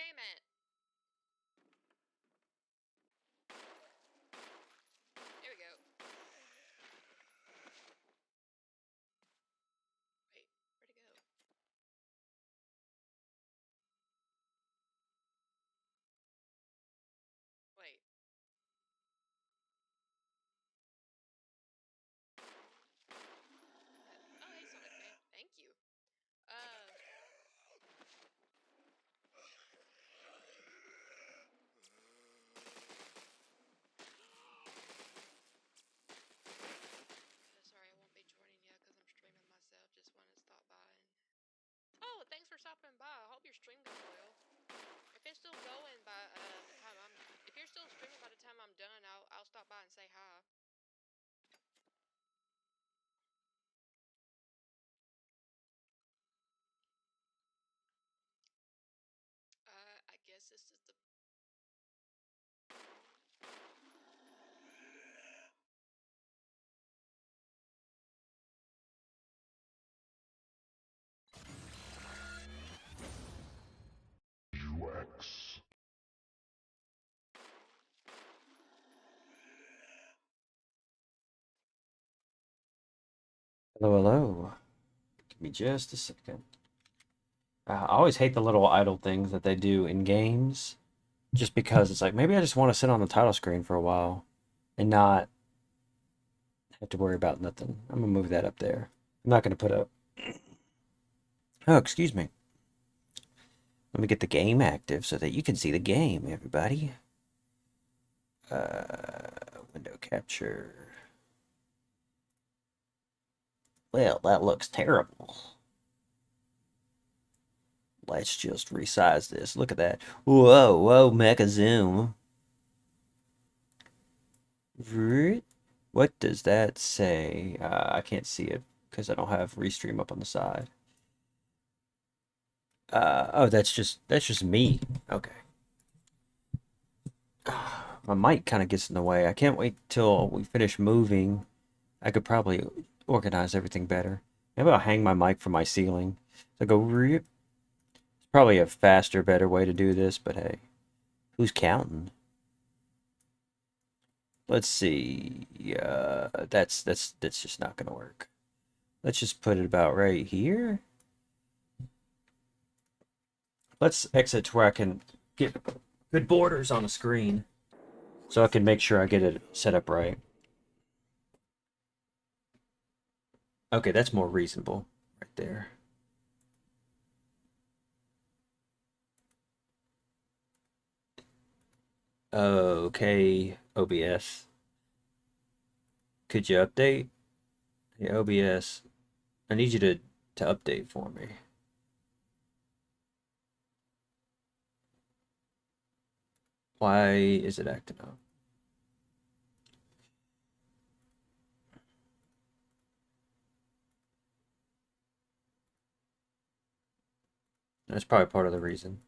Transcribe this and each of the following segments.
game at? There we go. Wait, where'd it go? Wait. Oh, hey, Sonic Man. Thank you. Sorry, I won't be joining you because I'm streaming myself. Just wanted to stop by and... Oh, thanks for stopping by. I hope your stream goes well. If it's still going by the time I'm... If you're still streaming by the time I'm done, I'll stop by and say hi. I guess this is the... UX. Hello, hello. Give me just a second. I always hate the little idle things that they do in games, just because it's like, maybe I just want to sit on the title screen for a while and not have to worry about nothing. I'm gonna move that up there. I'm not gonna put up. Oh, excuse me. Let me get the game active so that you can see the game, everybody. Window capture. Well, that looks terrible. Let's just resize this. Look at that. Whoa, whoa, mecha zoom. What does that say? I can't see it because I don't have Restream up on the side. Oh, that's just me. Okay. My mic kind of gets in the way. I can't wait till we finish moving. I could probably organize everything better. Maybe I'll hang my mic from my ceiling. So go rip. It's probably a faster, better way to do this, but hey, who's counting? Let's see. That's just not gonna work. Let's just put it about right here. Let's exit to where I can get good borders on the screen so I can make sure I get it set up right. Okay, that's more reasonable right there. Okay, OBS. Could you update? Hey, OBS. I need you to update for me. Why is it acting up? That's probably part of the reason.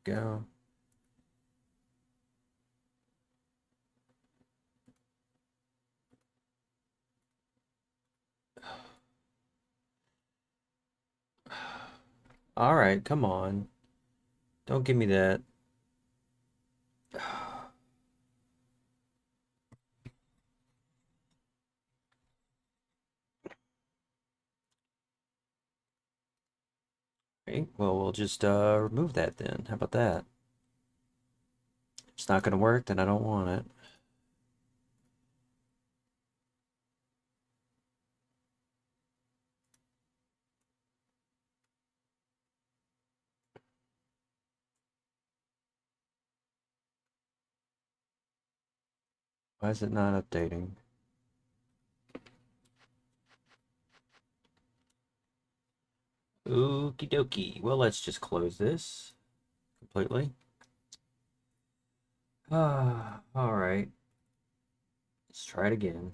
Go. All right, come on. Don't give me that. Okay, well, we'll just remove that then. How about that? If it's not gonna work, then I don't want it. Why is it not updating? Okie dokie. Well, let's just close this completely. All right. Let's try it again.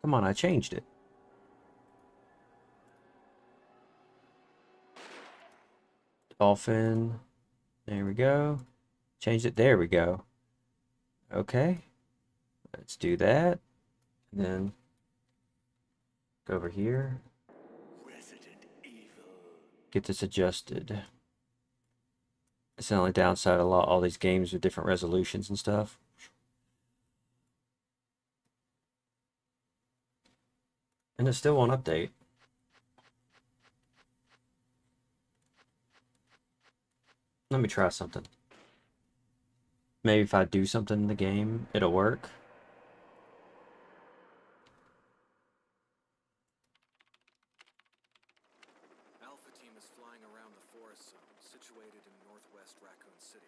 Come on, I changed it. Dolphin. There we go. Change it. There we go. Okay. Let's do that. And then go over here. Get this adjusted. It's the only downside of all these games with different resolutions and stuff. And it still won't update. Let me try something. Maybe if I do something in the game, it'll work. Alpha team is flying around the forest zone situated in northwest Raccoon City,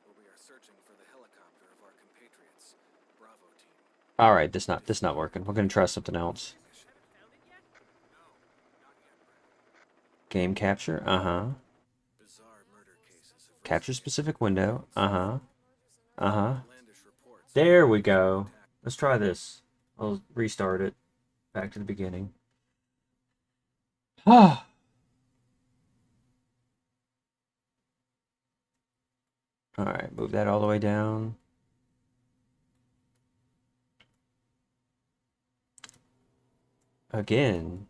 where we are searching for the helicopter of our compatriots, Bravo team. All right, this not working. We're gonna try something else. Game capture. Capture specific window. There we go. Let's try this. I'll restart it. Back to the beginning. Ah. All right, move that all the way down. Again.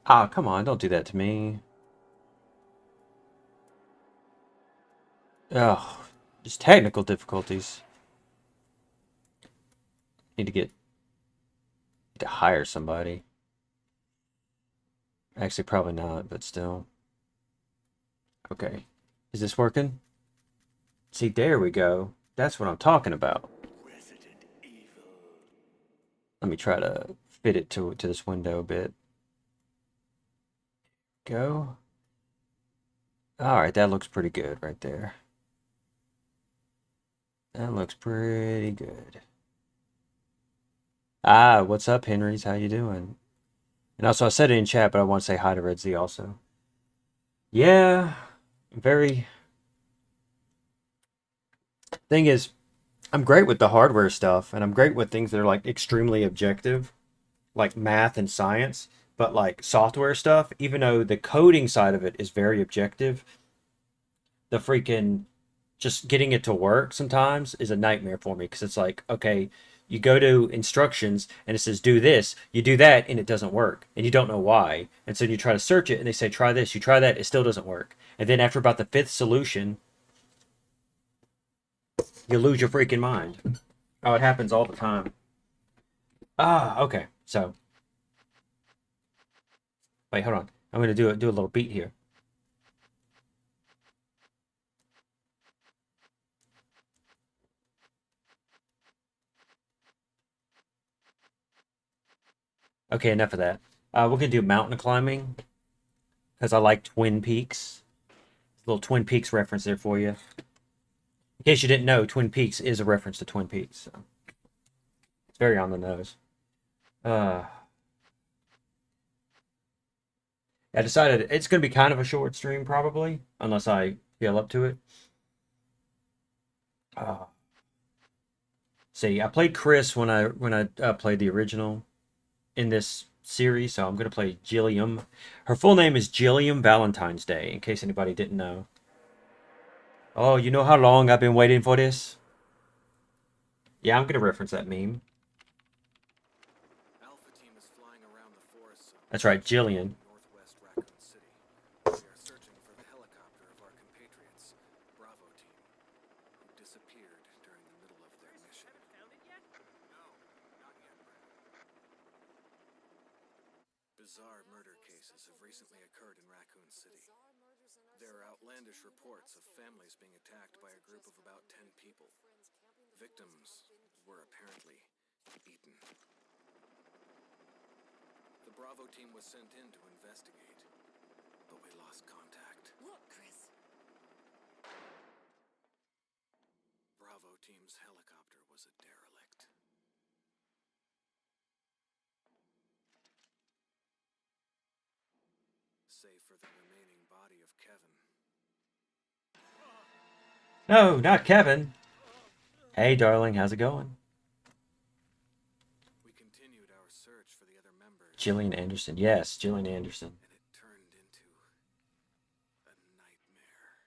Ah, come on, don't do that to me. Oh, just technical difficulties. Need to hire somebody. Actually, probably not, but still. Okay. Is this working? See, there we go. That's what I'm talking about. Let me try to fit it to this window a bit. Go. All right, that looks pretty good right there. That looks pretty good. Ah, what's up, Henrys? How you doing? And also, I said it in chat, but I want to say hi to Red Z also. Yeah, very. Thing is, I'm great with the hardware stuff, and I'm great with things that are like extremely objective, like math and science. But like software stuff, even though the coding side of it is very objective, the freaking just getting it to work sometimes is a nightmare for me because it's like, okay, you go to instructions and it says do this, you do that, and it doesn't work, and you don't know why. And so you try to search it, and they say try this, you try that, it still doesn't work. And then after about the fifth solution, you lose your freaking mind. Oh, it happens all the time. Ah, okay. So, wait, hold on. I'm gonna do a little beat here. Okay, enough of that. We're gonna do mountain climbing because I like Twin Peaks. Little Twin Peaks reference there for you. In case you didn't know, Twin Peaks is a reference to Twin Peaks. So it's very on the nose. Uh, I decided it's gonna be kind of a short stream probably, unless I feel up to it. Uh, See, I played Chris when I played the original in this series, so I'm gonna play Gilliam. Her full name is Gilliam Valentine's Day, in case anybody didn't know. Oh, you know how long I've been waiting for this? Yeah, I'm gonna reference that meme. Alpha team is flying around the forest zone. That's right, Jillian. Northwest Raccoon City. We are searching for the helicopter of our compatriots, Bravo team, who disappeared during the middle of their mission. No, not yet, Bizarre murder cases have recently occurred in Raccoon City. There are outlandish reports of families being attacked by a group of about 10 people. Victims were apparently eaten. The Bravo team was sent in to investigate, but we lost contact. Look, Chris. Bravo team's helicopter was a derelict. Save for the remaining body of Kevin. No, not Kevin. Hey, darling, how's it going? continued our search for the other members. Gillian Anderson. Yes, Gillian Anderson. And it turned into a nightmare.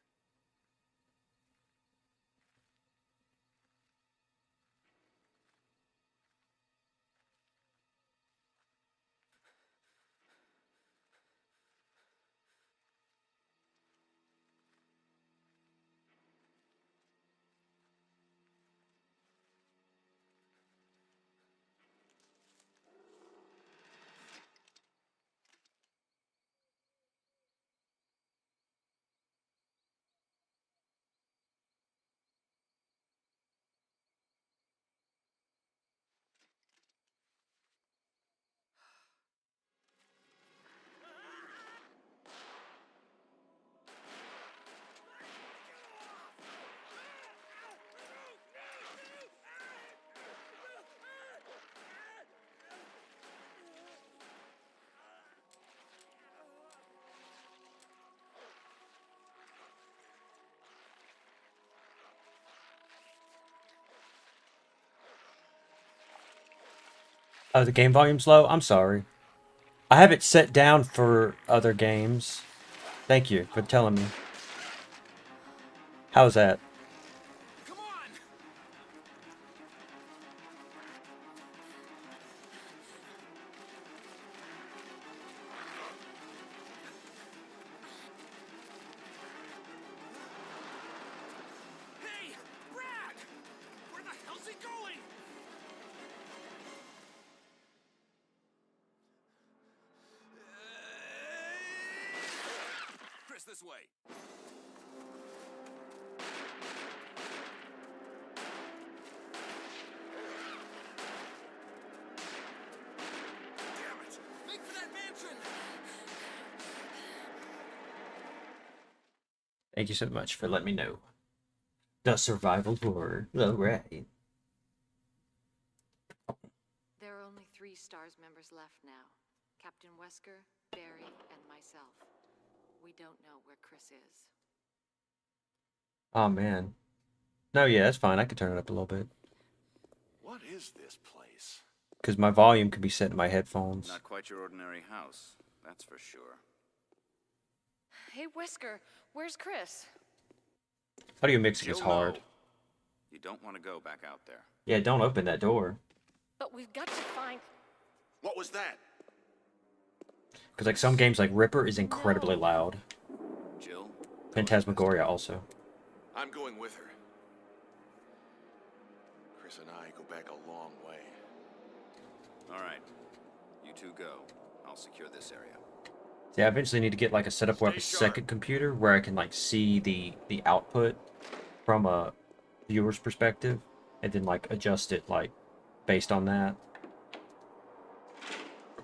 Oh, the game volume's low? I'm sorry. I have it set down for other games. Thank you for telling me. How's that? Come on! Hey! Brad! Where the hell's he going? Chris, this way. Damn it! Make for that mansion! Thank you so much for letting me know. The survival horror. Alright. There are only 3 STARS members left now. Captain Wesker, Barry, and myself. We don't know where Chris is. Oh, man. No, yeah, that's fine. I could turn it up a little bit. What is this place? Because my volume could be set to my headphones. Not quite your ordinary house, that's for sure. Hey, Wesker, where's Chris? Audio mixing is You'll hard. know. You don't want to go back out there. Yeah, don't open that door. But we've got to find... What was that? Because like some games like Ripper is incredibly No. loud. Jill? Phantasmagoria also. I'm going with her. Chris and I go back a long way. All right. You two go. I'll secure this area. Yeah, I eventually need to get like a setup where I have a Stay sharp. second computer where I can like see the output from a viewer's perspective and then like adjust it like based on that.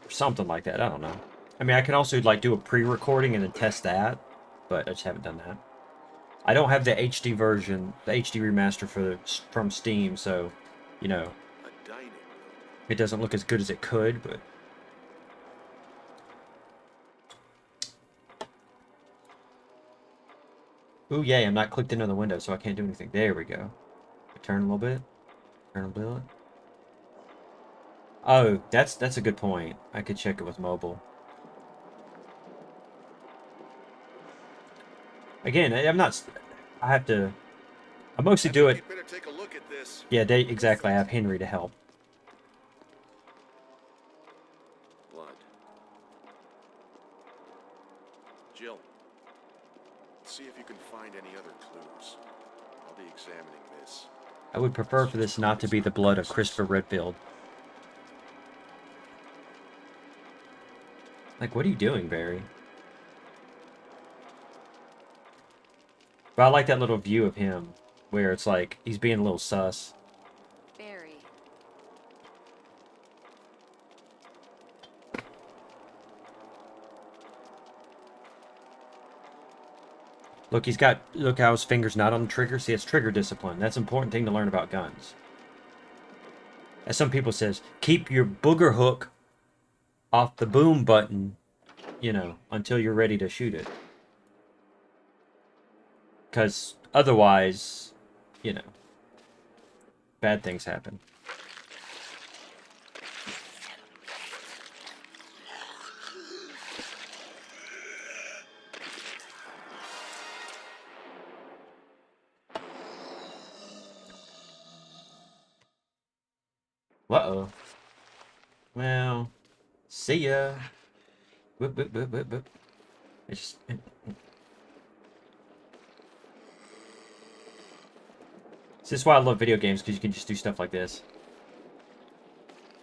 Or something like that. I don't know. I mean, I can also like do a pre-recording and then test that, but I just haven't done that. I don't have the HD version, the HD remaster from Steam, so you know, A dining room. it doesn't look as good as it could, but ooh, yay, I'm not clicked into the window, so I can't do anything. There we go. Turn a little bit. Turn a little bit. Oh, that's a good point. I could check it with mobile. Again, I'm not... I have to... I mostly do it... You'd better take a look at this. Yeah, exactly. I have Henry to help. Blood. Jill, see if you can find any other clues. I'll be examining this. I would prefer for this not to be the blood of Christopher Redfield. Like, what are you doing, Barry? But I like that little view of him, where it's like, he's being a little sus. Barry. Look, look how his finger's not on the trigger. See, it's trigger discipline. That's an important thing to learn about guns. As some people says, keep your booger hook off the boom button, you know, until you're ready to shoot it. Because otherwise, you know, bad things happen. Uh-oh. Well, see ya. Whoop, whoop, whoop, whoop, whoop. It's just... This is why I love video games, because you can just do stuff like this.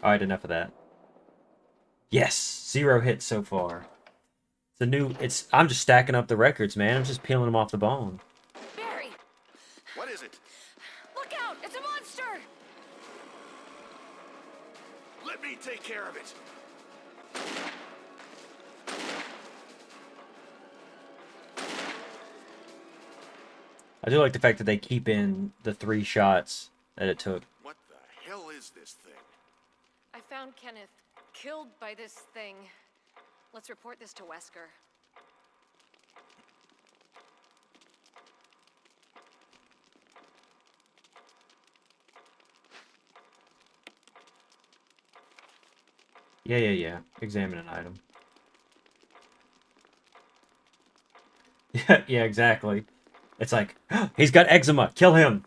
Alright, enough of that. Yes! 0 hits so far. I'm just stacking up the records, man. I'm just peeling them off the bone. Barry! What is it? Look out! It's a monster! Let me take care of it. I do like the fact that they keep in the 3 shots that it took. What the hell is this thing? I found Kenneth killed by this thing. Let's report this to Wesker. Yeah. Examine an item. Yeah, exactly. It's like, he's got eczema. Kill him.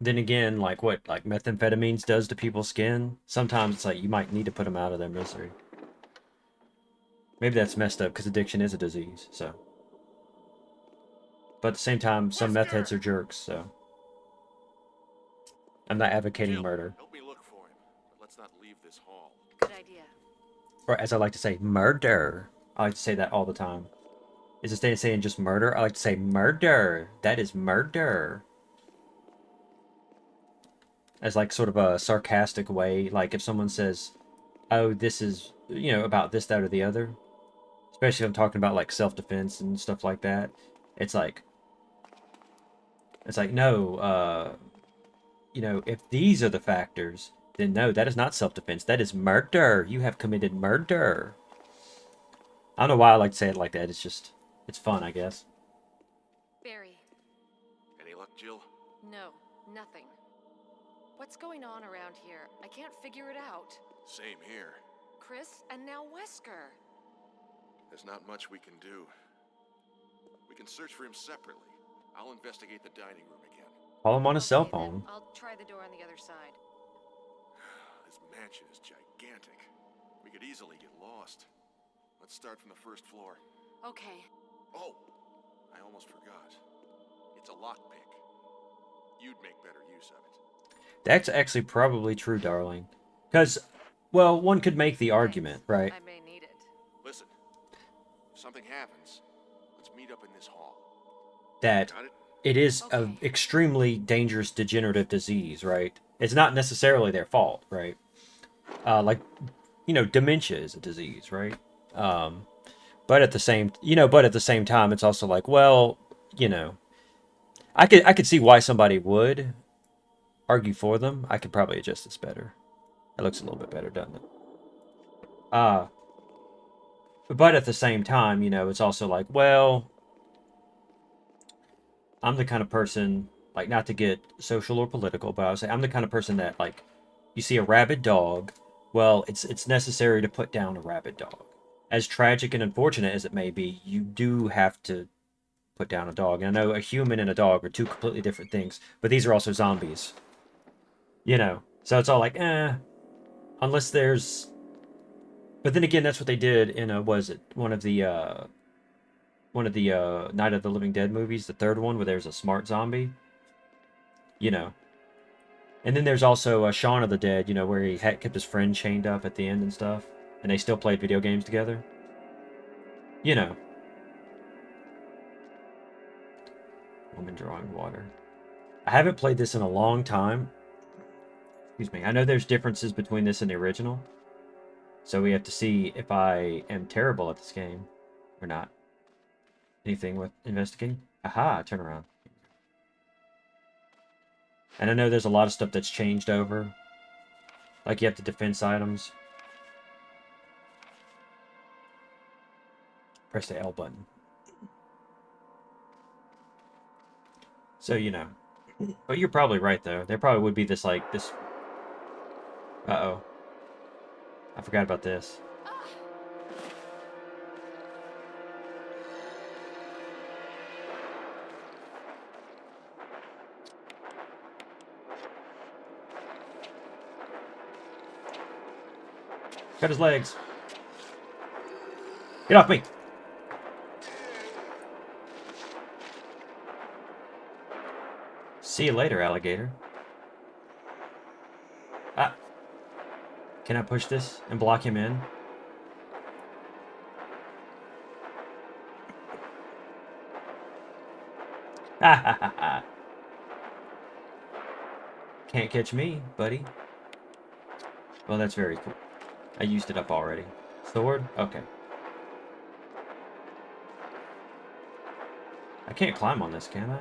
Then again, like what like methamphetamines does to people's skin, sometimes it's like you might need to put them out of their misery. Maybe that's messed up because addiction is a disease, so. But at the same time, some meth heads are jerks, so. I'm not advocating Jill, murder. help me look for him, but let's not leave this hall. Good idea. Or as I like to say, murder. I like to say that all the time. Instead of saying just murder, I like to say murder. That is murder. As like sort of a sarcastic way. Like if someone says, oh, this is, about this, that, or the other. Especially if I'm talking about like self-defense and stuff like that. It's like, no, if these are the factors, then no, that is not self-defense. That is murder. You have committed murder. I don't know why I like to say it like that. It's just, it's fun, I guess. Barry. Any luck, Jill? No, nothing. What's going on around here? I can't figure it out. Same here. Chris and now Wesker. There's not much we can do. We can search for him separately. I'll investigate the dining room again. Call him on a cell Okay, then. phone. I'll try the door on the other side. This mansion is gigantic. We could easily get lost. Let's start from the first floor. Okay. Oh, I almost forgot. It's a lockpick. You'd make better use of it. That's actually probably true, darling. Because, well, one could make the argument, right? I may need it. Listen, if something happens, let's meet up in this hall. That Got it? it is Okay. an extremely dangerous degenerative disease, right? It's not necessarily their fault, right? Dementia is a disease, right? But at the same time, it's also like, well, I could see why somebody would argue for them. I could probably adjust this better. It looks a little bit better, doesn't it? But at the same time, it's also like, well, I'm the kind of person, like, not to get social or political, but I would say I'm the kind of person that, like, you see a rabid dog, well, it's necessary to put down a rabid dog. As tragic and unfortunate as it may be, you do have to put down a dog. And I know a human and a dog are two completely different things, but these are also zombies. So it's all like, unless there's... But then again, that's what they did in one of the Night of the Living Dead movies, the third one, where there's a smart zombie. And then there's also Shaun of the Dead, where he kept his friend chained up at the end and stuff, and they still played video games together. Woman drawing water. I haven't played this in a long time. Excuse me. I know there's differences between this and the original. So we have to see if I am terrible at this game or not. Anything with investigating? Aha, turn around. And I know there's a lot of stuff that's changed over. Like you have the defense items. Press the L button. So, But you're probably right, though. There probably would be this. Uh-oh. I forgot about this. Cut his legs. Get off me! See you later, alligator. Ah. Can I push this and block him in? Ha ha ha ha. Can't catch me, buddy. Well, that's very cool. I used it up already. Sword? Okay. I can't climb on this, can I?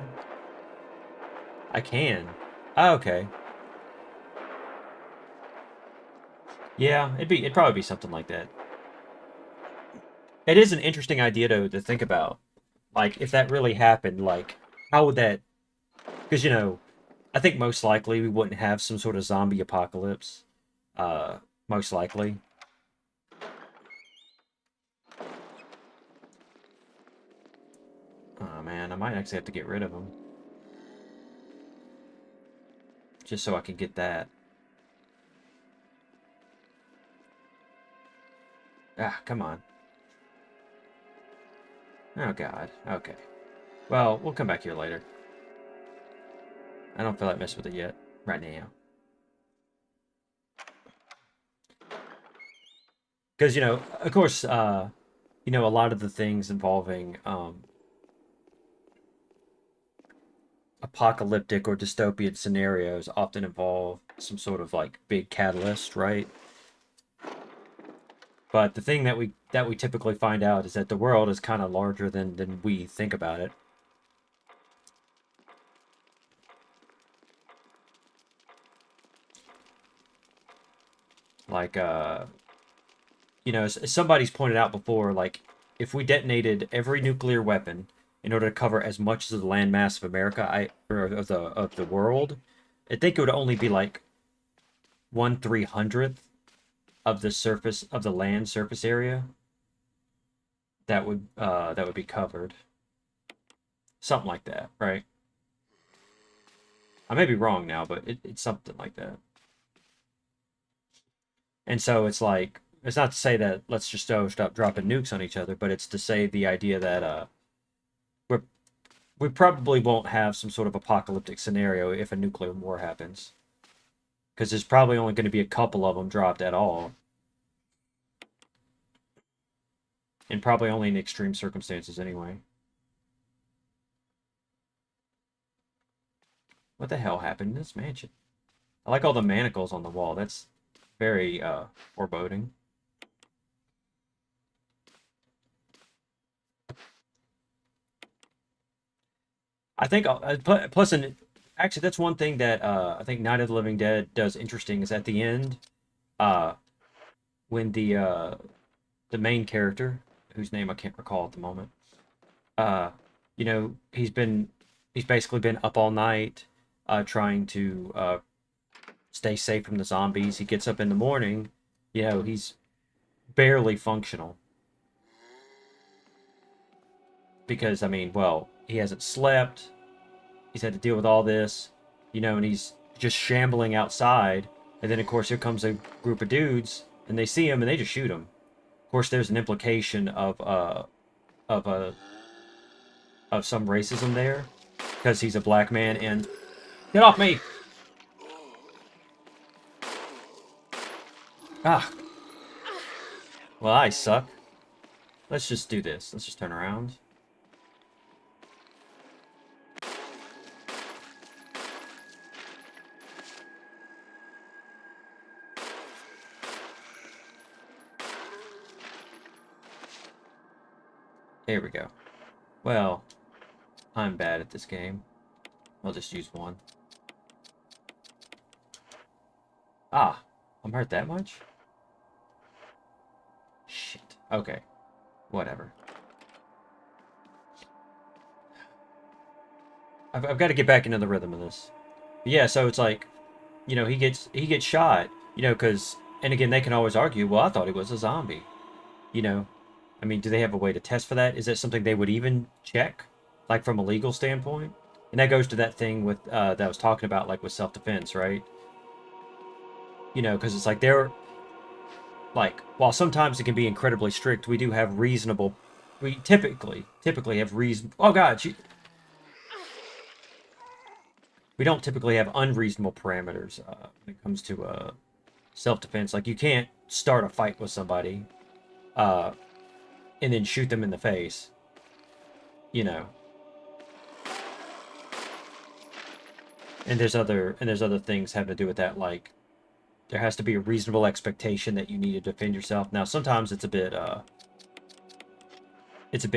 I can. Oh, okay. Yeah, it'd probably be something like that. It is an interesting idea to think about. Like, if that really happened, like, how would that... Because, you know, I think most likely we wouldn't have some sort of zombie apocalypse. Most likely. Oh, man, I might actually have to get rid of him. Just so I can get that. Ah, come on. Oh, God. Okay. Well, we'll come back here later. I don't feel like messing with it yet. Right now. Because, you know, of course, you know, a lot of the things involving apocalyptic or dystopian scenarios often involve some sort of, like, big catalyst, right? But the thing that we typically find out is that the world is kind of larger than we think about it. Like, you know, as somebody's pointed out before, like, if we detonated every nuclear weapon in order to cover as much of the landmass of America, or of the world, I think it would only be like 1/300th of the surface of the land surface area that would be covered. Something like that, right? I may be wrong now, but it's something like that. And so it's like, it's not to say that let's just stop dropping nukes on each other, but it's to say the idea that we probably won't have some sort of apocalyptic scenario if a nuclear war happens. Because there's probably only going to be a couple of them dropped at all. And probably only in extreme circumstances anyway. What the hell happened in this mansion? I like all the manacles on the wall. That's very foreboding. I think plus actually that's one thing that I think Night of the Living Dead does interesting is at the end, when the main character, whose name I can't recall at the moment, you know, he's basically been up all night, trying to stay safe from the zombies. He gets up in the morning, you know, he's barely functional. Because, I mean, well, he hasn't slept, he's had to deal with all this, you know, and he's just shambling outside. And then, of course, here comes a group of dudes, and they see him, and they just shoot him. Of course, there's an implication of some racism there, because he's a black man, and... Get off me! Ah! Well, I suck. Let's just do this. Let's just turn around. There we go. Well, I'm bad at this game. I'll just use one. Ah, I'm hurt that much? Shit. Okay. Whatever. I've got to get back into the rhythm of this. But yeah, so it's like, you know, he gets shot, you know, because, and again, they can always argue, well, I thought he was a zombie. You know, I mean, do they have a way to test for that? Is that something they would even check, like from a legal standpoint? And that goes to that thing with that I was talking about, like with self-defense, right? You know, because it's like like, while sometimes it can be incredibly strict, we do have reasonable. We typically have reason. Oh God, we don't typically have unreasonable parameters when it comes to self-defense. Like, you can't start a fight with somebody and then shoot them in the face. You know. And there's other things having to do with that, like there has to be a reasonable expectation that you need to defend yourself. Now, sometimes it's a bit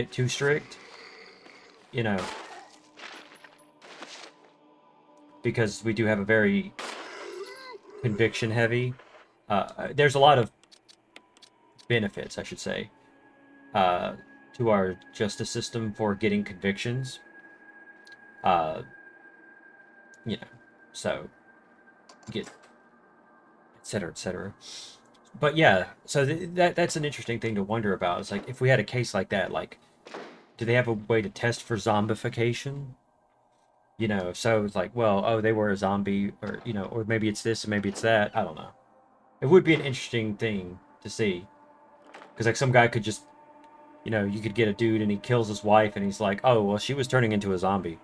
too strict, you know, because we do have a very conviction heavy. There's a lot of benefits, I should say, to our justice system for getting convictions. You know, so get etc. etc. But yeah, so that's an interesting thing to wonder about. It's like if we had a case like that, like, do they have a way to test for zombification? You know, so it's like, well, oh, they were a zombie, or you know, or maybe it's this, and maybe it's that. I don't know. It would be an interesting thing to see, because like some guy could just, you know, you could get a dude and he kills his wife, and he's like, oh, well, she was turning into a zombie.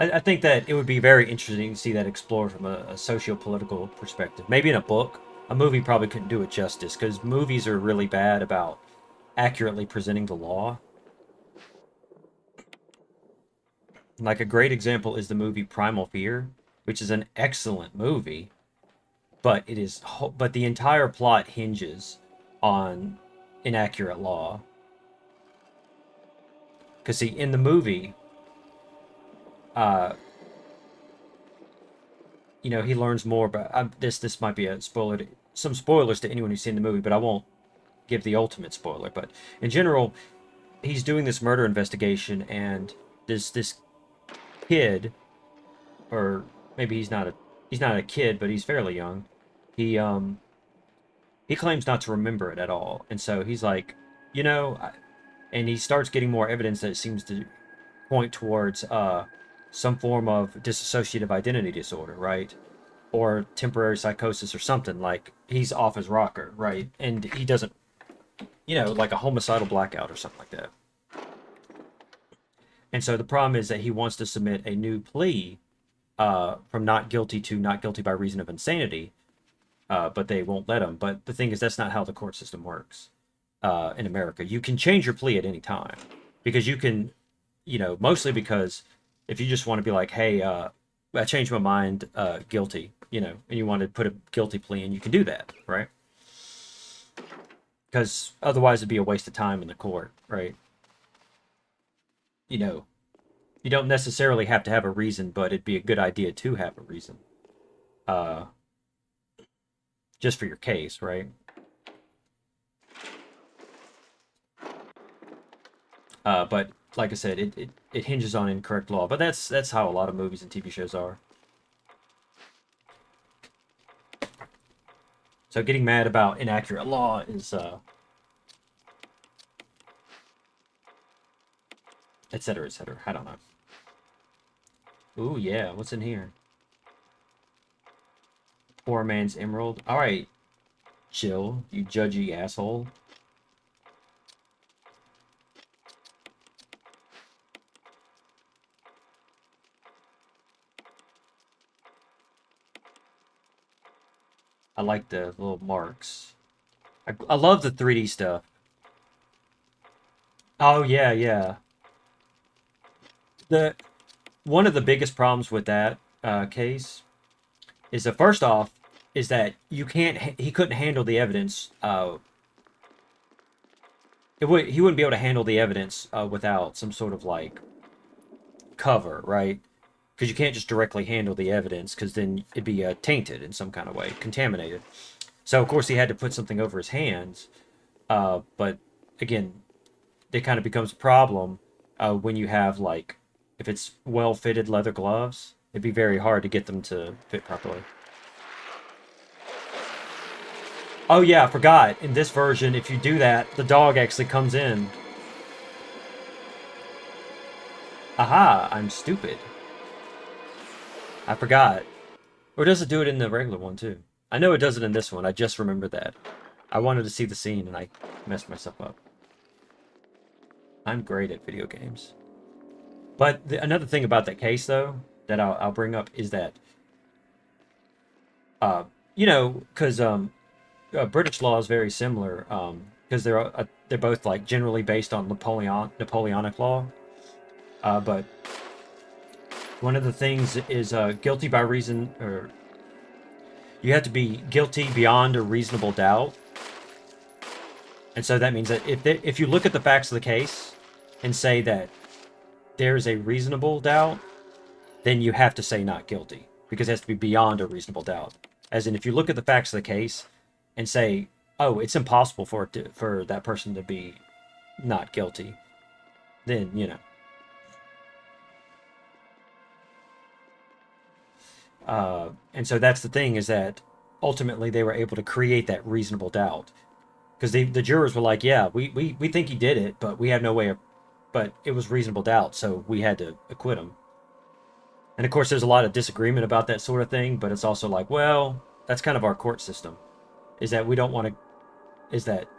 I think that it would be very interesting to see that explored from a socio-political perspective. Maybe in a book. A movie probably couldn't do it justice, because movies are really bad about accurately presenting the law. Like a great example is the movie Primal Fear, which is an excellent movie, but but the entire plot hinges on inaccurate law. Because see, in the movie, uh, you know, he learns more about this. Might be a spoiler, some spoilers to anyone who's seen the movie, but I won't give the ultimate spoiler. But in general, he's doing this murder investigation, and this kid, or maybe he's not a kid, but he's fairly young. He claims not to remember it at all, and so he's like, you know, and he starts getting more evidence that seems to point towards some form of dissociative identity disorder, right? Or temporary psychosis or something. Like he's off his rocker, right? And he doesn't, you know, like a homicidal blackout or something like that. And so the problem is that he wants to submit a new plea from not guilty to not guilty by reason of insanity, but they won't let him. But the thing is, that's not how the court system works in America. You can change your plea at any time, because you can, you know, mostly because if you just want to be like, hey, I changed my mind, guilty, you know, and you want to put a guilty plea in, you can do that, right? Because otherwise it'd be a waste of time in the court, right? You know, you don't necessarily have to have a reason, but it'd be a good idea to have a reason. Uh, just for your case, right? But like I said, it hinges on incorrect law. But that's how a lot of movies and TV shows are. So getting mad about inaccurate law is et cetera, et cetera. I don't know. Ooh, yeah. What's in here? Poor man's emerald. All right, chill, you judgy asshole. I like the little marks. I love the 3D stuff. Oh yeah, yeah. The one of the biggest problems with that case is that first off is that you can't he couldn't handle the evidence. He wouldn't be able to handle the evidence without some sort of like cover, right? Because you can't just directly handle the evidence, because then it'd be tainted in some kind of way, contaminated. So of course he had to put something over his hands. But again, it kind of becomes a problem when you have like, if it's well-fitted leather gloves, it'd be very hard to get them to fit properly. Oh yeah, I forgot. In this version, if you do that, the dog actually comes in. Aha, I'm stupid. I forgot. Or does it do it in the regular one too? I know it does it in this one. I just remembered that. I wanted to see the scene and I messed myself up. I'm great at video games. But another thing about that case, though, that I'll bring up is that, you know, because British law is very similar, because they're both like generally based on Napoleonic law. But one of the things is guilty by reason, or you have to be guilty beyond a reasonable doubt. And so that means that if you look at the facts of the case and say that there is a reasonable doubt, then you have to say not guilty because it has to be beyond a reasonable doubt. As in, if you look at the facts of the case and say, "Oh, it's impossible for that person to be not guilty," then you know. And so that's the thing is that ultimately they were able to create that reasonable doubt because the jurors were like, "Yeah, we think he did it, but we have no way of, but it was reasonable doubt, so we had to acquit him." And of course, there's a lot of disagreement about that sort of thing, but it's also like, well, that's kind of our court system. Is that we don't want to, is that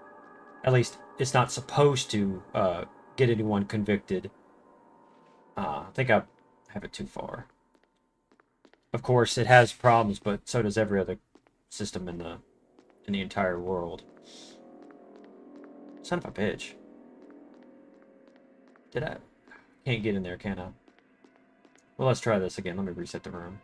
at least it's not supposed to get anyone convicted. I think I have it too far. Of course, it has problems, but so does every other system in the entire world. Son of a bitch. Did I? Can't get in there, can I? Well, let's try this again. Let me reset the room.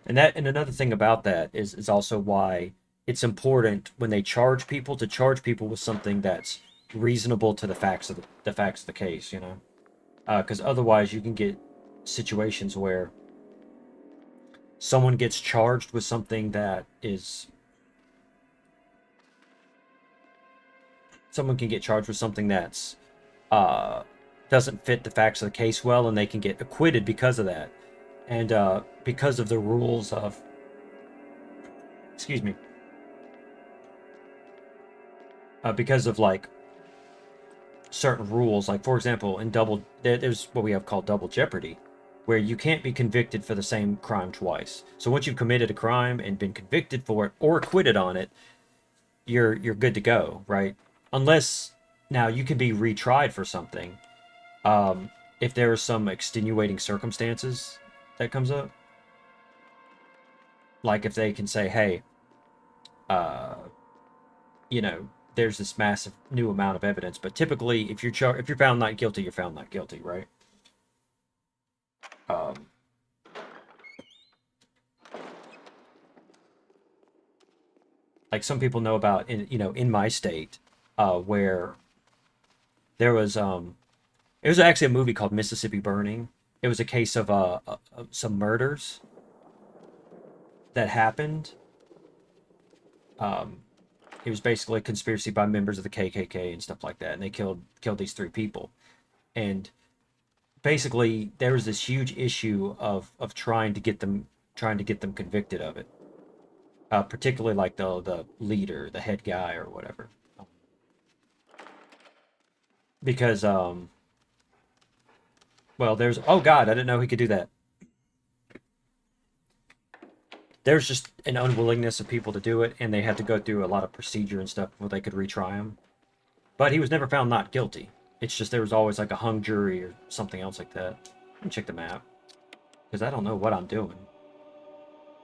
And another thing about that is also why it's important when they charge people to charge people with something that's reasonable to the facts of the facts of the case, you know, because otherwise you can get situations where someone gets charged with something that is someone can get charged with something that's doesn't fit the facts of the case well, and they can get acquitted because of that, and because of the rules of, excuse me, because of like certain rules, like for example, in there's what we have called double jeopardy, where you can't be convicted for the same crime twice. So once you've committed a crime and been convicted for it or acquitted on it, you're good to go, right? Unless now you can be retried for something, if there are some extenuating circumstances that comes up, like if they can say, hey, uh, you know, there's this massive new amount of evidence, but typically if you're found not guilty, you're found not guilty, right? Um, like some people know about in my state, where there was it was actually a movie called Mississippi Burning. It was a case of some murders that happened. Um, it was basically a conspiracy by members of the KKK and stuff like that, and they killed these three people. And basically, there was this huge issue of trying to get them convicted of it. Particularly like the leader, the head guy, or whatever, because well, there's, oh god, I didn't know he could do that. There's just an unwillingness of people to do it, and they had to go through a lot of procedure and stuff before they could retry him. But he was never found not guilty. It's just there was always like a hung jury or something else like that. Let me check the map, because I don't know what I'm doing.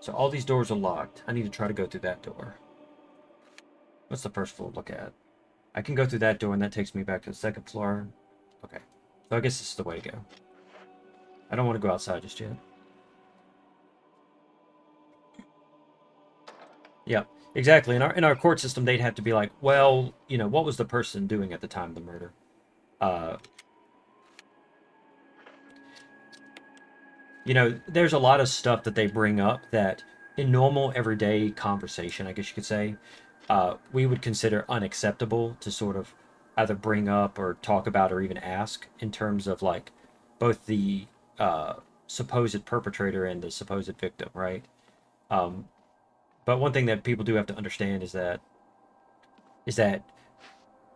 So all these doors are locked. I need to try to go through that door. What's the first floor look at? I can go through that door, and that takes me back to the second floor. Okay. So I guess this is the way to go. I don't want to go outside just yet. Yeah, exactly. In our court system, they'd have to be like, well, you know, what was the person doing at the time of the murder? Uh, you know, there's a lot of stuff that they bring up that in normal everyday conversation, I guess you could say, we would consider unacceptable to sort of either bring up or talk about or even ask in terms of like both the supposed perpetrator and the supposed victim, right? Um, But one thing that people do have to understand is that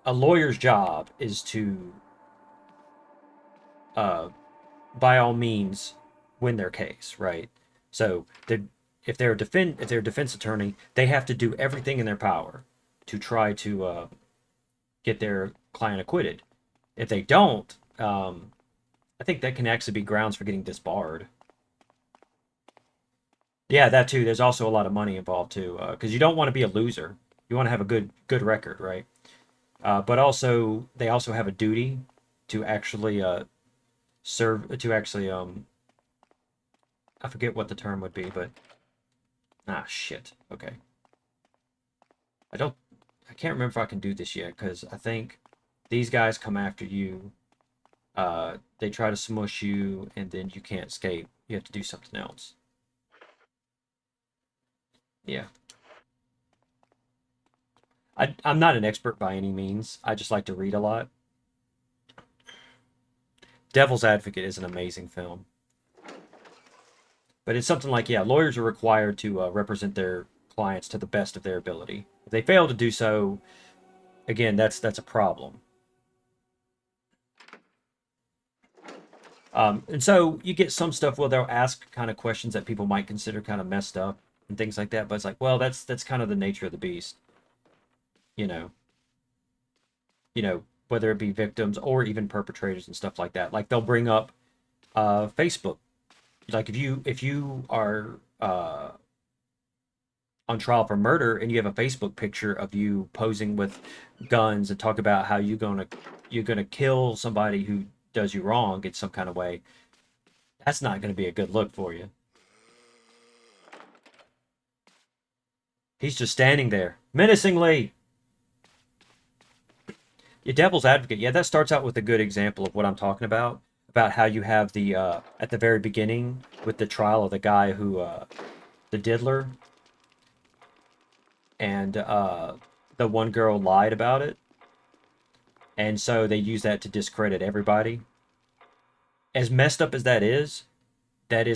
a lawyer's job is to, uh, by all means, win their case, right? So if they're a defense attorney, they have to do everything in their power to try to get their client acquitted. If they don't, I think that can actually be grounds for getting disbarred. Yeah, that too. There's also a lot of money involved too, because you don't want to be a loser. You want to have a good record, right? But also they also have a duty to actually serve to actually I forget what the term would be, but shit. Okay, I don't I can't remember if I can do this yet because I think these guys come after you. They try to smush you, and then you can't escape. You have to do something else. Yeah. I'm not an expert by any means. I just like to read a lot. Devil's Advocate is an amazing film. But it's something like, yeah, lawyers are required to represent their clients to the best of their ability. If they fail to do so, again, that's a problem. And so you get some stuff where they'll ask kind of questions that people might consider kind of messed up and things like that. But it's like, well, that's kind of the nature of the beast, you know. Whether it be victims or even perpetrators and stuff like that. Like they'll bring up Facebook. Like if you are on trial for murder and you have a Facebook picture of you posing with guns and talk about how you're gonna kill somebody who does you wrong in some kind of way, that's not gonna be a good look for you. He's just standing there menacingly. Yeah, Devil's Advocate. Yeah, that starts out with a good example of what I'm talking about how you have the at the very beginning with the trial of the guy who the diddler, and the one girl lied about it, and so they use that to discredit everybody. As messed up as that is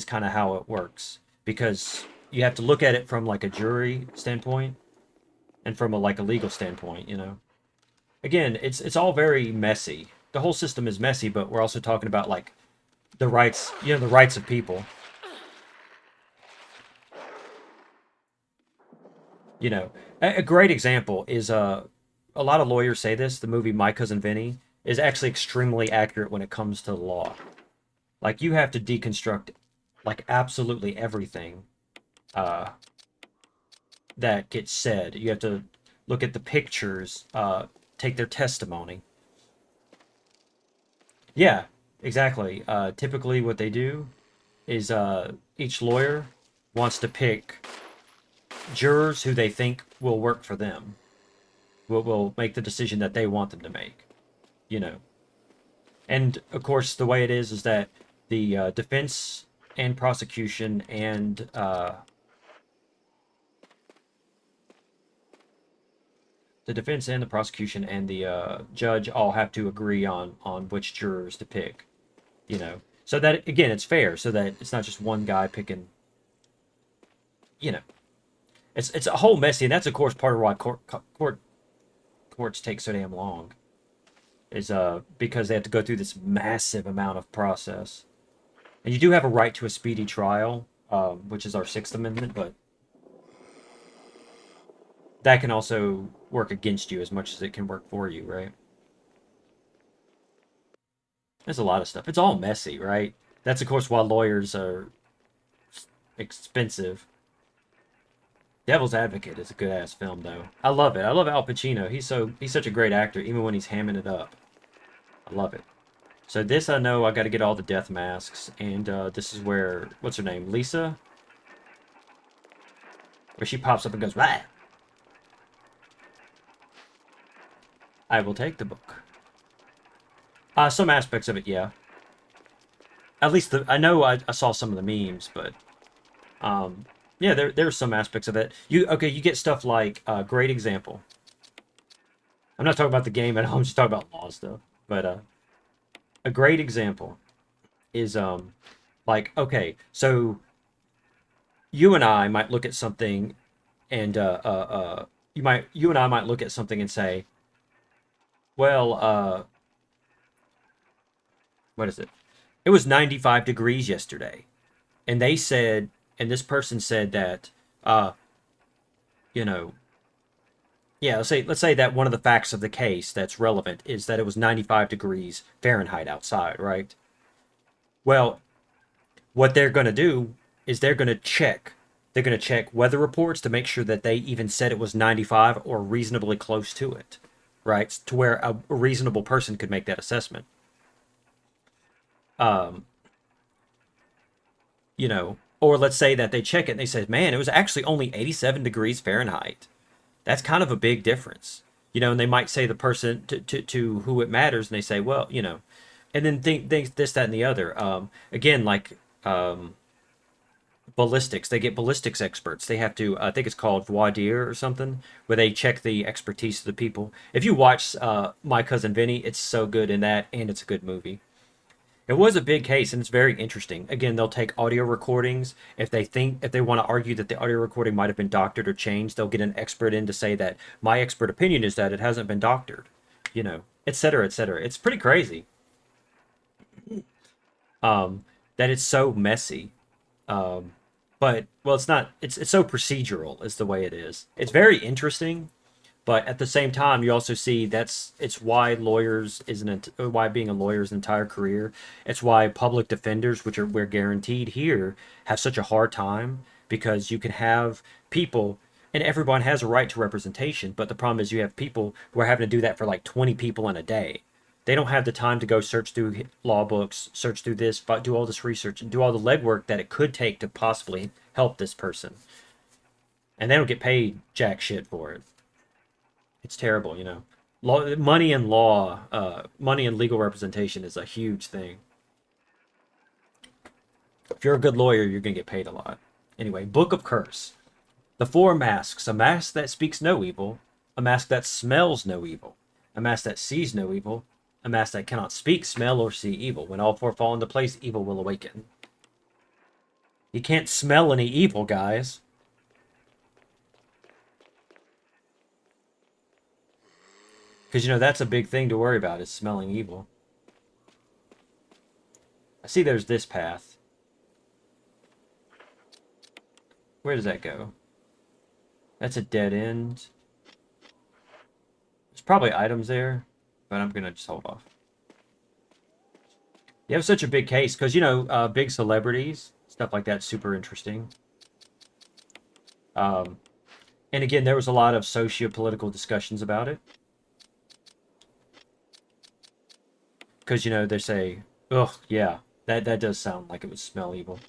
kind of how it works because you have to look at it from like a jury standpoint and from a legal standpoint, again, it's all very messy. The whole system is messy, but we're also talking about like the rights of people. You know, a great example is a lot of lawyers say this. The movie My Cousin Vinny is actually extremely accurate when it comes to the law. Like you have to deconstruct like absolutely everything uh, that gets said. You have to look at the pictures, take their testimony. Yeah, exactly. Typically, what they do is each lawyer wants to pick jurors who they think will work for them, will make the decision that they want them to make, you know. And of course, the way it is that defense and prosecution and the defense and the prosecution and the judge all have to agree on which jurors to pick, you know. So that again, it's fair, so that it's not just one guy picking, you know. It's a whole messy, and that's of course part of why courts take so damn long. Is because they have to go through this massive amount of process, and you do have a right to a speedy trial, which is our Sixth Amendment, but that can also work against you as much as it can work for you, right? There's a lot of stuff. It's all messy, right? That's of course why lawyers are expensive. Devil's Advocate is a good ass film though. I love it. I love Al Pacino. He's such a great actor, even when he's hamming it up. I love it. So this I know I got to get all the death masks, and this is where what's her name, Lisa, where she pops up and goes, "Rah! I will take the book." Some aspects of it, yeah. At least I know I saw some of the memes, but yeah, there's some aspects of it. You get stuff like great example. I'm not talking about the game at all. I'm just talking about law stuff. But a great example is like okay, so you and I might look at something and you and I might look at something and say, well, what is it? It was 95 degrees yesterday, and they said, and this person said that, uh, you know, yeah, let's say that one of the facts of the case that's relevant is that it was 95 degrees Fahrenheit outside, right? Well, what they're going to do is they're going to check. They're going to check weather reports to make sure that they even said it was 95 or reasonably close to it, right? To where a reasonable person could make that assessment. Um, or let's say that they check it and they say, man, it was actually only 87 degrees Fahrenheit. That's kind of a big difference. And they might say the person to who it matters, and they say, well, and then think this, that, and the other. Again, like ballistics, they get ballistics experts. They have to, I think it's called voir dire or something, where they check the expertise of the people. If you watch My Cousin Vinny, it's so good in that, and it's a good movie. It was a big case, and it's very interesting. Again, they'll take audio recordings. If they want to argue that the audio recording might have been doctored or changed, they'll get an expert in to say that my expert opinion is that it hasn't been doctored, et cetera, et cetera. It's pretty crazy. That it's so messy. But well, it's not. It's so procedural, is the way it is. It's very interesting. But at the same time, you also see it's why why being a lawyer is an entire career. It's why public defenders, which we're guaranteed here, have such a hard time, because you can have people, and everyone has a right to representation. But the problem is you have people who are having to do that for like 20 people in a day. They don't have the time to go search through law books, search through this, do all this research, and do all the legwork that it could take to possibly help this person. And they don't get paid jack shit for it. It's terrible, money and money and legal representation is a huge thing. If you're a good lawyer, you're going to get paid a lot. Anyway, Book of Curse. The four masks: a mask that speaks no evil, a mask that smells no evil, a mask that sees no evil, a mask that cannot speak, smell, or see evil. When all four fall into place, evil will awaken. You can't smell any evil, guys. Because, that's a big thing to worry about, is smelling evil. I see there's this path. Where does that go? That's a dead end. There's probably items there, but I'm going to just hold off. You have such a big case, because, big celebrities, stuff like that's super interesting. And again, there was a lot of socio-political discussions about it. Because, they say, ugh, yeah, that does sound like it would smell evil.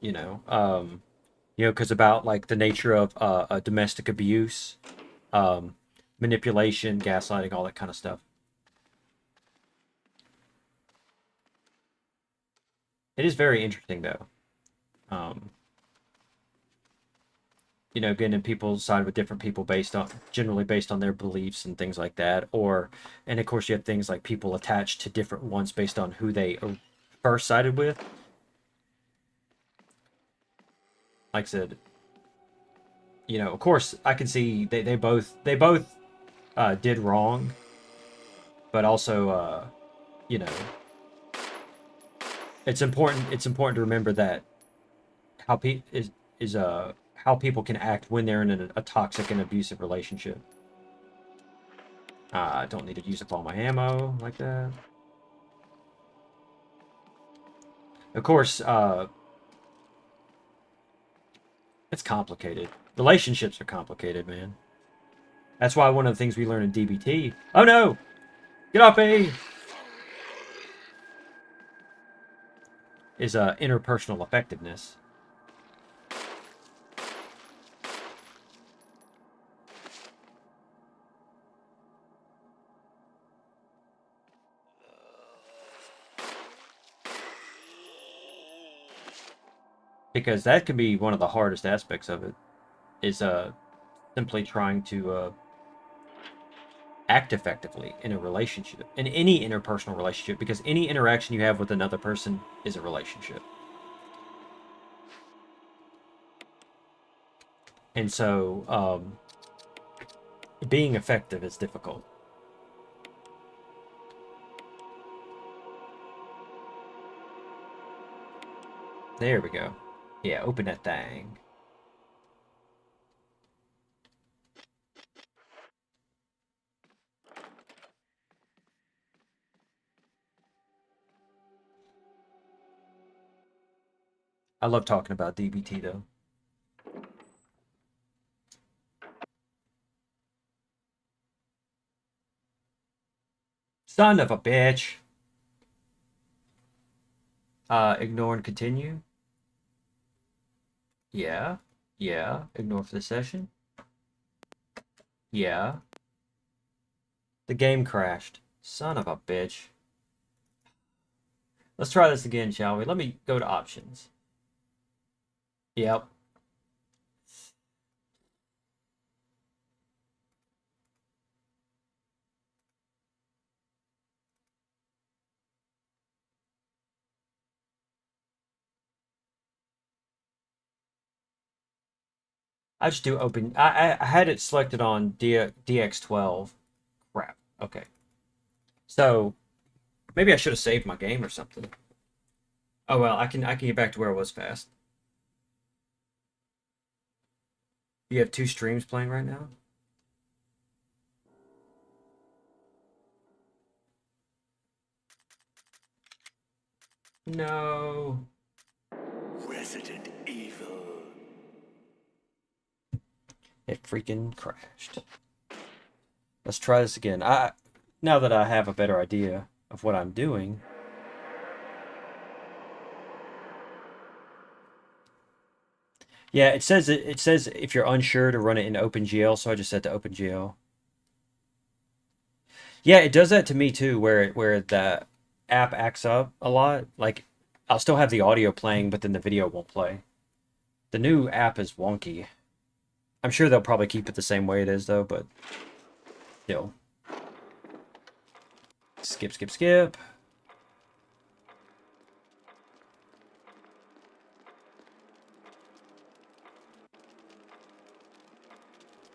Because about, like, the nature of domestic abuse, manipulation, gaslighting, all that kind of stuff. It is very interesting, though. Getting people side with different people generally based on their beliefs and things like that. And of course you have things like people attached to different ones based on who they are first sided with. Like I said, of course I can see they both did wrong, but also, it's important to remember that how how people can act when they're in a toxic and abusive relationship. I don't need to use up all my ammo like that. Of course, it's complicated. Relationships are complicated, man. That's why one of the things we learn in DBT... Oh no! Get off me! Is interpersonal effectiveness. Because that can be one of the hardest aspects of it, is simply trying to act effectively in a relationship, in any interpersonal relationship, because any interaction you have with another person is a relationship. And so being effective is difficult. There we go. Yeah, open that thing. I love talking about DBT though. Son of a bitch. Ignore and continue. Yeah. Yeah. Ignore for the session. Yeah. The game crashed. Son of a bitch. Let's try this again, shall we? Let me go to options. Yep. I just do open. I had it selected on DX12. Crap. Okay. So maybe I should have saved my game or something. Oh well, I can get back to where I was fast. You have 2 streams playing right now? No. Resident Evil. It freaking crashed. Let's try this again. Now that I have a better idea of what I'm doing. Yeah, it says if you're unsure to run it in OpenGL, so I just set to OpenGL. Yeah, it does that to me too, where the app acts up a lot. Like I'll still have the audio playing, but then the video won't play. The new app is wonky. I'm sure they'll probably keep it the same way it is though, but still. Skip, skip, skip.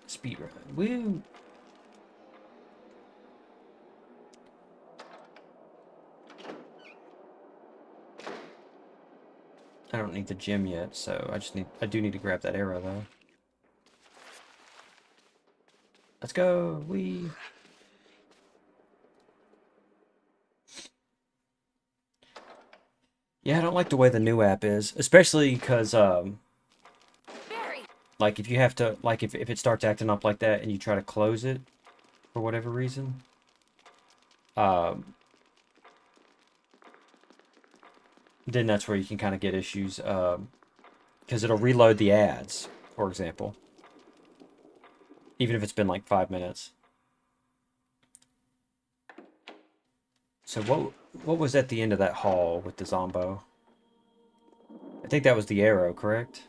Speedrun. Woo! I don't need the gym yet, so I do need to grab that arrow though. Let's go. Wee. Yeah, I don't like the way the new app is, especially because like if you have to like if it starts acting up like that and you try to close it for whatever reason, um then that's where you can kind of get issues because it'll reload the ads, for example, even if it's been like 5 minutes. So what was at the end of that hall with the Zombo? I think that was the arrow, correct?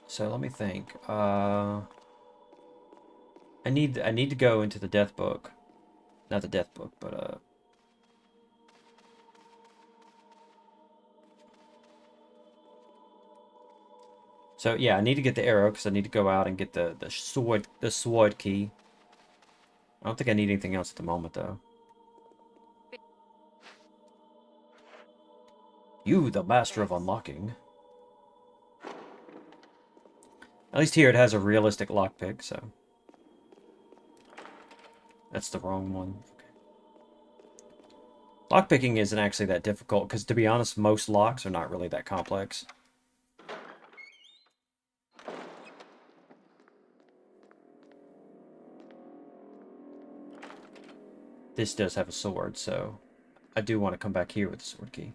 So let me think. I need to go into the death book. Not the death book, but so yeah, I need to get the arrow because I need to go out and get the sword key. I don't think I need anything else at the moment though. You, the master of unlocking. At least here it has a realistic lockpick, so that's the wrong one. Okay. Lockpicking isn't actually that difficult because, to be honest, most locks are not really that complex. This does have a sword, so I do want to come back here with the sword key.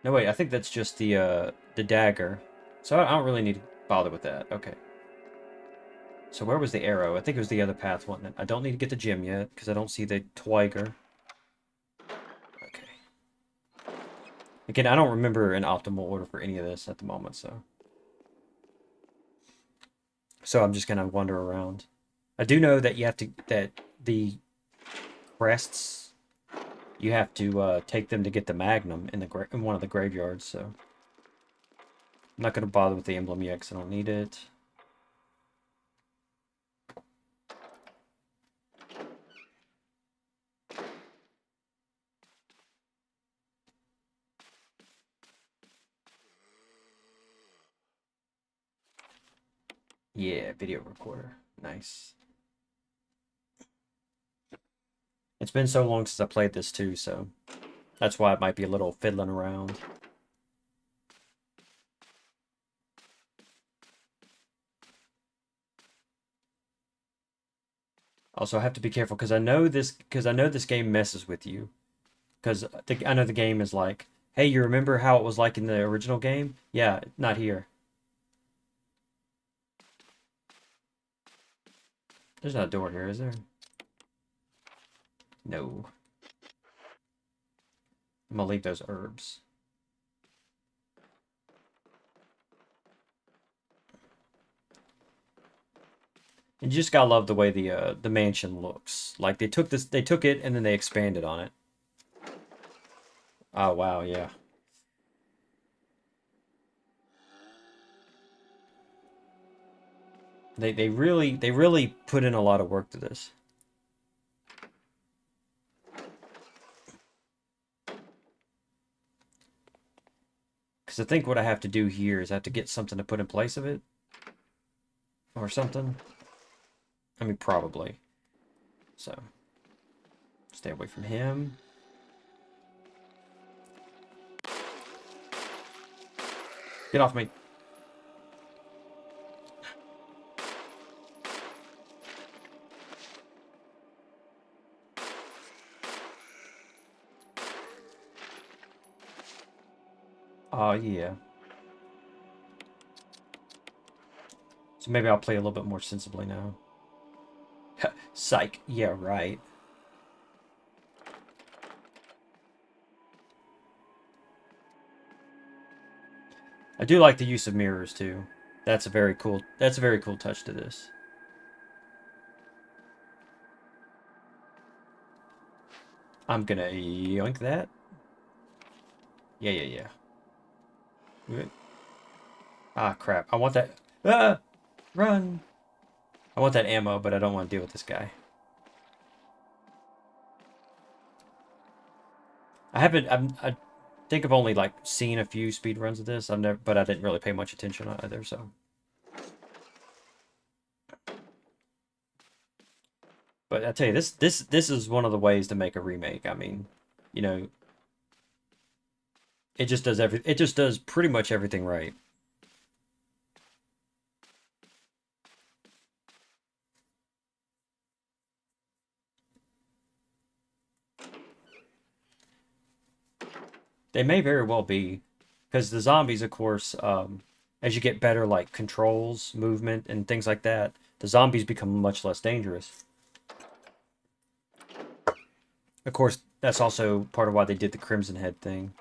No, wait, I think that's just the dagger. So I don't really need to bother with that. Okay. So where was the arrow? I think it was the other path, wasn't it? I don't need to get the gym yet, because I don't see the Twiger. Okay. Again, I don't remember an optimal order for any of this at the moment, so I'm just gonna wander around. I do know that you have to that the crests you have to take them to get the Magnum in in one of the graveyards. So I'm not gonna bother with the emblem yet because I don't need it. Yeah, video recorder. Nice. It's been so long since I played this too, so that's why it might be a little fiddling around. Also, I have to be careful because I know this game messes with you. Because I know the game is like, hey, you remember how it was like in the original game? Yeah, not here. There's not a door here, is there? No. I'm gonna leave those herbs. And you just gotta love the way the mansion looks. Like they took it and then they expanded on it. Oh wow, yeah. They really put in a lot of work to this. Because I think what I have to do here is I have to get something to put in place of it. Or something. I mean, probably. So, stay away from him. Get off me. Oh, yeah. So maybe I'll play a little bit more sensibly now. Psych. Yeah, right. I do like the use of mirrors too. That's a very cool touch to this. I'm gonna yoink that. Yeah, yeah, yeah. Okay. Ah, crap. I want that. Ah! Run! I want that ammo, but I don't want to deal with this guy. I think I've only like seen a few speed runs of this. But I didn't really pay much attention either. So, but I tell you, this is one of the ways to make a remake. I mean, you know, it just does it just does pretty much everything right. They may very well be, because the zombies, of course, as you get better like controls, movement, and things like that, the zombies become much less dangerous. Of course, that's also part of why they did the Crimson Head thing,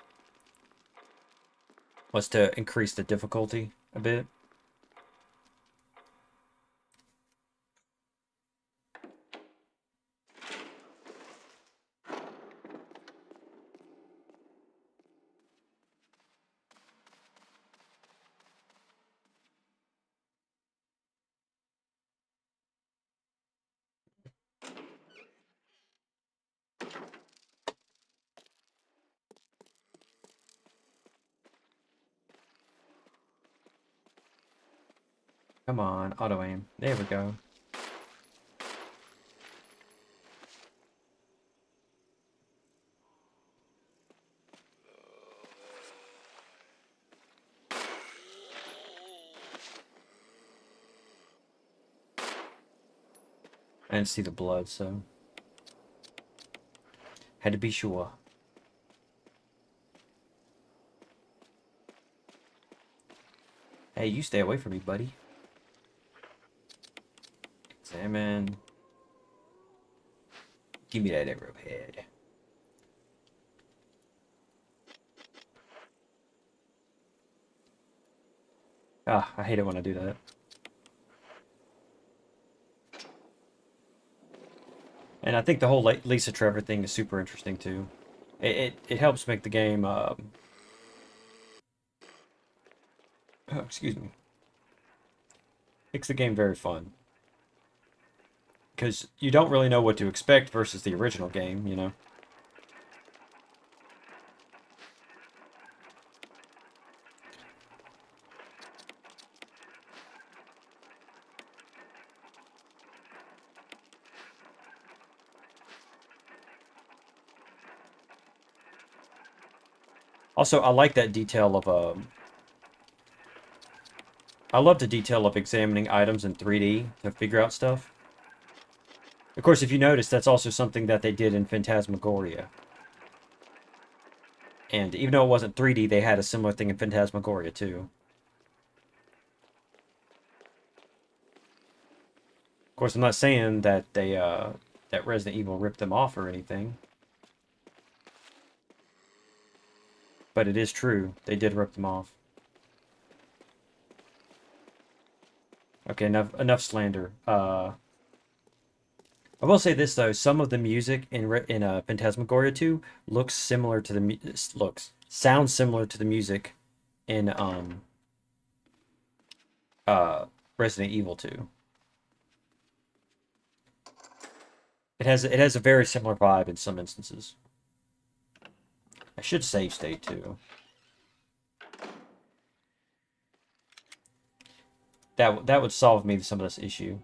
was to increase the difficulty a bit. Come on, auto aim. There we go. I didn't see the blood, so had to be sure. Hey, you stay away from me, buddy. Examine. Give me that arrowhead. Ah, I hate it when I do that. And I think the whole Lisa Trevor thing is super interesting too. It helps make the game, excuse me, makes the game very fun. Because you don't really know what to expect versus the original game, you know? Also, I like that detail of, I love the detail of examining items in 3D to figure out stuff. Of course, if you notice, that's also something that they did in Phantasmagoria. And even though it wasn't 3D, they had a similar thing in Phantasmagoria too. Of course, I'm not saying that that Resident Evil ripped them off or anything. But it is true. They did rip them off. Okay, enough slander. I will say this though, some of the music in Phantasmagoria 2 looks similar to the sounds similar to the music in uh Resident Evil 2. It has a very similar vibe in some instances. I should save state too. That would solve me some of this issue.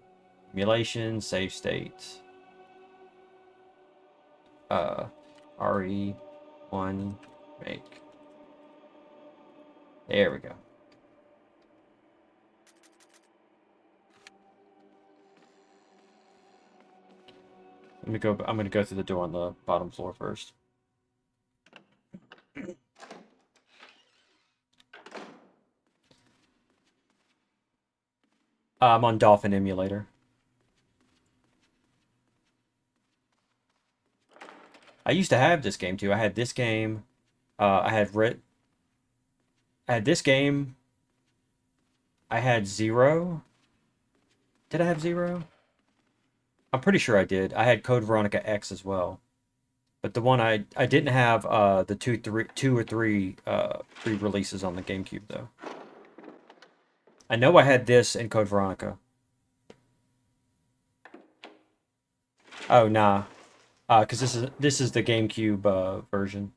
Emulation, save state. RE1 make. There we go. Let me go. I'm gonna go through the door on the bottom floor first. I'm on Dolphin Emulator. I used to have this game too. I had this game. I had this game. I had Zero. Did I have Zero? I'm pretty sure I did. I had Code Veronica X as well. But the one I didn't have the two or three re-releases on the GameCube though. I know I had this and Code Veronica. Oh nah, because this is the GameCube version.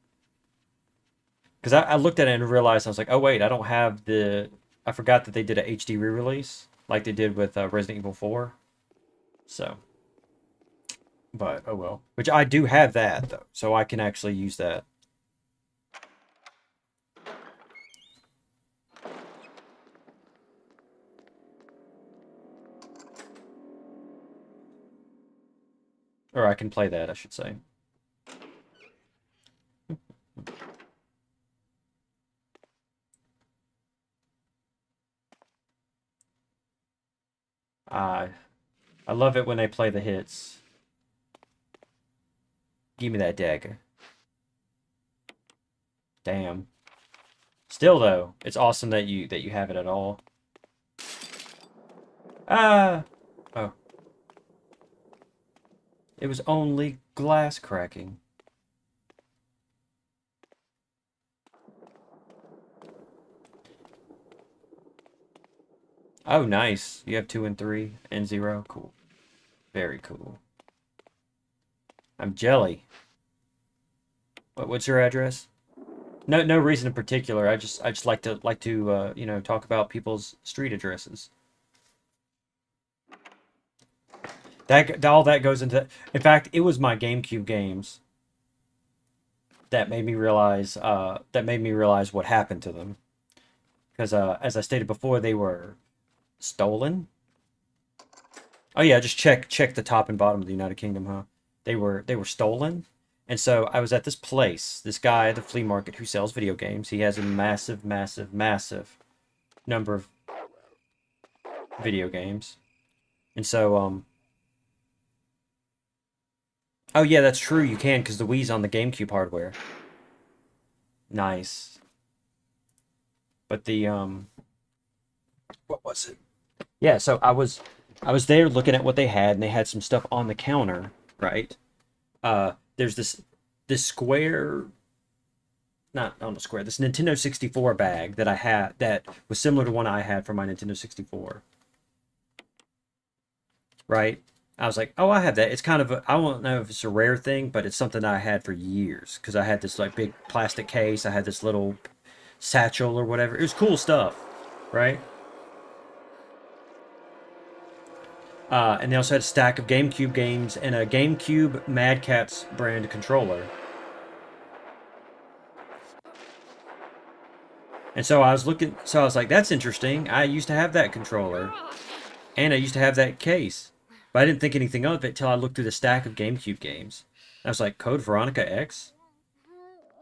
Because I looked at it and realized I was like, oh wait, I don't have the. I forgot that they did a HD re-release like they did with Resident Evil 4. So, but oh well. Which I do have that though, so I can actually use that. Or I can play that, I should say. I I love it when they play the hits. Give me that dagger. Damn. Still though, it's awesome that you have it at all. Ah. Oh. It was only glass cracking. Oh, nice. You have 2 and 3 and 0. Cool. Very cool. I'm jelly. What's your address? No reason in particular. I just like to you know, talk about people's street addresses. That all that goes into. In fact, it was my GameCube games that made me realize what happened to them. Because as I stated before, they were stolen. Oh yeah, just check the top and bottom of the United Kingdom, huh? They were stolen. And so I was at this place, this guy at the flea market who sells video games. He has a massive, massive, massive number of video games. And so oh yeah, that's true. You can because the Wii's on the GameCube hardware. Nice. But the what was it? Yeah, so I was there looking at what they had, and they had some stuff on the counter, right? There's this square, not on the square, this Nintendo 64 bag that I had that was similar to one I had for my Nintendo 64, right? I was like, oh, I have that. It's kind of I don't know if it's a rare thing, but it's something that I had for years because I had this like big plastic case. I had this little satchel or whatever. It was cool stuff, right? And they also had a stack of GameCube games and a GameCube Mad Catz brand controller. And so I was looking, so I was like, that's interesting. I used to have that controller, and I used to have that case. But I didn't think anything of it till I looked through the stack of GameCube games. I was like, Code Veronica X?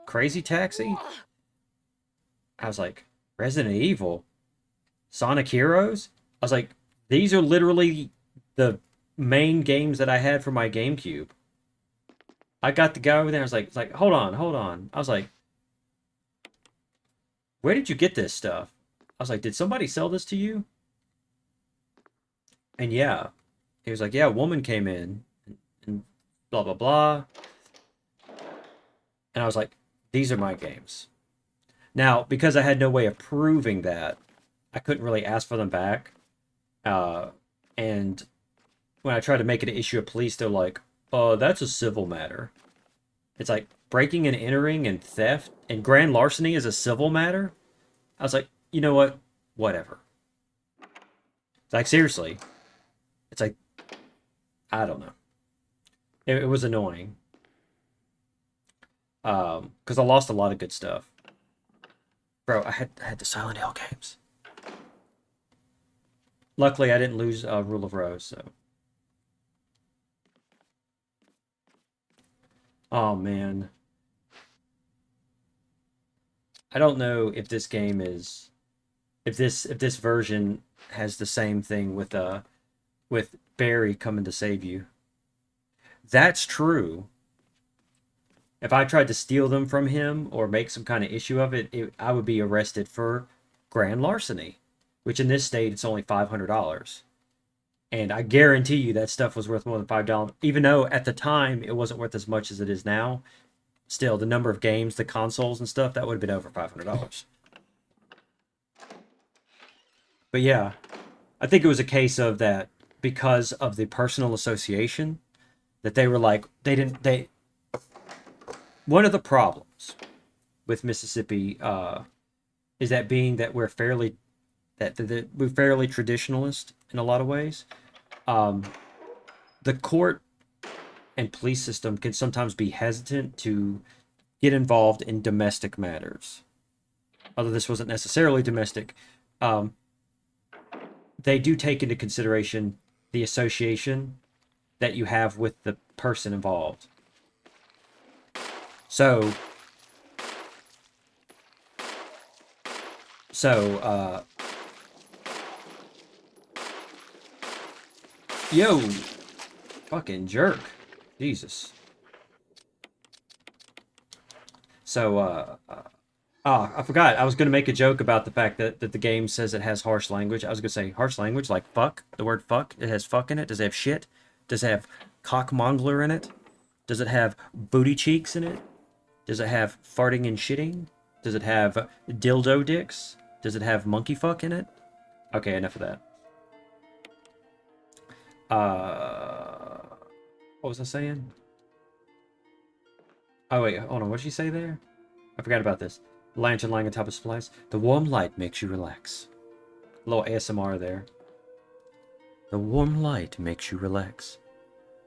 Crazy Taxi? I was like, Resident Evil? Sonic Heroes? I was like, these are literally the main games that I had for my GameCube. I got the guy over there. I was like, hold on, hold on. I was like, where did you get this stuff? I was like, did somebody sell this to you? And yeah, he was like, yeah, a woman came in and blah, blah, blah. And I was like, these are my games. Now, because I had no way of proving that, I couldn't really ask for them back. And when I tried to make it an issue of police, they're like, that's a civil matter. It's like breaking and entering and theft and grand larceny is a civil matter. I was like, you know what? Whatever. It's like, seriously. It's like, I don't know. It was annoying. Because I lost a lot of good stuff. Bro, I had the Silent Hill games. Luckily, I didn't lose Rule of Rose, so. Oh, man. I don't know if this game is... If this version has the same thing with Barry coming to save you. That's true. If I tried to steal them from him or make some kind of issue of it, I would be arrested for grand larceny, which in this state it's only $500. And I guarantee you that stuff was worth more than $5, even though at the time it wasn't worth as much as it is now. Still, the number of games, the consoles and stuff, that would have been over $500. But yeah, I think it was a case of that because of the personal association that they were like, one of the problems with Mississippi is that being that we're fairly we're fairly traditionalist in a lot of ways. The court and police system can sometimes be hesitant to get involved in domestic matters. Although this wasn't necessarily domestic, they do take into consideration the association that you have with the person involved. So, yo, fucking jerk. Jesus. So, I forgot. I was going to make a joke about the fact that the game says it has harsh language. I was going to say harsh language, like fuck. The word fuck. It has fuck in it. Does it have shit? Does it have cockmongler in it? Does it have booty cheeks in it? Does it have farting and shitting? Does it have dildo dicks? Does it have monkey fuck in it? Okay, enough of that. What was I saying? Oh wait, hold on. What did she say there? I forgot about this. Lantern lying on top of supplies. The warm light makes you relax. A little ASMR there. The warm light makes you relax.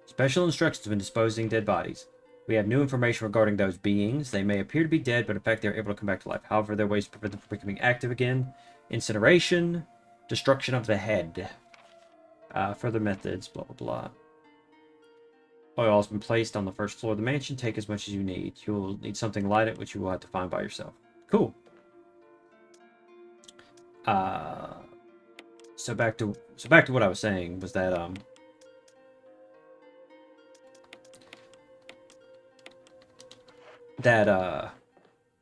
Special instructions when disposing dead bodies. We have new information regarding those beings. They may appear to be dead, but in fact they are able to come back to life. However, there are ways to prevent them from becoming active again. Incineration. Destruction of the head. Further methods, blah, blah, blah. Oil has been placed on the first floor of the mansion. Take as much as you need. You will need something lighted, which you will have to find by yourself. Cool. So back to what I was saying was that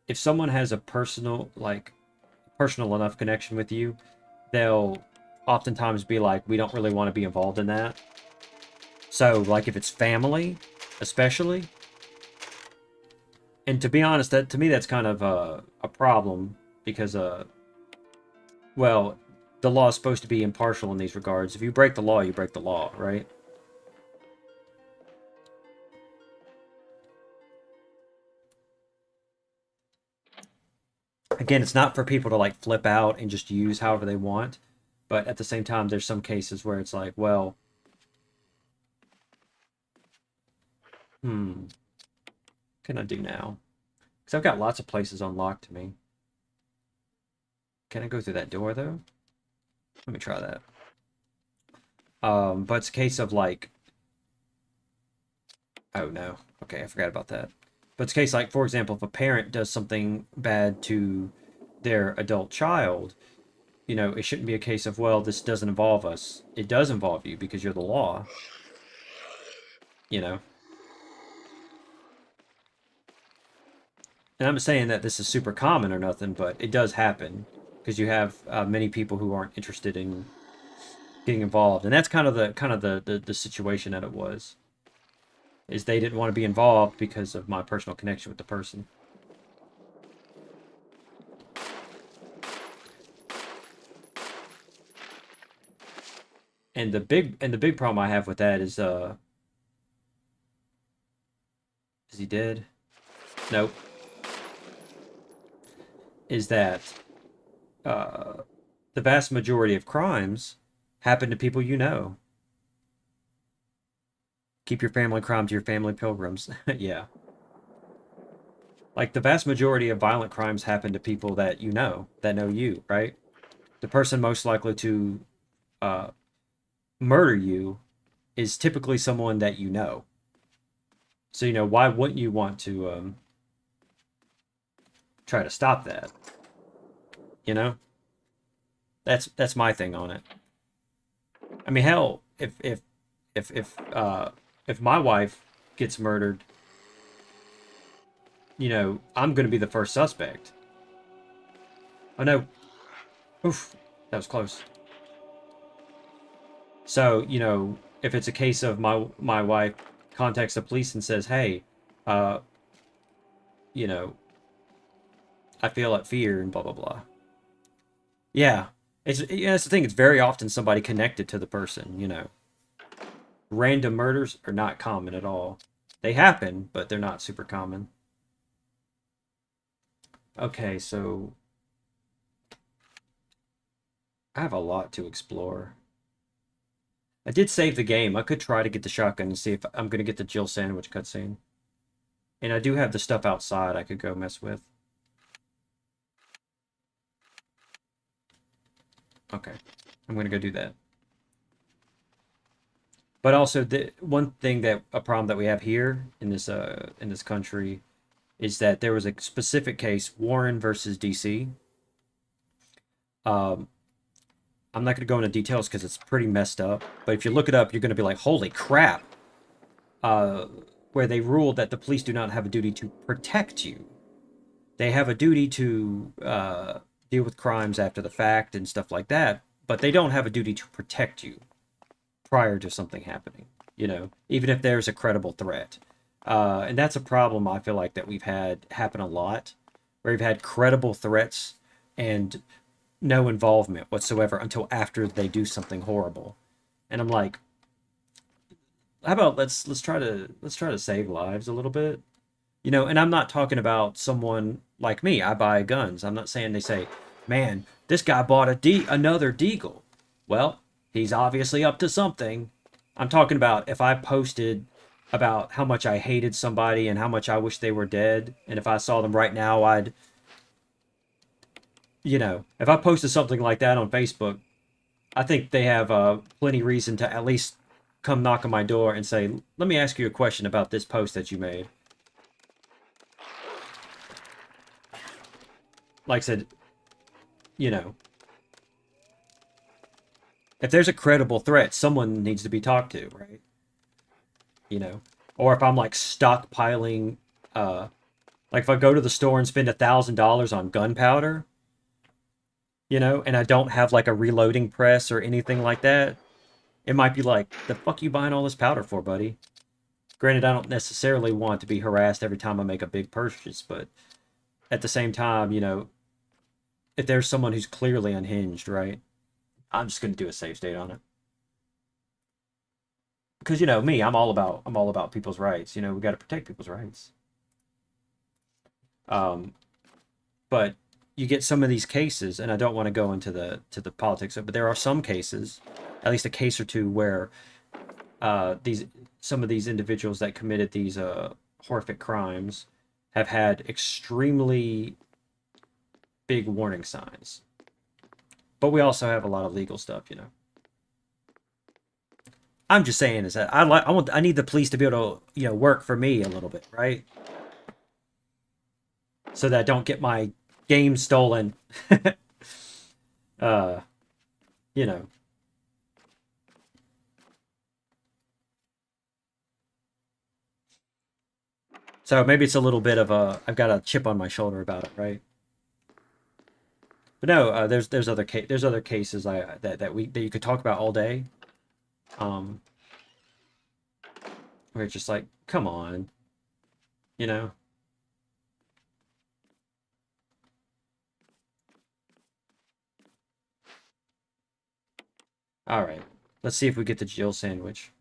if someone has a personal enough connection with you, they'll oftentimes be like, we don't really want to be involved in that. So, like, if it's family, especially, and to be honest, that to me that's kind of a problem because, well, the law is supposed to be impartial in these regards. If you break the law, you break the law, right? Again, it's not for people to like flip out and just use however they want, but at the same time, there's some cases where it's like, well, what can I do now? Because I've got lots of places unlocked to me. Can I go through that door though? Let me try that. But it's a case of like, oh no, okay, I forgot about that. But it's a case like, for example, if a parent does something bad to their adult child, you know, it shouldn't be a case of, well, this doesn't involve us. It does involve you because you're the law. You know. And I'm not saying that this is super common or nothing, but it does happen because you have many people who aren't interested in getting involved, and that's kind of the situation that it was. Is they didn't want to be involved because of my personal connection with the person. And the big problem I have with that is he dead? Nope. Is that the vast majority of crimes happen to people you know. Keep your family crime to your family pilgrims. Yeah. Like the vast majority of violent crimes happen to people that know you, right? The person most likely to uh, murder you is typically someone that you know. So, you know, why wouldn't you want to try to stop that? You know? That's my thing on it. I mean, hell, if my wife gets murdered, you know, I'm going to be the first suspect. Oh no. Oof. That was close. So, you know, if it's a case of my wife contacts the police and says, "Hey, uh, you know, I feel that fear and blah blah blah." Yeah. That's the thing, it's very often somebody connected to the person, you know. Random murders are not common at all. They happen, but they're not super common. Okay, so I have a lot to explore. I did save the game. I could try to get the shotgun and see if I'm going to get the Jill sandwich cutscene. And I do have the stuff outside I could go mess with. Okay, I'm going to go do that. But also, the one thing that a problem that we have here in this country is that there was a specific case, Warren versus DC. Um, I'm not going to go into details because it's pretty messed up. But if you look it up, you're going to be like, holy crap. Where they ruled that the police do not have a duty to protect you. They have a duty to deal with crimes after the fact and stuff like that. But they don't have a duty to protect you prior to something happening. You know, even if there's a credible threat. And that's a problem I feel like that we've had happen a lot. Where we've had credible threats and no involvement whatsoever until after they do something horrible. And I'm like, how about let's try to save lives a little bit. You know, and I'm not talking about someone like me. I buy guns. I'm not saying they say, "Man, this guy bought another Deagle." Well, he's obviously up to something. I'm talking about if I posted about how much I hated somebody and how much I wish they were dead, and if I saw them right now, I'd, you know, if I posted something like that on Facebook, I think they have plenty reason to at least come knock on my door and say, "Let me ask you a question about this post that you made." Like I said, you know, if there's a credible threat, someone needs to be talked to, right? You know, or if I'm like stockpiling, like if I go to the store and spend $1,000 on gunpowder, you know, and I don't have like a reloading press or anything like that, it might be like, the fuck you buying all this powder for, buddy? Granted, I don't necessarily want to be harassed every time I make a big purchase, but at the same time, you know, if there's someone who's clearly unhinged, right? I'm just gonna do a save state on it. Because you know me, I'm all about people's rights. You know, we got to protect people's rights. Um, but you get some of these cases, and I don't want to go into the politics of it, but there are some cases, at least a case or two, where these some of these individuals that committed these horrific crimes have had extremely big warning signs. But we also have a lot of legal stuff, you know. I'm just saying is that I need the police to be able to, you know, work for me a little bit, right? So that I don't get my game stolen. uh, you know. So maybe it's a little bit of a I've got a chip on my shoulder about it, right? But no, there's other cases that you could talk about all day. Um, where it's just like, come on, you know. All right, let's see if we get the Jill sandwich.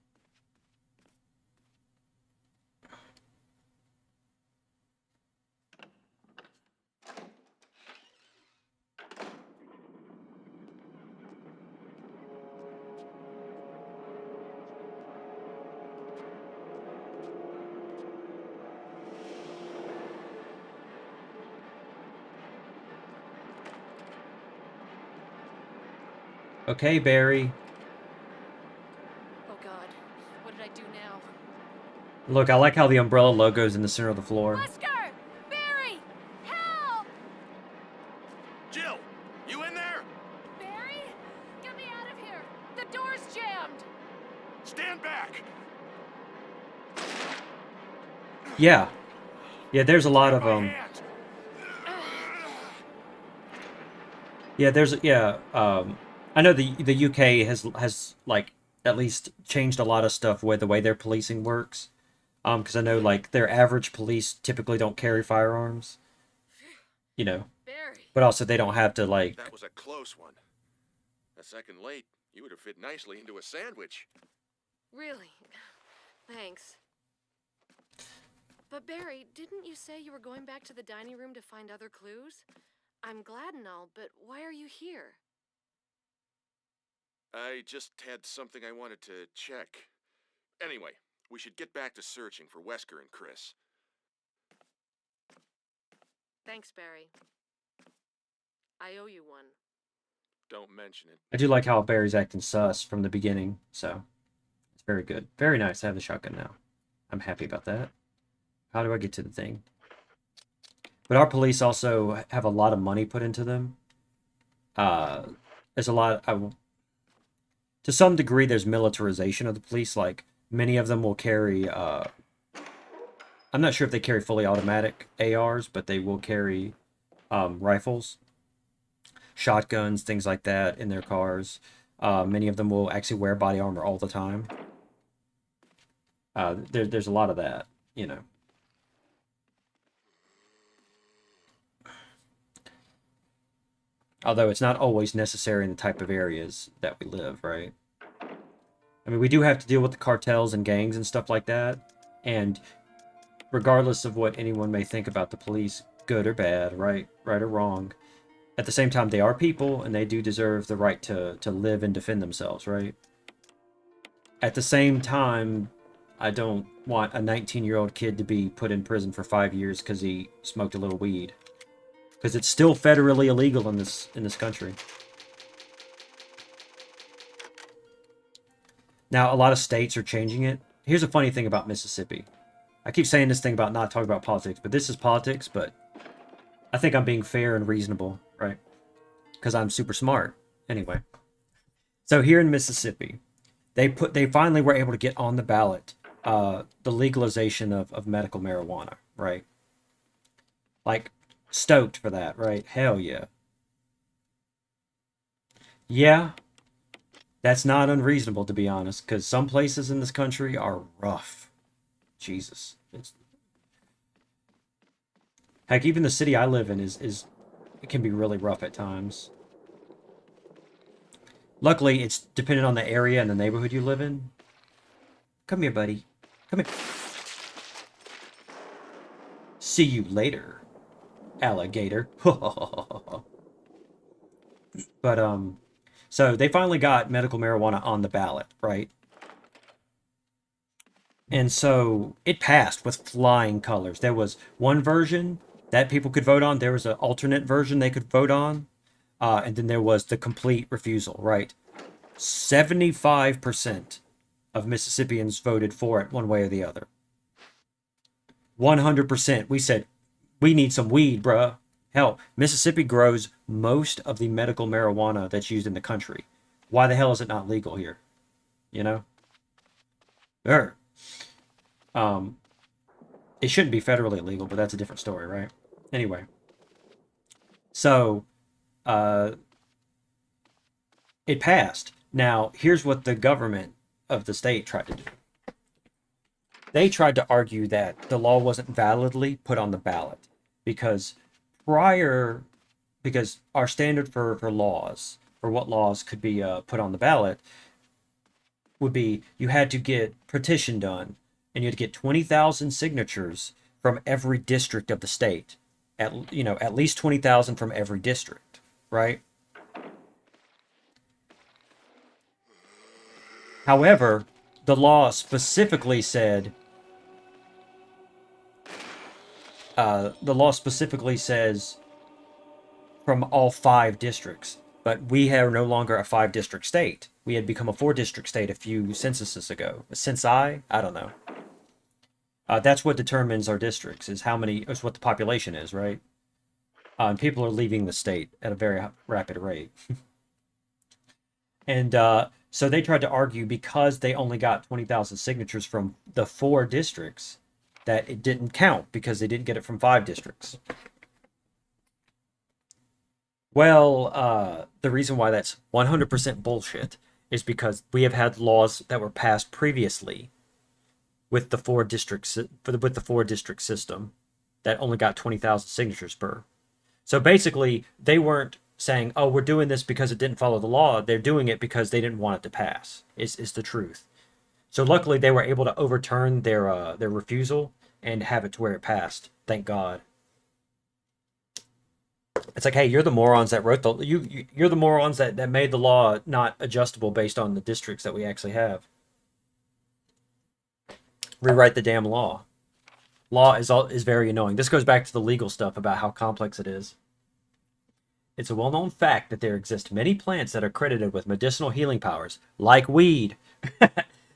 Okay, Barry. Oh God, what did I do now? Look, I like how the umbrella logo's in the center of the floor. Wesker! Barry! Help! Jill, you in there? Barry? Get me out of here! The door's jammed! Stand back! Yeah, yeah. There's a lot Grab of my hand! Yeah, I know the UK has like at least changed a lot of stuff with the way their policing works. Because I know like their average police typically don't carry firearms, you know, Barry! but also they don't have to like. That was a close one. A second late, you would have fit nicely into a sandwich. Really? Thanks. But Barry, didn't you say you were going back to the dining room to find other clues? I'm glad and all, but why are you here? I just had something I wanted to check. Anyway, we should get back to searching for Wesker and Chris. Thanks, Barry. I owe you one. Don't mention it. I do like how Barry's acting sus from the beginning, so it's very good, very nice. I have the shotgun now. I'm happy about that. How do I get to the thing? But our police also have a lot of money put into them. There's a lot. To some degree, there's militarization of the police. Like many of them will carry. I'm not sure if they carry fully automatic ARs, but they will carry rifles, shotguns, things like that in their cars. Many of them will actually wear body armor all the time. There's a lot of that, you know. Although it's not always necessary in the type of areas that we live, right? I mean, we do have to deal with the cartels and gangs and stuff like that. And regardless of what anyone may think about the police, good or bad, right or wrong, at the same time, they are people and they do deserve the right to live and defend themselves, right? At the same time, I don't want a 19-year-old kid to be put in prison for 5 years because he smoked a little weed. Because it's still federally illegal in this country. Now, a lot of states are changing it. Here's a funny thing about Mississippi. I keep saying this thing about not talking about politics, but this is politics, but I think I'm being fair and reasonable, right? Because I'm super smart. Anyway. So here in Mississippi, they finally were able to get on the ballot the legalization of medical marijuana, right? Like, stoked for that, right? Hell yeah. Yeah, that's not unreasonable to be honest, because some places in this country are rough. Jesus, heck, even the city I live in is it can be really rough at times. Luckily, it's dependent on the area and the neighborhood you live in. Come here, buddy. Come here. See you later, alligator. But so they finally got medical marijuana on the ballot, right? And so it passed with flying colors. There was one version that people could vote on. There was an alternate version they could vote on. And then there was the complete refusal, right? 75% of Mississippians voted for it one way or the other. 100%. We said, we need some weed, bruh. Hell, Mississippi grows most of the medical marijuana that's used in the country. Why the hell is it not legal here? You know? Er. Um, it shouldn't be federally illegal, but that's a different story, right? Anyway, so uh, it passed. Now, here's what the government of the state tried to do. They tried to argue that the law wasn't validly put on the ballot because prior, because our standard for laws, for what laws could be put on the ballot, would be you had to get petition done and you had to get 20,000 signatures from every district of the state. At least 20,000 from every district, right? However, the law specifically says from all 5 districts, but we are no longer a 5 district state. We had become a 4 district state a few censuses ago. I don't know. That's what determines our districts, is what the population is, right? And people are leaving the state at a very rapid rate. And so they tried to argue because they only got 20,000 signatures from the 4 districts that it didn't count because they didn't get it from 5 districts. Well, the reason why that's 100% bullshit is because we have had laws that were passed previously with the 4 district system that only got 20,000 signatures per. So basically, they weren't saying, "Oh, we're doing this because it didn't follow the law." They're doing it because they didn't want it to pass. Is the truth. So luckily, they were able to overturn their refusal and have it to where it passed. Thank God. It's like, hey, you're the morons that wrote you're the morons that made the law not adjustable based on the districts that we actually have. Rewrite the damn law. Law is very annoying. This goes back to the legal stuff about how complex it is. It's a well-known fact that there exist many plants that are credited with medicinal healing powers, like weed.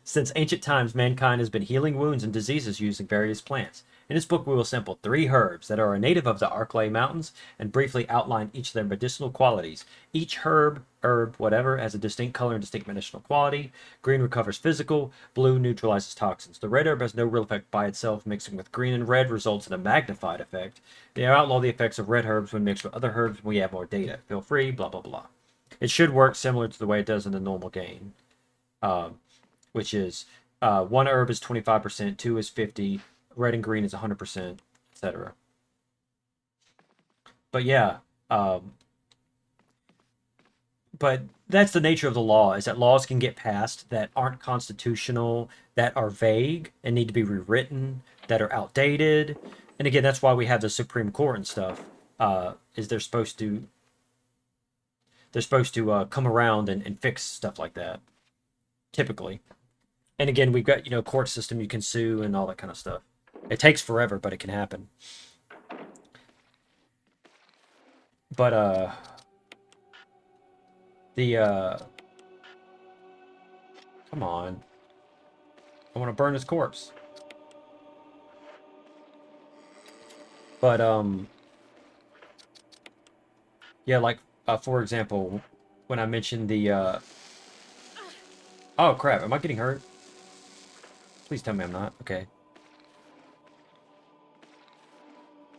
Since ancient times, mankind has been healing wounds and diseases using various plants. In this book, we will sample 3 herbs that are a native of the Arklay Mountains and briefly outline each of their medicinal qualities. Each herb, whatever, has a distinct color and distinct medicinal quality. Green recovers physical, blue neutralizes toxins. The red herb has no real effect by itself. Mixing with green and red results in a magnified effect. They outlaw the effects of red herbs when mixed with other herbs. We have more data. Feel free, blah, blah, blah. It should work similar to the way it does in the normal game. Which is 1 herb is 25%, 2 is 50, red and green is 100%, etc. But yeah, but that's the nature of the law, is that laws can get passed that aren't constitutional, that are vague and need to be rewritten, that are outdated. And again, that's why we have the Supreme Court and stuff. Is they're supposed to come around and fix stuff like that, typically. And again, we've got, court system you can sue and all that kind of stuff. It takes forever, but it can happen. But come on. I want to burn his corpse. But yeah, like for example, when I mentioned the oh crap, am I getting hurt? Please tell me I'm not. Okay.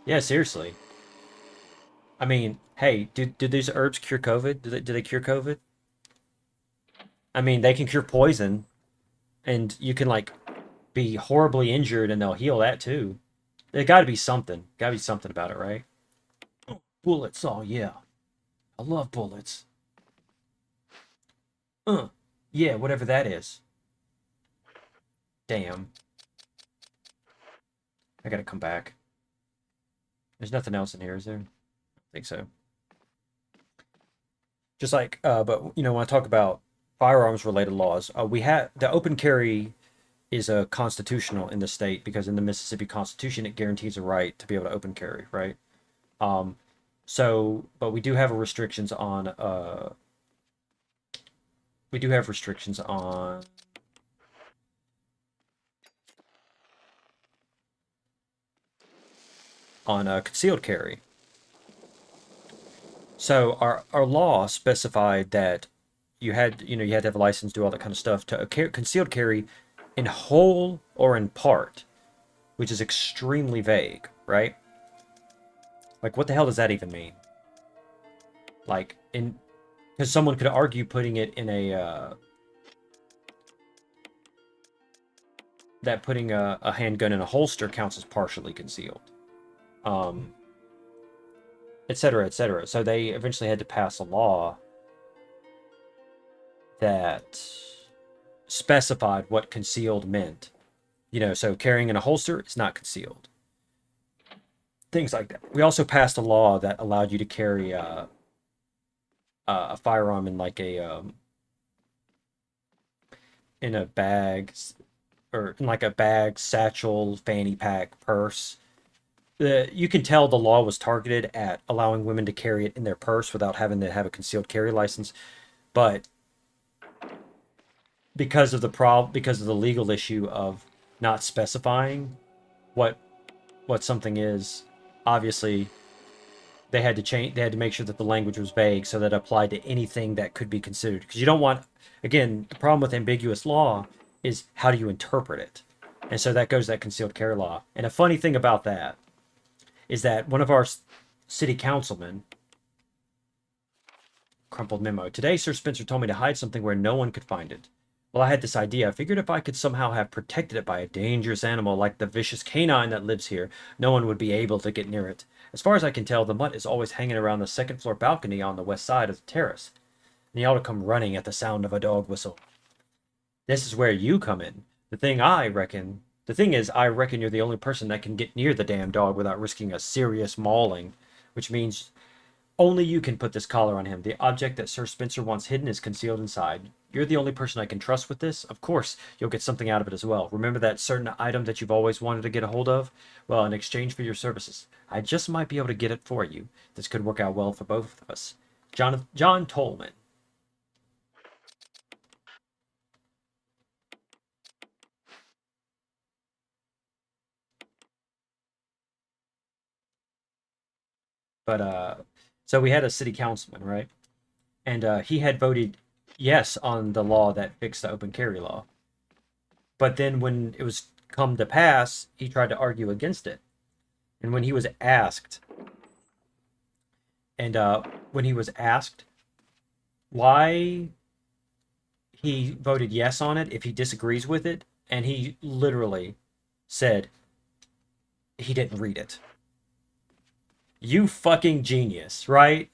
Yeah, seriously. I mean, hey, do these herbs cure COVID? Do they cure COVID? I mean, they can cure poison, and you can like be horribly injured, and they'll heal that too. There got to be something. Got to be something about it, right? Oh, bullets. Oh yeah, I love bullets. Yeah, whatever that is. Damn, I gotta come back. There's nothing else in here, is there? I think so. Just like, but you know, when I talk about firearms related laws, we have the open carry is a constitutional in the state because in the Mississippi Constitution it guarantees a right to be able to open carry, right? Um, so, but we do have restrictions on concealed carry. So our law specified that you had to have a license, do all that kind of stuff to concealed carry in whole or in part, which is extremely vague, right? Like, what the hell does that even mean? Like, in because someone could argue putting it in that putting a handgun in a holster counts as partially concealed, um, et cetera, et cetera. So they eventually had to pass a law that specified what concealed meant. You know, so carrying in a holster is not concealed. Things like that. We also passed a law that allowed you to carry a firearm in like in a bag or in like a bag, satchel, fanny pack, purse. You can tell the law was targeted at allowing women to carry it in their purse without having to have a concealed carry license. But because of the legal issue of not specifying what something is, obviously they had to make sure that the language was vague so that it applied to anything that could be considered, because you don't want, again, the problem with ambiguous law is how do you interpret it. And so that goes to that concealed carry law. And a funny thing about that is that one of our city councilmen, crumpled memo, today Sir Spencer told me to hide something where no one could find it. Well, I had this idea. I figured if I could somehow have protected it by a dangerous animal like the vicious canine that lives here, no one would be able to get near it. As far as I can tell, the mutt is always hanging around the second floor balcony on the west side of the terrace, and he ought to come running at the sound of a dog whistle. This is where you come in. The thing is, I reckon you're the only person that can get near the damn dog without risking a serious mauling, which means only you can put this collar on him. The object that Sir Spencer wants hidden is concealed inside. You're the only person I can trust with this. Of course, you'll get something out of it as well. Remember that certain item that you've always wanted to get a hold of? Well, in exchange for your services, I just might be able to get it for you. This could work out well for both of us. John Tolman. But so we had a city councilman, right? And he had voted yes on the law that fixed the open carry law. But then when it was come to pass, he tried to argue against it. And and when he was asked why he voted yes on it if he disagrees with it, and he literally said he didn't read it. You fucking genius, right?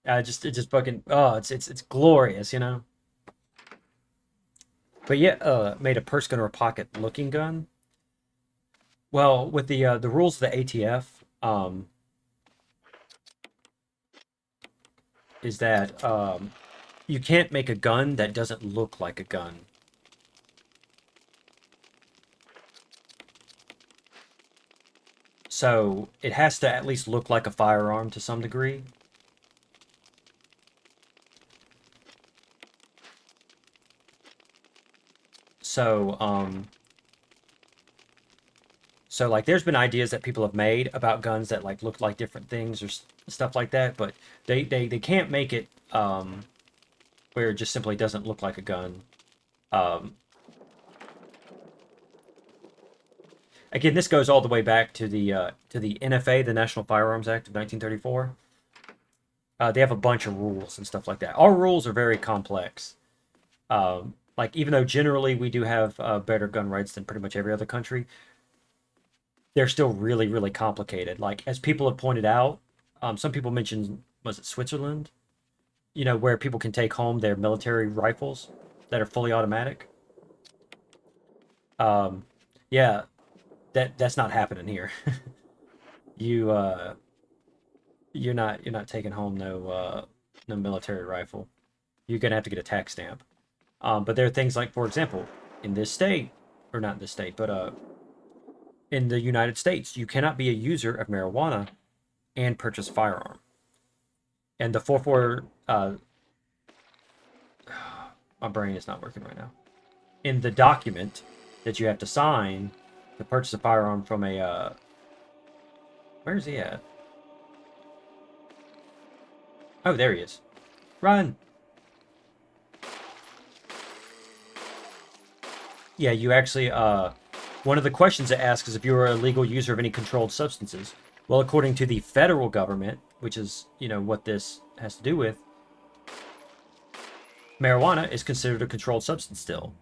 It just fucking it's glorious, you know. But yeah, made a purse gun or a pocket looking gun. Well, with the rules of the ATF, is that you can't make a gun that doesn't look like a gun. So it has to at least look like a firearm to some degree. So so like there's been ideas that people have made about guns that like look like different things or stuff like that, but they can't make it where it just simply doesn't look like a gun. Um, Again, this goes all the way back to the NFA, the National Firearms Act of 1934. They have a bunch of rules and stuff like that. Our rules are very complex. Like, even though generally we do have better gun rights than pretty much every other country, they're still really, really complicated. Like, as people have pointed out, some people mentioned, was it Switzerland? You know, where people can take home their military rifles that are fully automatic. Um, yeah, that's not happening here. you you're not taking home no military rifle. You're gonna have to get a tax stamp. But there are things like, for example, in this state, or not in this state, but in the United States, you cannot be a user of marijuana and purchase a firearm. And the 44, my brain is not working right now. In the document that you have to sign to purchase a firearm from a, where's he at? Oh, there he is. Run! Yeah, you actually, one of the questions it asks is if you are a legal user of any controlled substances. Well, according to the federal government, which is, what this has to do with, marijuana is considered a controlled substance still.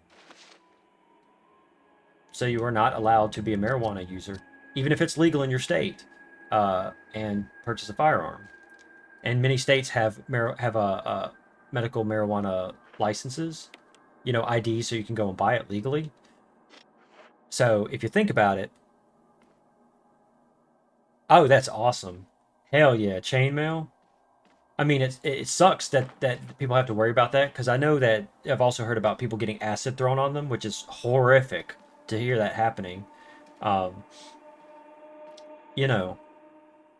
So you are not allowed to be a marijuana user, even if it's legal in your state, and purchase a firearm. And many states have medical marijuana licenses, ID, so you can go and buy it legally. So if you think about it, oh, that's awesome. Hell yeah, chainmail. I mean, it sucks that people have to worry about that, because I know that I've also heard about people getting acid thrown on them, which is horrific to hear that happening. Um, you know,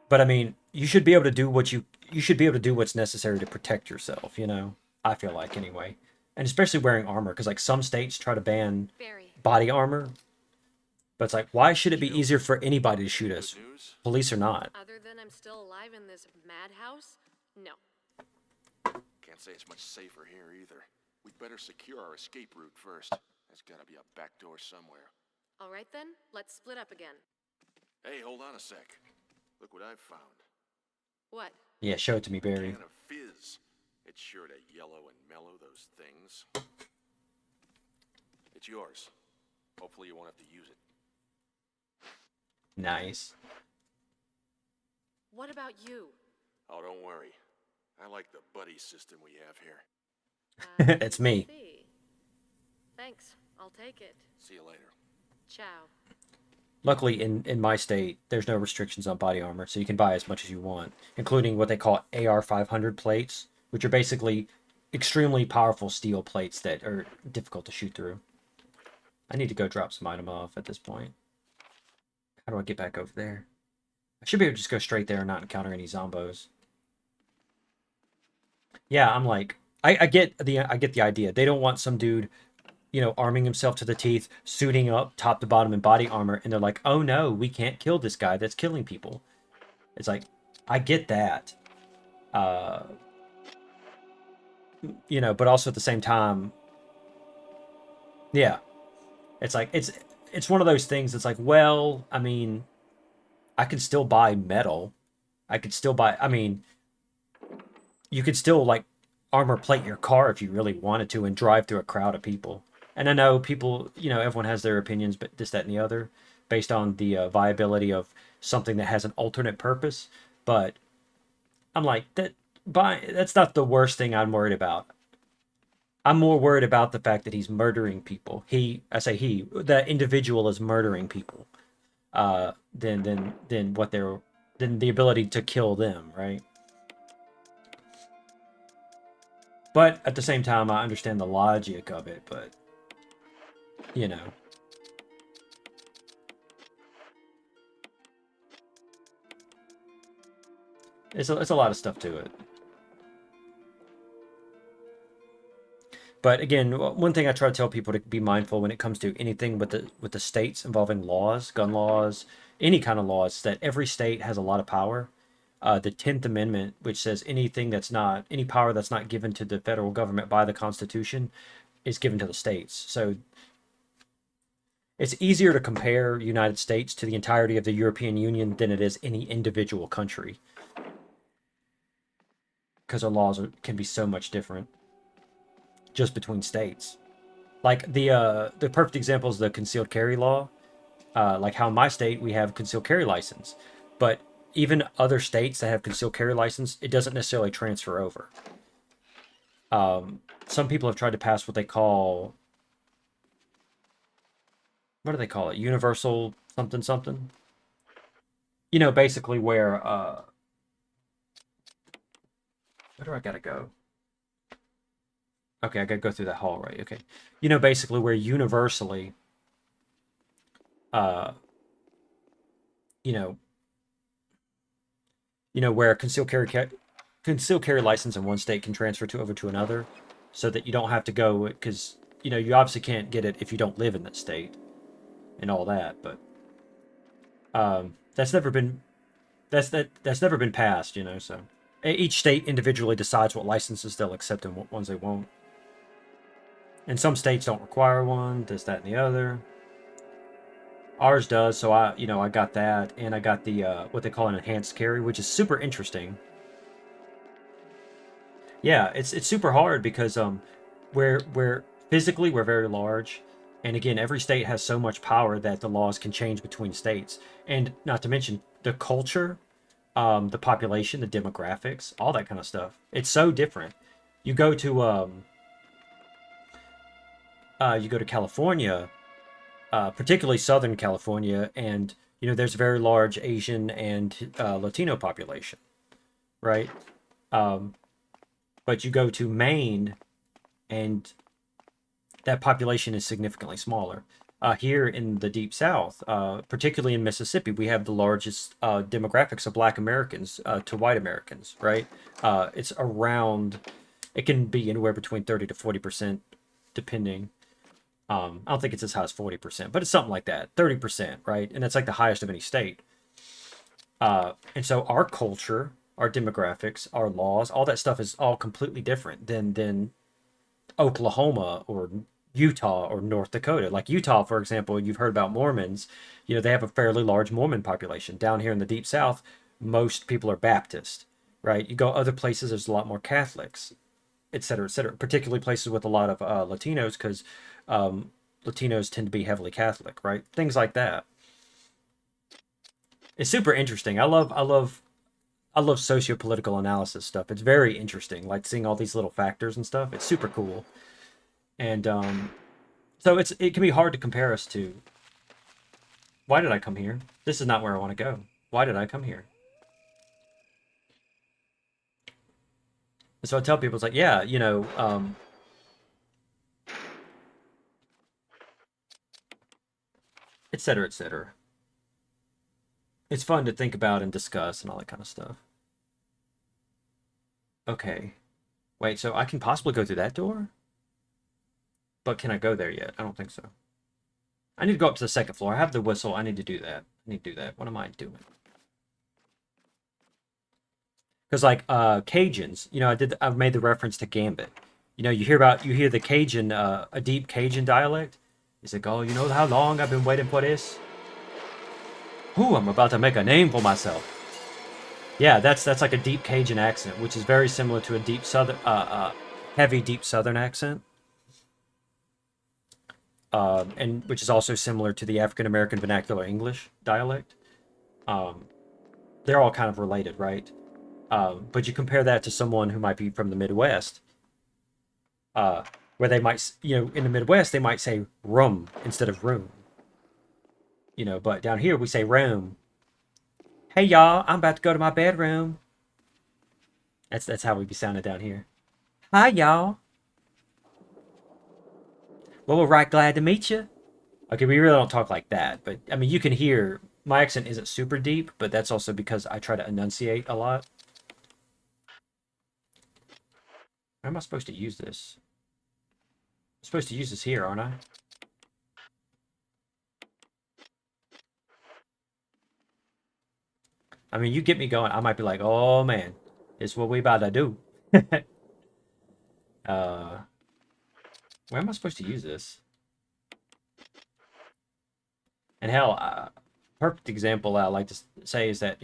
but I mean, you should be able to do you should be able to do what's necessary to protect yourself. I feel like anyway, and especially wearing armor, because like some states try to ban Barry. body armor, but it's like, why should it be Jill, easier for anybody to shoot good us, news? police or not? Other than I'm still alive in this madhouse? No. Can't say it's much safer here either. We'd better secure our escape route first. There's gotta be a back door somewhere. All right then, let's split up again. Hey, hold on a sec. Look what I've found. What? Yeah, show it to me, Barry. Can of fizz. It's sure to yellow and mellow those things. It's yours. Hopefully you won't have to use it. Nice. What about you? Oh, don't worry. I like the buddy system we have here. It's me. See. Thanks. I'll take it. See you later. Ciao. Luckily, in my state, there's no restrictions on body armor, so you can buy as much as you want, including what they call AR 500 plates, which are basically extremely powerful steel plates that are difficult to shoot through. I need to go drop some item off at this point. How do I get back over there? I should be able to just go straight there and not encounter any zombos. Yeah, I'm like, I get the idea. They don't want some dude, arming himself to the teeth, suiting up top to bottom in body armor, and they're like, oh no, we can't kill this guy that's killing people. It's like, I get that. But also at the same time, yeah. It's like, it's one of those things that's like, well, I mean, I could still buy metal. I could still buy, I mean, you could still like armor plate your car if you really wanted to and drive through a crowd of people. And I know people, everyone has their opinions, but this, that, and the other, based on the viability of something that has an alternate purpose. But I'm like, that's not the worst thing I'm worried about. I'm more worried about the fact that he's murdering people. The individual is murdering people, than the ability to kill them, right? But at the same time, I understand the logic of it, but, it's a lot of stuff to it. But again, one thing I try to tell people to be mindful when it comes to anything with the states involving laws, gun laws, any kind of laws, is that every state has a lot of power. The 10th Amendment, which says any power that's not given to the federal government by the Constitution is given to the states. So it's easier to compare United States to the entirety of the European Union than it is any individual country. because our laws can be so much different just between states. Like the perfect example is the concealed carry law. Like how in my state we have concealed carry license, but even other states that have concealed carry license, it doesn't necessarily transfer over. Some people have tried to pass what they call, what do they call it? Universal something something. You know, basically where do I gotta go? Okay, I gotta go through that hall, right? Okay. You know, basically where universally, uh, you know, where concealed carry license in one state can transfer to over to another, so that you don't have to go, because you obviously can't get it if you don't live in that state and all that. But that's never been that's never been passed. So each state individually decides what licenses they'll accept and what ones they won't. And some states don't require one. This, that, and the other. Ours does, so I got that, and I got the what they call an enhanced carry, which is super interesting. Yeah, it's super hard because we're physically we're very large, and again, every state has so much power that the laws can change between states, and not to mention the culture, the population, the demographics, all that kind of stuff. It's so different. You go to California, particularly Southern California, and there's a very large Asian and Latino population, right? But you go to Maine, and that population is significantly smaller. Here in the Deep South, particularly in Mississippi, we have the largest demographics of Black Americans to white Americans, right? It's around, it can be anywhere between 30 to 40%, depending. I don't think it's as high as 40%, but it's something like that, 30%, right? And that's like the highest of any state. And so our culture, our demographics, our laws, all that stuff is all completely different than Oklahoma or Utah or North Dakota. Like Utah, for example, you've heard about Mormons. They have a fairly large Mormon population. Down here in the Deep South, most people are Baptist, right? You go other places, there's a lot more Catholics, et cetera, et cetera. Particularly places with a lot of Latinos, because Latinos tend to be heavily Catholic, right? Things like that. It's super interesting. I love socio-political analysis stuff. It's very interesting, like seeing all these little factors and stuff. It's super cool. And so it can be hard to compare us to. Why did I come here? This is not where I want to go. Why did I come here? And so I tell people, it's like, yeah, et cetera, et cetera. It's fun to think about and discuss and all that kind of stuff. Okay. Wait, so I can possibly go through that door? But can I go there yet? I don't think so. I need to go up to the second floor. I have the whistle. I need to do that. I need to do that. What am I doing? Because like Cajuns, I've made the reference to Gambit. You hear the Cajun, a deep Cajun dialect. It's like, oh, you know how long I've been waiting for this? Ooh, I'm about to make a name for myself. Yeah, that's like a deep Cajun accent, which is very similar to a deep southern, heavy deep southern accent, and which is also similar to the African American vernacular English dialect. Um, they're all kind of related, right? But you compare that to someone who might be from the Midwest, uh, where they might, in the Midwest they might say rum instead of room, but down here we say room. Hey y'all, I'm about to go to my bedroom. That's how we be sounding down here. Hi y'all. Well, we're right glad to meet you. Okay, we really don't talk like that, but I mean, you can hear my accent isn't super deep, but that's also because I try to enunciate a lot. How am I supposed to use this? I'm supposed to use this here, aren't I? I mean, you get me going. I might be like, oh man, it's what we about to do. uh, where am I supposed to use this? And hell, perfect example I like to say is that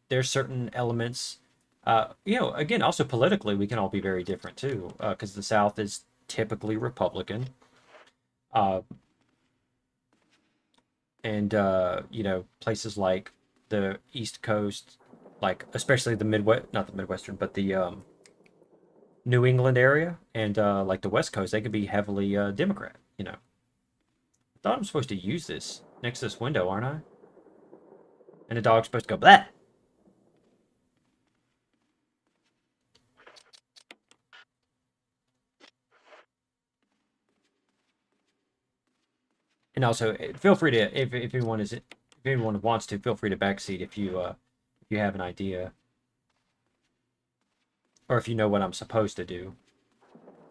there's certain elements Again, also politically, we can all be very different too, because the South is typically Republican, uh, and places like the East Coast, like especially the Midwest, not the Midwestern, but the New England area, and like the West Coast, they could be heavily Democrat. I thought I'm supposed to use this next to this window, aren't I? And the dog's supposed to go blah. And also, feel free to if anyone wants to, feel free to backseat if you have an idea or if you know what I'm supposed to do.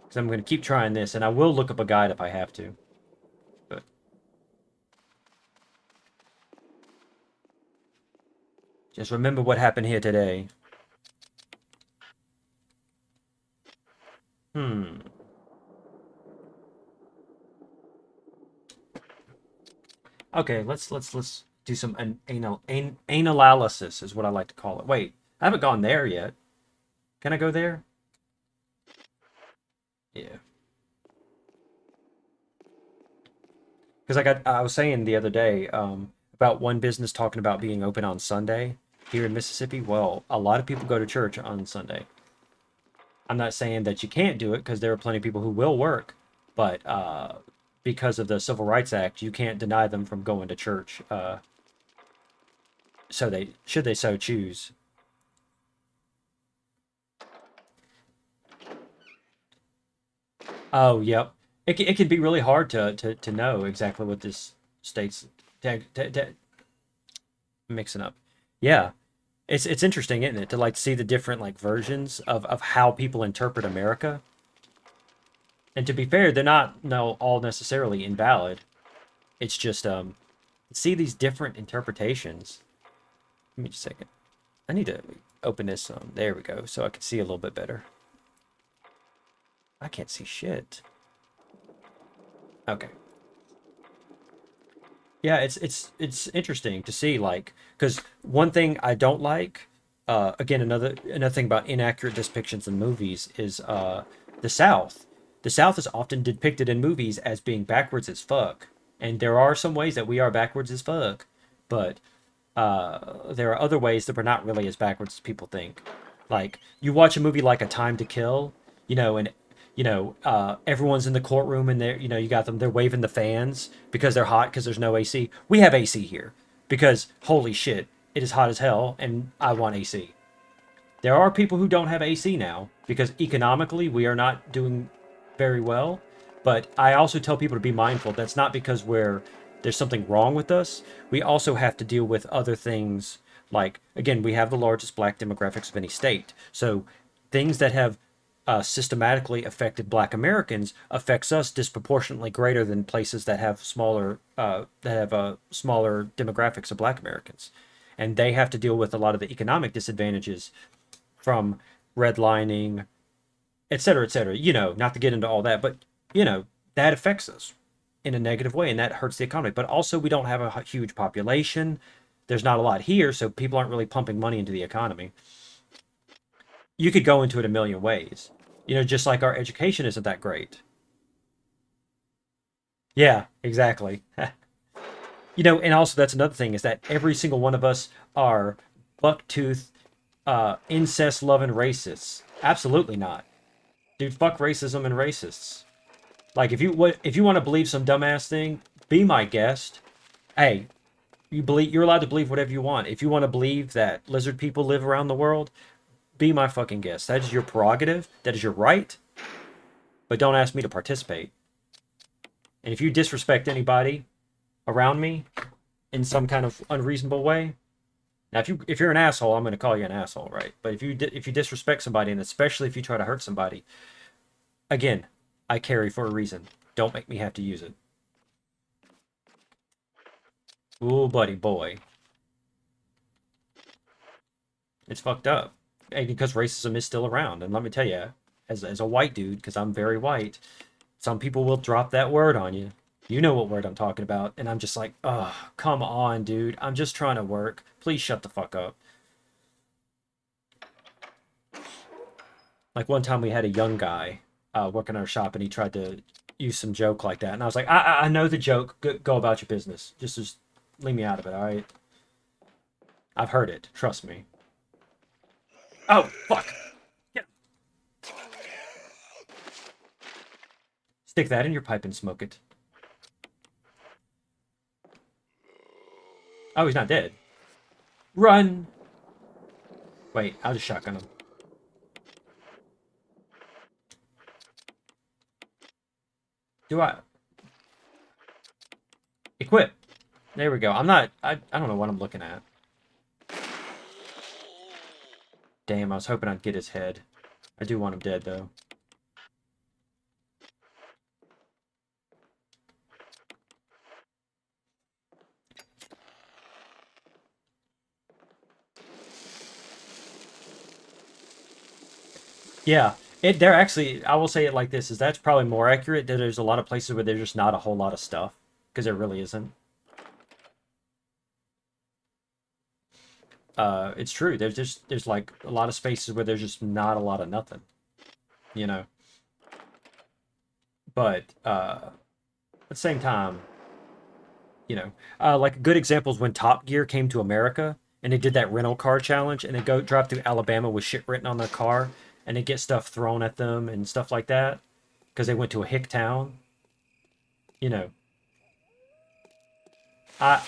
Because I'm going to keep trying this, and I will look up a guide if I have to. But just remember what happened here today. Hmm. Okay, let's do some analysis is what I like to call it. Wait, I haven't gone there yet. Can I go there? Yeah. Because I was saying the other day about one business talking about being open on Sunday here in Mississippi. Well, a lot of people go to church on Sunday. I'm not saying that you can't do it because there are plenty of people who will work, but because of the Civil Rights Act, you can't deny them from going to church. So they should they so choose. Oh, yep. It can be really hard to know exactly what this state's mixing up. Yeah, it's interesting, isn't it, to like see the different like versions of how people interpret America. And to be fair, they're not no all necessarily invalid. It's just see these different interpretations. Give me just a second. I need to open this. There we go, so I can see a little bit better. I can't see shit. Okay. Yeah, it's interesting to see like because one thing I don't like, again another thing about inaccurate depictions in movies is the South. The South is often depicted in movies as being backwards as fuck, and there are some ways that we are backwards as fuck, but there are other ways that we're not really as backwards as people think. Like you watch a movie like A Time to Kill, and everyone's in the courtroom and you got them, they're waving the fans because they're hot because there's no AC. We have AC here because holy shit, it is hot as hell and I want AC. There are people who don't have AC now because economically we are not doing very well. But I also tell people to be mindful. That's not because there's something wrong with us. We also have to deal with other things. Like again, we have the largest black demographics of any state. So things that have systematically affected Black Americans affects us disproportionately greater than places that have smaller demographics of Black Americans, and they have to deal with a lot of the economic disadvantages from redlining, et cetera, et cetera. Not to get into all that, but that affects us in a negative way, and that hurts the economy. But also, we don't have a huge population. There's not a lot here, so people aren't really pumping money into the economy. You could go into it a million ways. Just like our education isn't that great. Yeah, exactly. And also that's another thing is that every single one of us are bucktooth, incest loving racists. Absolutely not. Dude, fuck racism and racists. Like if you want to believe some dumbass thing, be my guest. Hey, you're allowed to believe whatever you want. If you want to believe that lizard people live around the world, be my fucking guest. That is your prerogative. That is your right. But don't ask me to participate. And if you disrespect anybody around me in some kind of unreasonable way, now if you're an asshole, I'm going to call you an asshole, right? But if you disrespect somebody, and especially if you try to hurt somebody, again, I carry for a reason. Don't make me have to use it. Ooh, buddy boy. It's fucked up. And because racism is still around. And let me tell you, as a white dude, because I'm very white, some people will drop that word on you. You know what word I'm talking about. And I'm just like, oh, come on, dude. I'm just trying to work. Please shut the fuck up. Like one time we had a young guy working in our shop, and he tried to use some joke like that, and I was like, I know the joke. Go about your business. Just leave me out of it, all right? I've heard it. Trust me. Oh fuck! Get Stick that in your pipe and smoke it. Oh, he's not dead. Run! Wait, I'll just shotgun him. Do I equip? There we go. I don't know what I'm looking at. Damn, I was hoping I'd get his head. I do want him dead, though. Yeah, they're actually, I will say it like this, is that's probably more accurate, that there's a lot of places where there's just not a whole lot of stuff. Because there really isn't. It's true. There's like a lot of spaces where there's just not a lot of nothing. You know? But, at the same time, like a good example is when Top Gear came to America and they did that rental car challenge, and they go drive through Alabama with shit written on their car, and they get stuff thrown at them and stuff like that because they went to a hick town. You know, I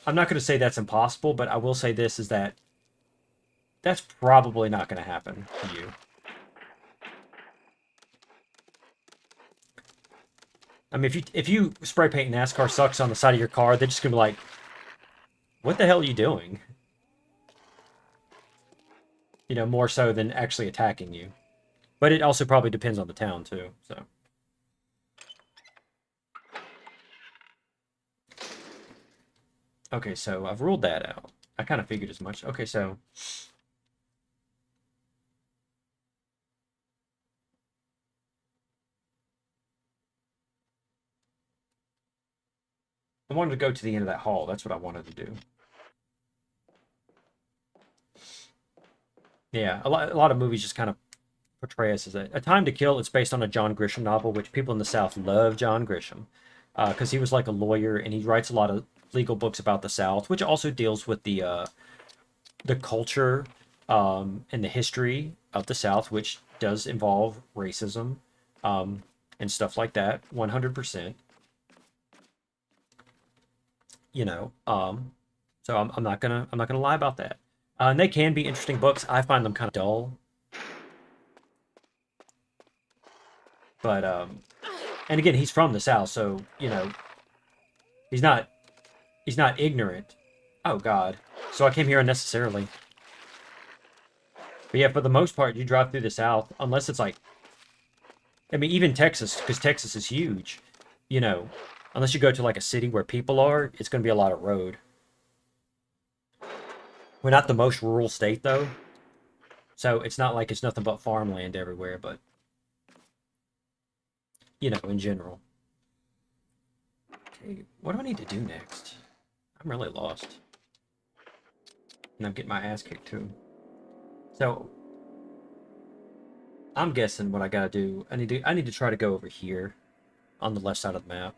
I'm not going to say that's impossible, but I will say this is that that's probably not going to happen to you. I mean, if you spray paint NASCAR sucks on the side of your car, they're just gonna be like, "What the hell are you doing?" More so than actually attacking you. But it also probably depends on the town too. So, okay, so I've ruled that out. I kind of figured as much. Okay, so I wanted to go to the end of that hall. That's what I wanted to do. Yeah, a lot of movies just kind of portray us as A Time to Kill. It's based on a John Grisham novel, which people in the South love John Grisham because he was like a lawyer, and he writes a lot of legal books about the South, which also deals with the culture and the history of the South, which does involve racism and stuff like that. 100%. You know, so I'm not gonna lie about that. And they can be interesting books. I find them kind of dull, but and again, he's from the South, so he's not he's not ignorant. Oh God, so I came here unnecessarily. But yeah, for the most part, you drive through the South, unless it's like, I mean, even Texas, because Texas is huge. You know, unless you go to like a city where people are, it's going to be a lot of road. We're not the most rural state though, so it's not like it's nothing but farmland everywhere. But in general. Okay, what do I need to do next? I'm really lost, and I'm getting my ass kicked too. So I'm guessing what I gotta do. I need to try to go over here on the left side of the map.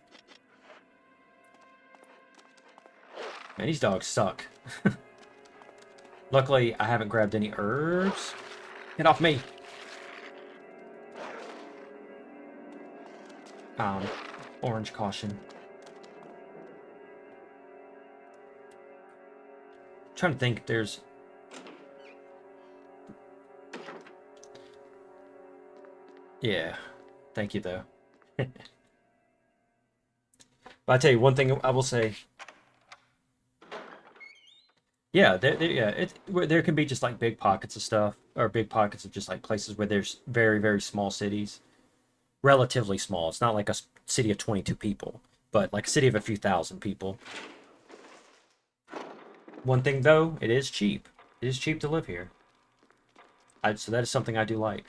Man, these dogs suck. Luckily, I haven't grabbed any herbs. Get off me! Orange caution. I'm trying to think if there's... Yeah. Thank you, though. But I tell you, one thing I will say... Yeah, there can be just like big pockets of stuff, or big pockets of just like places where there's very, very small cities. Relatively small. It's not like a city of 22 people, but like a city of a few thousand people. One thing though, it is cheap. It is cheap to live here. So that is something I do like.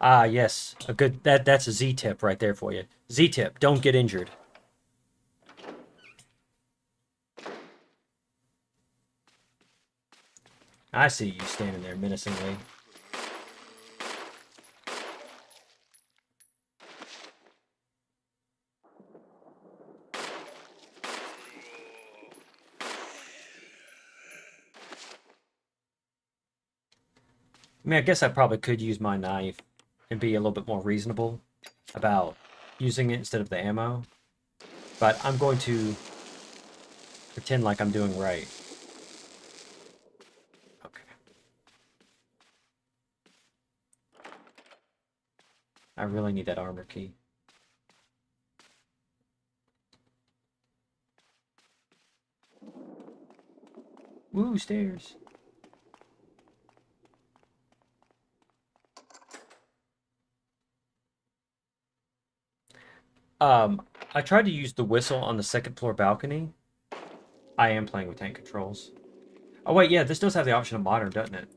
Ah, yes, a good that's a Z tip right there for you. Z tip, don't get injured. I see you standing there menacingly. I mean, I guess I probably could use my knife and be a little bit more reasonable about using it instead of the ammo. But I'm going to pretend like I'm doing right. Okay. I really need that armor key. Woo, stairs. I tried to use the whistle on the second floor balcony. I am playing with tank controls. Oh wait, yeah, this does have the option of modern, doesn't it?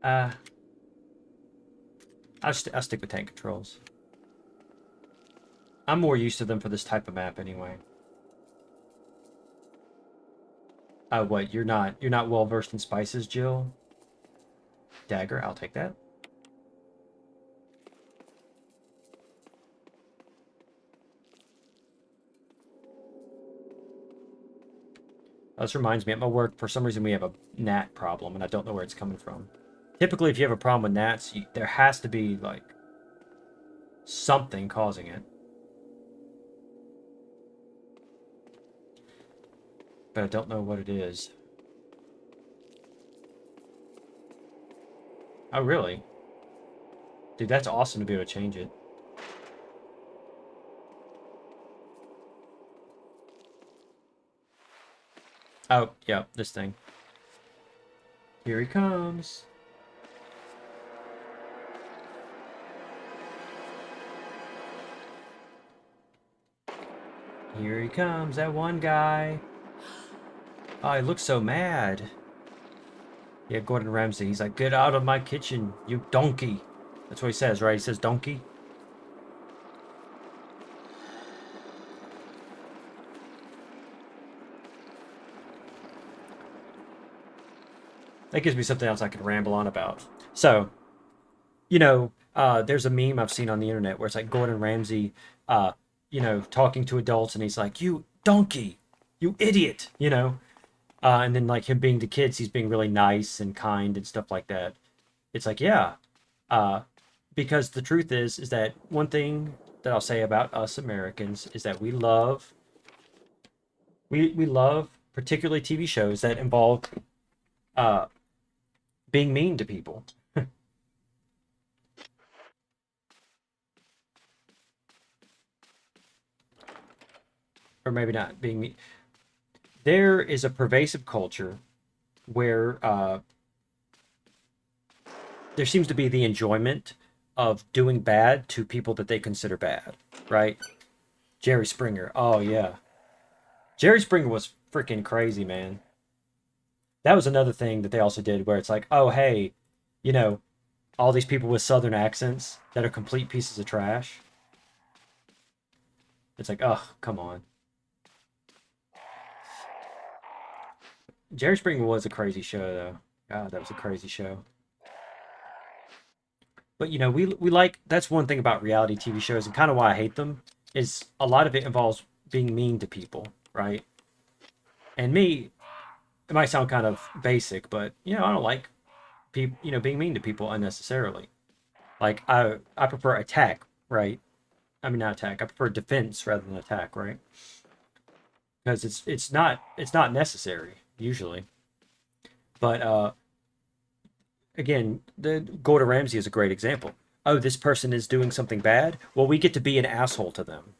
Uh, I'll stick with tank controls. I'm more used to them for this type of map anyway. What, you're not well versed in spices, Jill? Dagger, I'll take that. This reminds me, at my work, for some reason we have a gnat problem, and I don't know where it's coming from. Typically, if you have a problem with gnats, there has to be, like, something causing it. But I don't know what it is. Oh, really? Dude, that's awesome to be able to change it. Oh, yeah, this thing. Here he comes. Here he comes, that one guy. Oh, he looks so mad. Yeah, Gordon Ramsay. He's like, get out of my kitchen, you donkey. That's what he says, right? He says donkey. That gives me something else I could ramble on about. So, you know, there's a meme I've seen on the internet where it's like Gordon Ramsay, talking to adults, and he's like, you donkey, you idiot, and then like him being to kids, he's being really nice and kind and stuff like that. It's like, yeah, uh, because the truth is that one thing that I'll say about us Americans is that we love particularly TV shows that involve uh, being mean to people. Or maybe not being mean. There is a pervasive culture where there seems to be the enjoyment of doing bad to people that they consider bad, right? Jerry Springer. Oh, yeah. Jerry Springer was freaking crazy, man. That was another thing that they also did where it's like, oh, hey, you know, all these people with southern accents that are complete pieces of trash. It's like, oh, come on. Jerry Springer was a crazy show, though. God, that was a crazy show. But we like that's one thing about reality TV shows, and kind of why I hate them is a lot of it involves being mean to people, right? And me, it might sound kind of basic, but I don't like people, being mean to people unnecessarily. Like I prefer attack, right? I mean, not attack. I prefer defense rather than attack, right? Because it's not necessary usually. But again, the Gordon Ramsay is a great example. Oh, this person is doing something bad. Well, we get to be an asshole to them,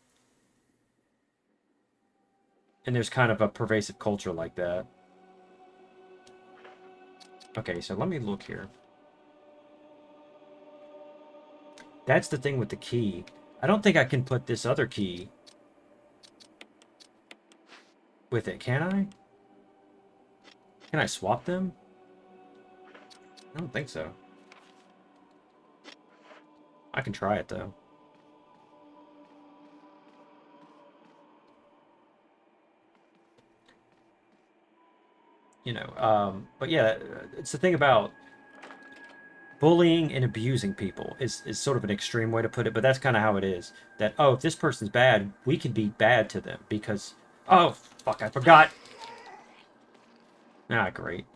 and there's kind of a pervasive culture like that. Okay, so let me look here. That's the thing with the key. I don't think I can put this other key with it, can I? Can I swap them? I don't think so. I can try it, though. You know, but yeah, it's the thing about bullying and abusing people is sort of an extreme way to put it, but that's kind of how it is. That, oh, if this person's bad, we can be bad to them because, oh, fuck, I forgot. Ah, great.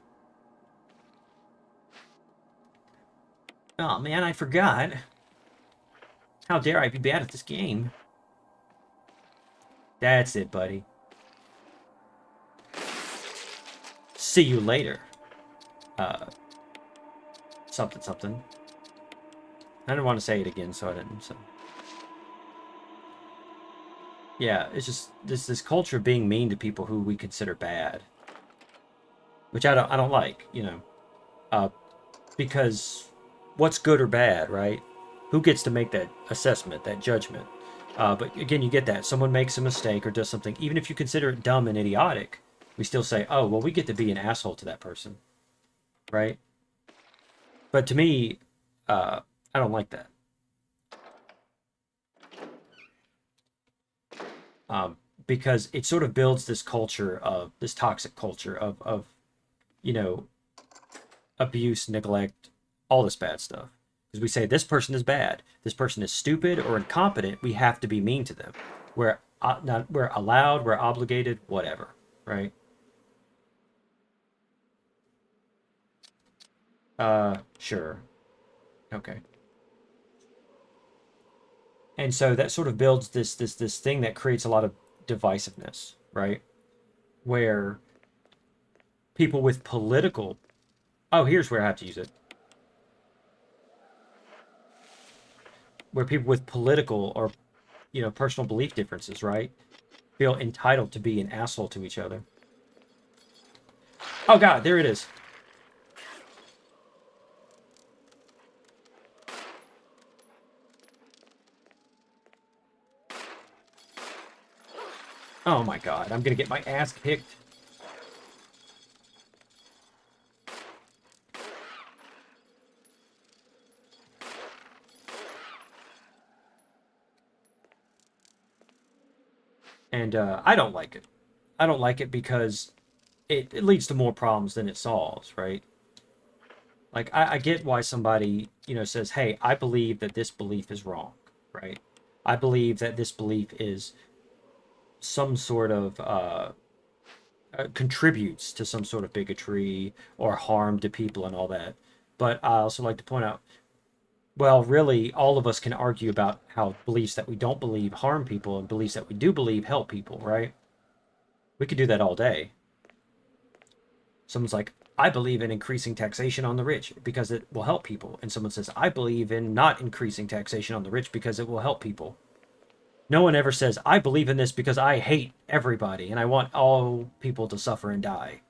Oh, man, I forgot. How dare I be bad at this game? That's it, buddy. See you later. Something, something. I didn't want to say it again, so I didn't, so. Yeah, it's just this culture of being mean to people who we consider bad. Which I don't like, you know. Because what's good or bad, right? Who gets to make that assessment, that judgment? But again, you get that. Someone makes a mistake or does something, even if you consider it dumb and idiotic, we still say, oh, well, we get to be an asshole to that person, right? But to me, I don't like that. Because it sort of builds this culture of, this toxic culture of you know, abuse, neglect, all this bad stuff. Because we say this person is bad, this person is stupid or incompetent, we have to be mean to them. We're not, we're allowed, we're obligated, whatever, right? Sure. Okay. And so that sort of builds this thing that creates a lot of divisiveness, right? Where people with political, oh, here's where I have to use it. Where people with political or, you know, personal belief differences, right, feel entitled to be an asshole to each other. Oh God, there it is. Oh my God, I'm gonna get my ass kicked. And I don't like it. I don't like it because it leads to more problems than it solves, right? Like, I get why somebody, you know, says, hey, I believe that this belief is wrong, right? I believe that this belief is some sort of, contributes to some sort of bigotry or harm to people and all that. But I also like to point out, well, really, all of us can argue about how beliefs that we don't believe harm people and beliefs that we do believe help people, right? We could do that all day. Someone's like, I believe in increasing taxation on the rich because it will help people. And someone says, I believe in not increasing taxation on the rich because it will help people. No one ever says, I believe in this because I hate everybody and I want all people to suffer and die.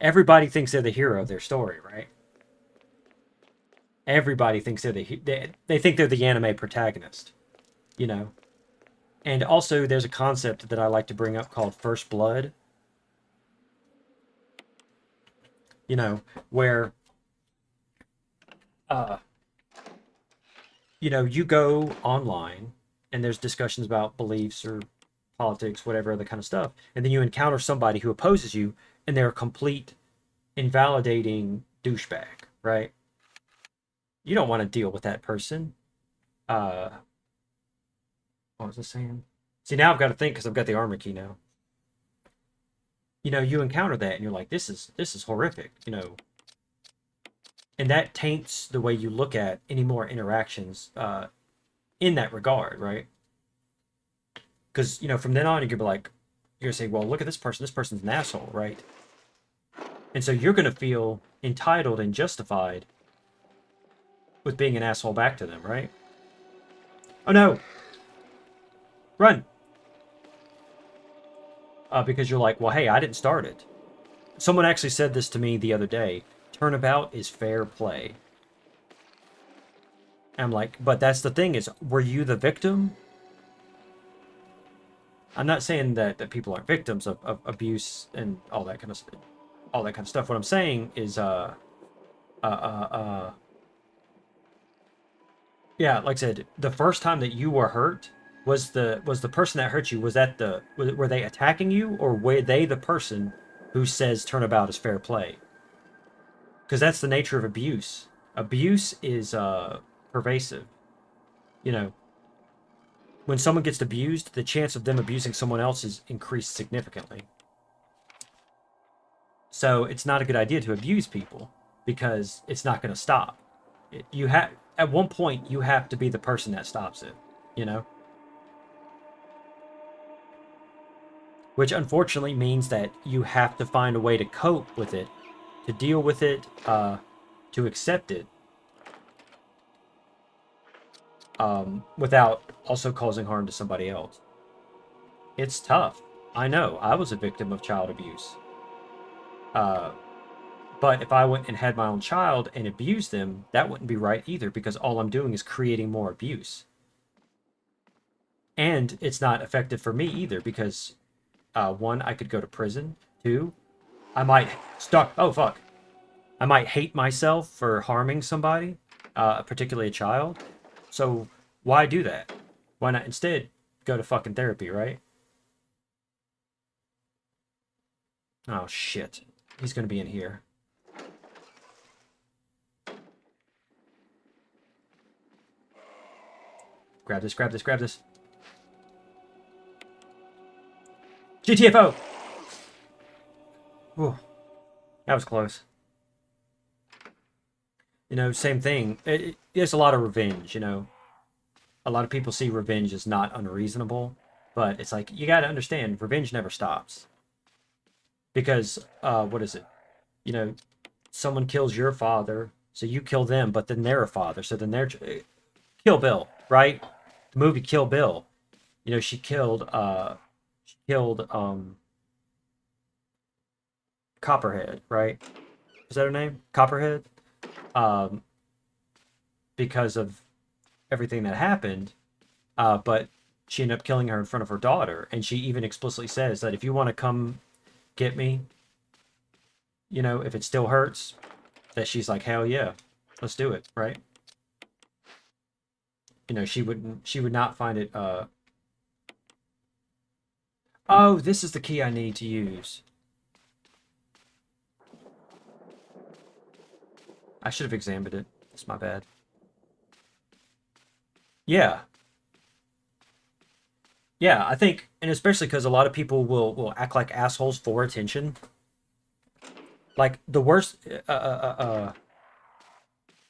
Everybody thinks they're the hero of their story, right? Everybody thinks they think they're the anime protagonist, you know? And also, there's a concept that I like to bring up called first blood. You know, where, you know, you go online and there's discussions about beliefs or politics, whatever other kind of stuff, and then you encounter somebody who opposes you and they're a complete invalidating douchebag, right? You don't want to deal with that person. What was I saying? See, now I've got to think because I've got the armor key now. You know, you encounter that and you're like, this is horrific, you know. And that taints the way you look at any more interactions in that regard, right? Because, you know, from then on, you're going to be like, you're going to say, well, look at this person. This person's an asshole, right? And so you're going to feel entitled and justified with being an asshole back to them, right? Oh, no. Run. Because you're like, well, hey, I didn't start it. Someone actually said this to me the other day. Turnabout is fair play. And I'm like, but that's the thing is, were you the victim? I'm not saying that people aren't victims of abuse and all that kind of stuff. all that kind of stuff. What I'm saying is, yeah, like I said, the first time that you were hurt was the person that hurt you. Were they attacking you, or were they the person who says turnabout is fair play? Because that's the nature of abuse. Abuse is pervasive. You know, when someone gets abused, the chance of them abusing someone else is increased significantly. So it's not a good idea to abuse people because it's not going to stop. You have at one point you have to be the person that stops it. You know, which unfortunately means that you have to find a way to cope with it, to deal with it, to accept it, without also causing harm to somebody else. It's tough. I know. I was a victim of child abuse. But if I went and had my own child and abused them, that wouldn't be right either, because all I'm doing is creating more abuse. And it's not effective for me either, because one, I could go to prison. Two, I might oh fuck, I might hate myself for harming somebody, particularly a child. So why do that? Why not instead go to fucking therapy, right? Oh shit, he's gonna be in here. Grab this, grab this, grab this. GTFO! Whew. That was close. You know, same thing. There's a lot of revenge, you know. A lot of people see revenge as not unreasonable, but it's like, you gotta understand, revenge never stops. Because, what is it? You know, someone kills your father, so you kill them, but then they're a father, so then they're... Kill Bill, right? The movie Kill Bill. You know, she killed Copperhead, right? Is that her name? Copperhead? Because of everything that happened, but she ended up killing her in front of her daughter, and she even explicitly says that if you want to come get me, you know, if it still hurts, that she's like, hell yeah, let's do it, right? You know, she would not find it, oh, this is the key I need to use. I should have examined it. It's my bad. Yeah. Yeah, I think, and especially because a lot of people will act like assholes for attention. Like, the worst,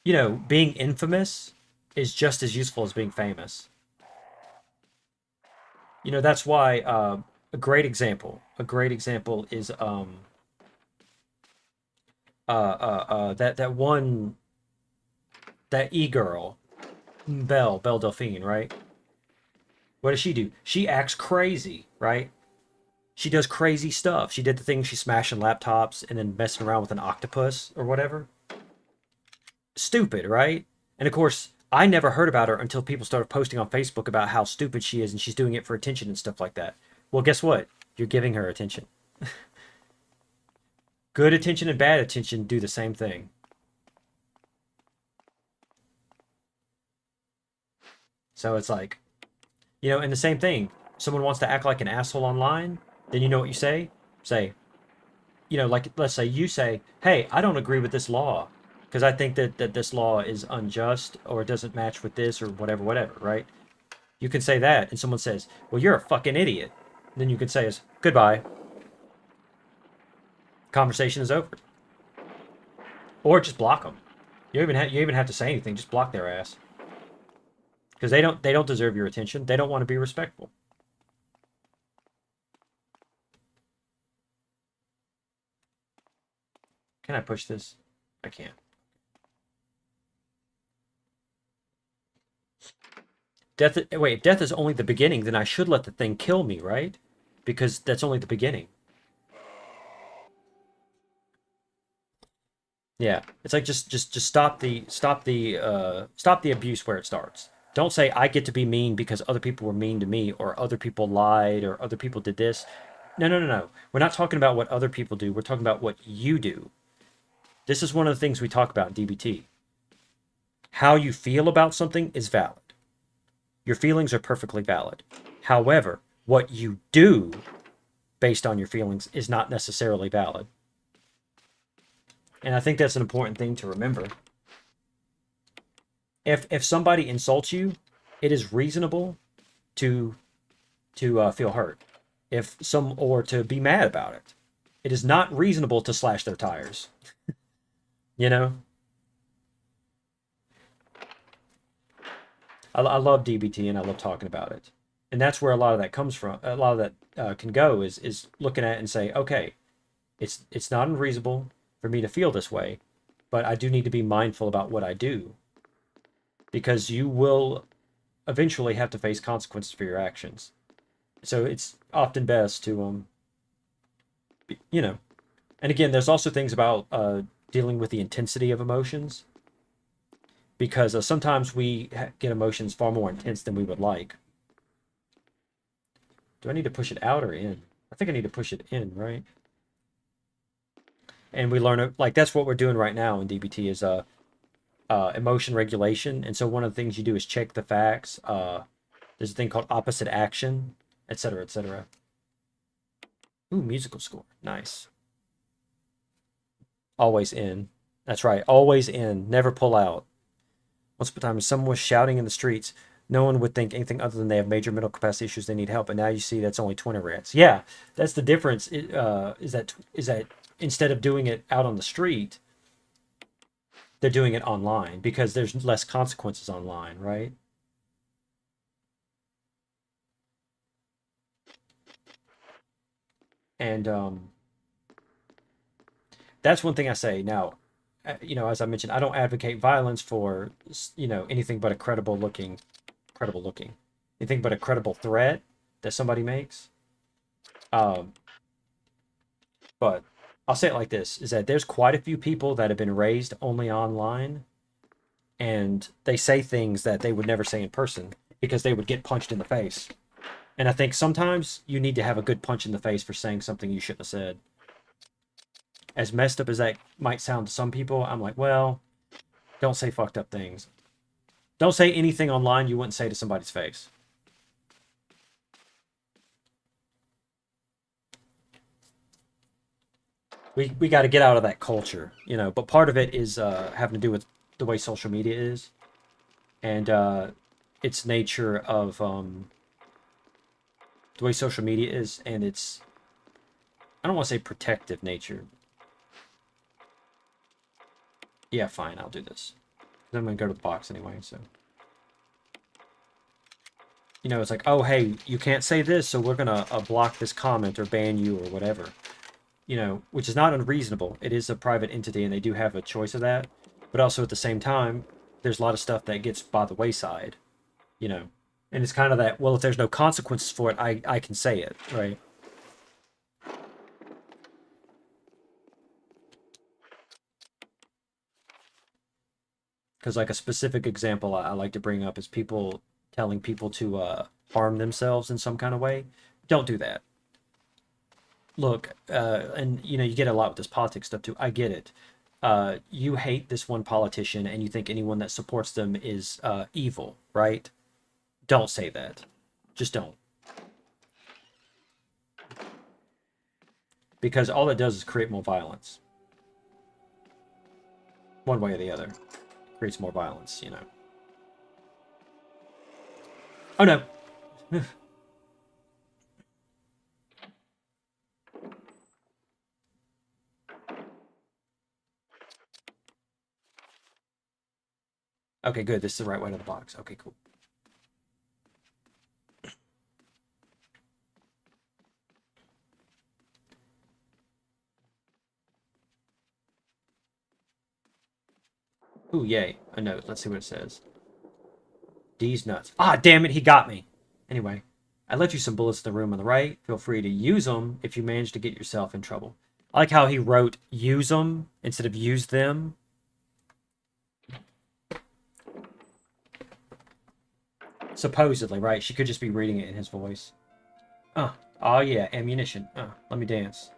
you know, being infamous is just as useful as being famous. You know, that's why, a great example is, that e-girl, Belle Delphine, right? What does she do? She acts crazy, right? She does crazy stuff. She did the thing, she's smashing laptops and then messing around with an octopus or whatever. Stupid, right? And of course, I never heard about her until people started posting on Facebook about how stupid she is and she's doing it for attention and stuff like that. Well, guess what? You're giving her attention. Good attention and bad attention do the same thing. So it's like, you know, and the same thing. Someone wants to act like an asshole online, then you know what you say? Say, you know, like, let's say you say, hey, I don't agree with this law because I think that this law is unjust or it doesn't match with this or whatever, right? You can say that, and someone says, well, you're a fucking idiot. Then you can say, goodbye. Conversation is over. Or just block them. You even have to say anything. Just block their ass. Because they don't deserve your attention. They don't want to be respectful. Can I push this? I can't. Wait, if death is only the beginning, then I should let the thing kill me, right? Because that's only the beginning. Yeah, it's like just stop the abuse where it starts. Don't say I get to be mean because other people were mean to me or other people lied or other people did this. No. We're not talking about what other people do. We're talking about what you do. This is one of the things we talk about in DBT. How you feel about something is valid. Your feelings are perfectly valid. However, what you do based on your feelings is not necessarily valid. And I think that's an important thing to remember. If somebody insults you, it is reasonable to feel hurt. Or to be mad about it. It is not reasonable to slash their tires. You know? I love DBT and I love talking about it. And that's where a lot of that comes from. A lot of that can go is looking at it and say, okay, it's not unreasonable for me to feel this way, but I do need to be mindful about what I do. Because you will eventually have to face consequences for your actions. So it's often best to, you know. And again, there's also things about dealing with the intensity of emotions. Because sometimes we get emotions far more intense than we would like. Do I need to push it out or in? I think I need to push it in, right? And we learn, like, that's what we're doing right now in DBT is emotion regulation. And so one of the things you do is check the facts. There's a thing called opposite action, etc., etc. Ooh, musical score. Nice. Always in. That's right. Always in. Never pull out. Once upon a time, someone was shouting in the streets. No one would think anything other than they have major mental capacity issues. They need help. And now you see that's only 20 rats. Yeah, that's the difference. Is that instead of doing it out on the street, they're doing it online because there's less consequences online, right? And that's one thing I say. Now, as I mentioned, I don't advocate violence for anything but a credible looking, anything but a credible threat that somebody makes. But I'll say it like this: is that there's quite a few people that have been raised only online, and they say things that they would never say in person because they would get punched in the face. And I think sometimes you need to have a good punch in the face for saying something you shouldn't have said. As messed up as that might sound to some people, I'm like, well, don't say fucked up things. Don't say anything online you wouldn't say to somebody's face. We got to get out of that culture, but part of it is having to do with the way social media is and its nature of the way social media is and its, I don't want to say protective nature. Yeah, fine, I'll do this. I'm going to go to the box anyway, so. It's like, oh, hey, you can't say this, so we're going to block this comment or ban you or whatever. Which is not unreasonable. It is a private entity, and they do have a choice of that. But also, at the same time, there's a lot of stuff that gets by the wayside, And it's kind of that, well, if there's no consequences for it, I can say it, right? Because, like, a specific example I like to bring up is people telling people to harm themselves in some kind of way. Don't do that. Look, and you get a lot with this politics stuff too. I get it. You hate this one politician and you think anyone that supports them is evil, right? Don't say that. Just don't. Because all it does is create more violence. One way or the other. Creates more violence, Oh no. Okay, good. This is the right way to the box. Okay, cool. Ooh, yay. A note. Let's see what it says. D's nuts. Ah, damn it. He got me. Anyway, I left you some bullets in the room on the right. Feel free to use them if you manage to get yourself in trouble. I like how he wrote use them instead of use them. Supposedly, right? She could just be reading it in his voice. Oh yeah, ammunition. Let me dance.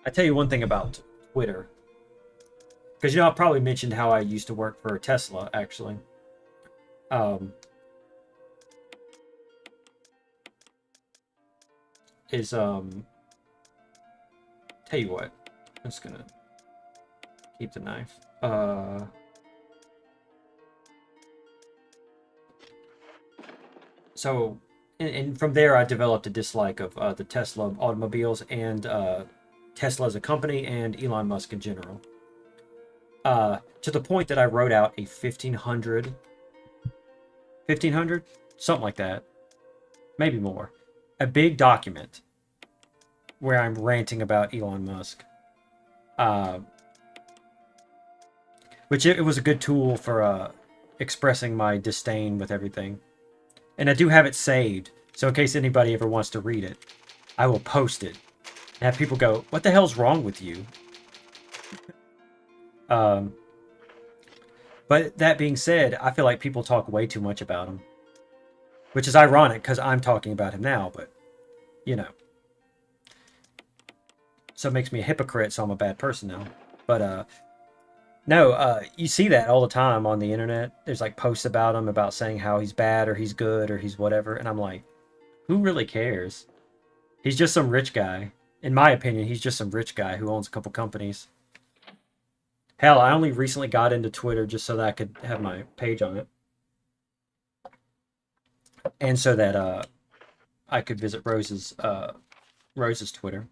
I tell you one thing about Twitter, because I probably mentioned how I used to work for Tesla. Actually, um, is tell you what, I'm just gonna keep the knife. So, and from there, I developed a dislike of the Tesla automobiles and Tesla as a company and Elon Musk in general. To the point that I wrote out a 1500, something like that, maybe more, a big document where I'm ranting about Elon Musk. Uh, which it was a good tool for expressing my disdain with everything. And I do have it saved, so in case anybody ever wants to read it, I will post it and have people go, "What the hell's wrong with you?" Um, but that being said, I feel like people talk way too much about him, which is ironic because I'm talking about him now. But you know, so it makes me a hypocrite. So I'm a bad person now. But no, you see that all the time on the internet. There's like posts about him about saying how he's bad or he's good or he's whatever, and I'm like, who really cares? He's just some rich guy. In my opinion, he's just some rich guy who owns a couple companies. Hell, I only recently got into Twitter just so that I could have my page on it. And so that I could visit Rose's Twitter.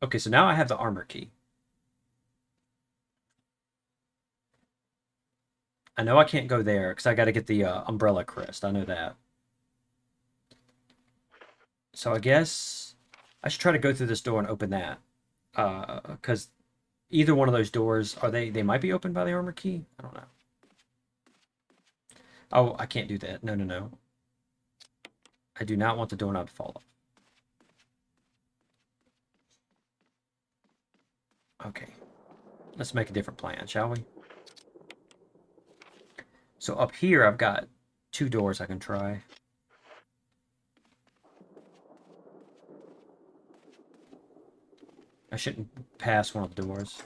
Okay, so now I have the armor key. I know I can't go there because I got to get the umbrella crest. I know that. So I guess I should try to go through this door and open that. Because either one of those doors, they might be opened by the armor key? I don't know. Oh, I can't do that. No, no, no. I do not want the doorknob to fall off. Okay. Let's make a different plan, shall we? So up here, I've got 2 doors I can try. I shouldn't pass one of the doors.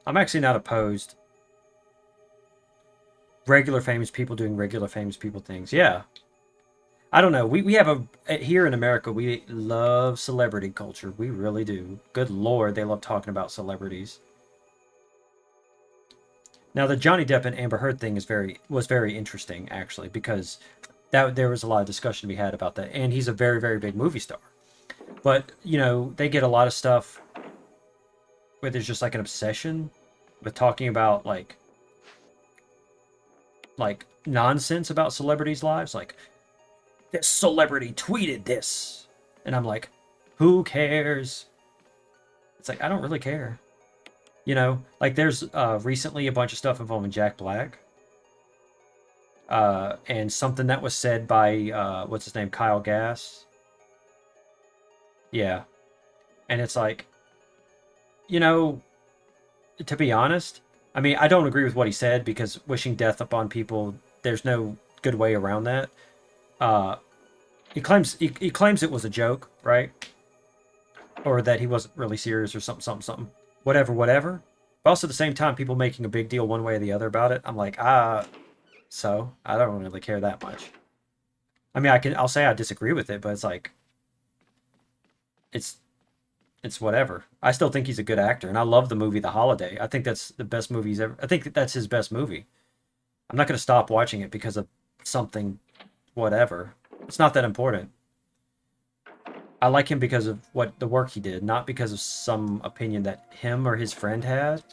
I'm actually not opposed. Regular famous people doing regular famous people things. Yeah. I don't know. We have here in America, we love celebrity culture. We really do. Good Lord, they love talking about celebrities. Now the Johnny Depp and Amber Heard thing was very interesting actually because there was a lot of discussion to be had about that, and he's a very very big movie star. But they get a lot of stuff where there's just like an obsession with talking about like nonsense about celebrities' lives, like this celebrity tweeted this, and I'm like, who cares? It's like I don't really care. Like there's recently a bunch of stuff involving Jack Black, and something that was said by what's his name, Kyle Gass. Yeah, and it's like, to be honest, I mean, I don't agree with what he said because wishing death upon people, there's no good way around that. Uh, he claims it was a joke, right? Or that he wasn't really serious or something. Whatever. But also at the same time, people making a big deal one way or the other about it. I'm like, so I don't really care that much. I mean, I'll say I disagree with it, but it's like, it's whatever. I still think he's a good actor, and I love the movie The Holiday. I think that's the best movie he's ever. I think that's his best movie. I'm not going to stop watching it because of something, whatever. It's not that important. I like him because of the work he did, not because of some opinion that him or his friend had.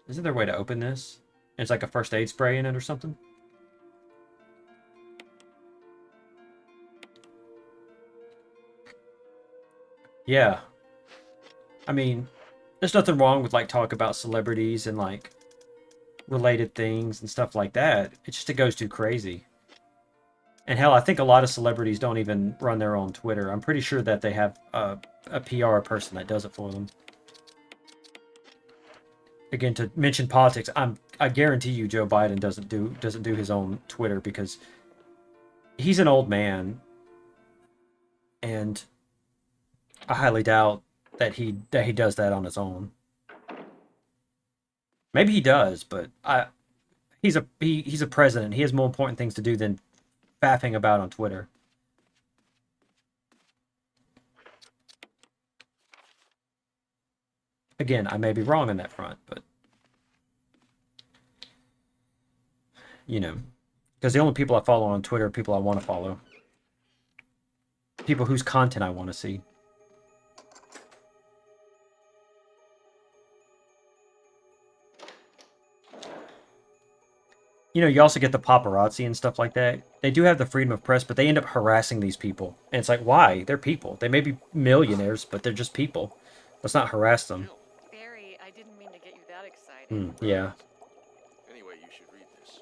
Isn't there a way to open this? It's like a first aid spray in it or something? Yeah. I mean, there's nothing wrong with like talk about celebrities and like related things and stuff like that. It's just it goes too crazy. And hell, I think a lot of celebrities don't even run their own Twitter. I'm pretty sure that they have a PR person that does it for them. Again, to mention politics, I guarantee you Joe Biden doesn't do his own Twitter because he's an old man, and I highly doubt that he does that on his own. Maybe he does, but he's a president. He has more important things to do than faffing about on Twitter. Again, I may be wrong on that front, but you know, because the only people I follow on Twitter are people I want to follow, people whose content I want to see. You know, you also get the paparazzi and stuff like that. They do have the freedom of press, but they end up harassing these people. And it's like, why? They're people. They may be millionaires, but they're just people. Let's not harass them. Barry, I didn't mean to get you that excited. Yeah. Anyway, you should read this.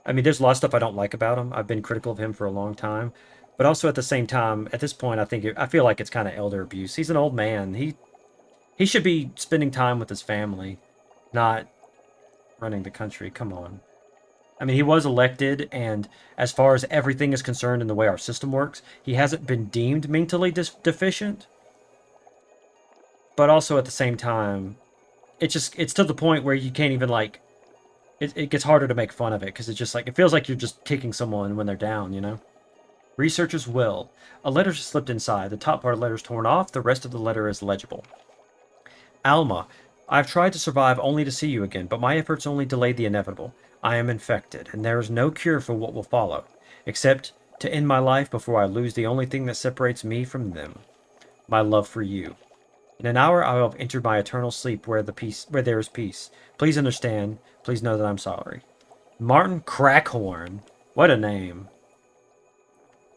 I mean, there's a lot of stuff I don't like about him. I've been critical of him for a long time. But also at the same time, at this point, I feel like it's kind of elder abuse. He's an old man. He should be spending time with his family, not running the country. Come on. I mean, he was elected, and as far as everything is concerned in the way our system works, he hasn't been deemed mentally deficient. But also at the same time, it's to the point where you can't even like, it gets harder to make fun of it because it's just like, it feels like you're just kicking someone when they're down, you know? Researcher's will. A letter slipped inside. The top part of the letter is torn off. The rest of the letter is legible. Alma, I've tried to survive only to see you again, but my efforts only delayed the inevitable. I am infected, and there is no cure for what will follow, except to end my life before I lose the only thing that separates me from them. My love for you. In an hour I will have entered my eternal sleep where there is peace. Please understand. Please know that I'm sorry. Martin Crackhorn. What a name.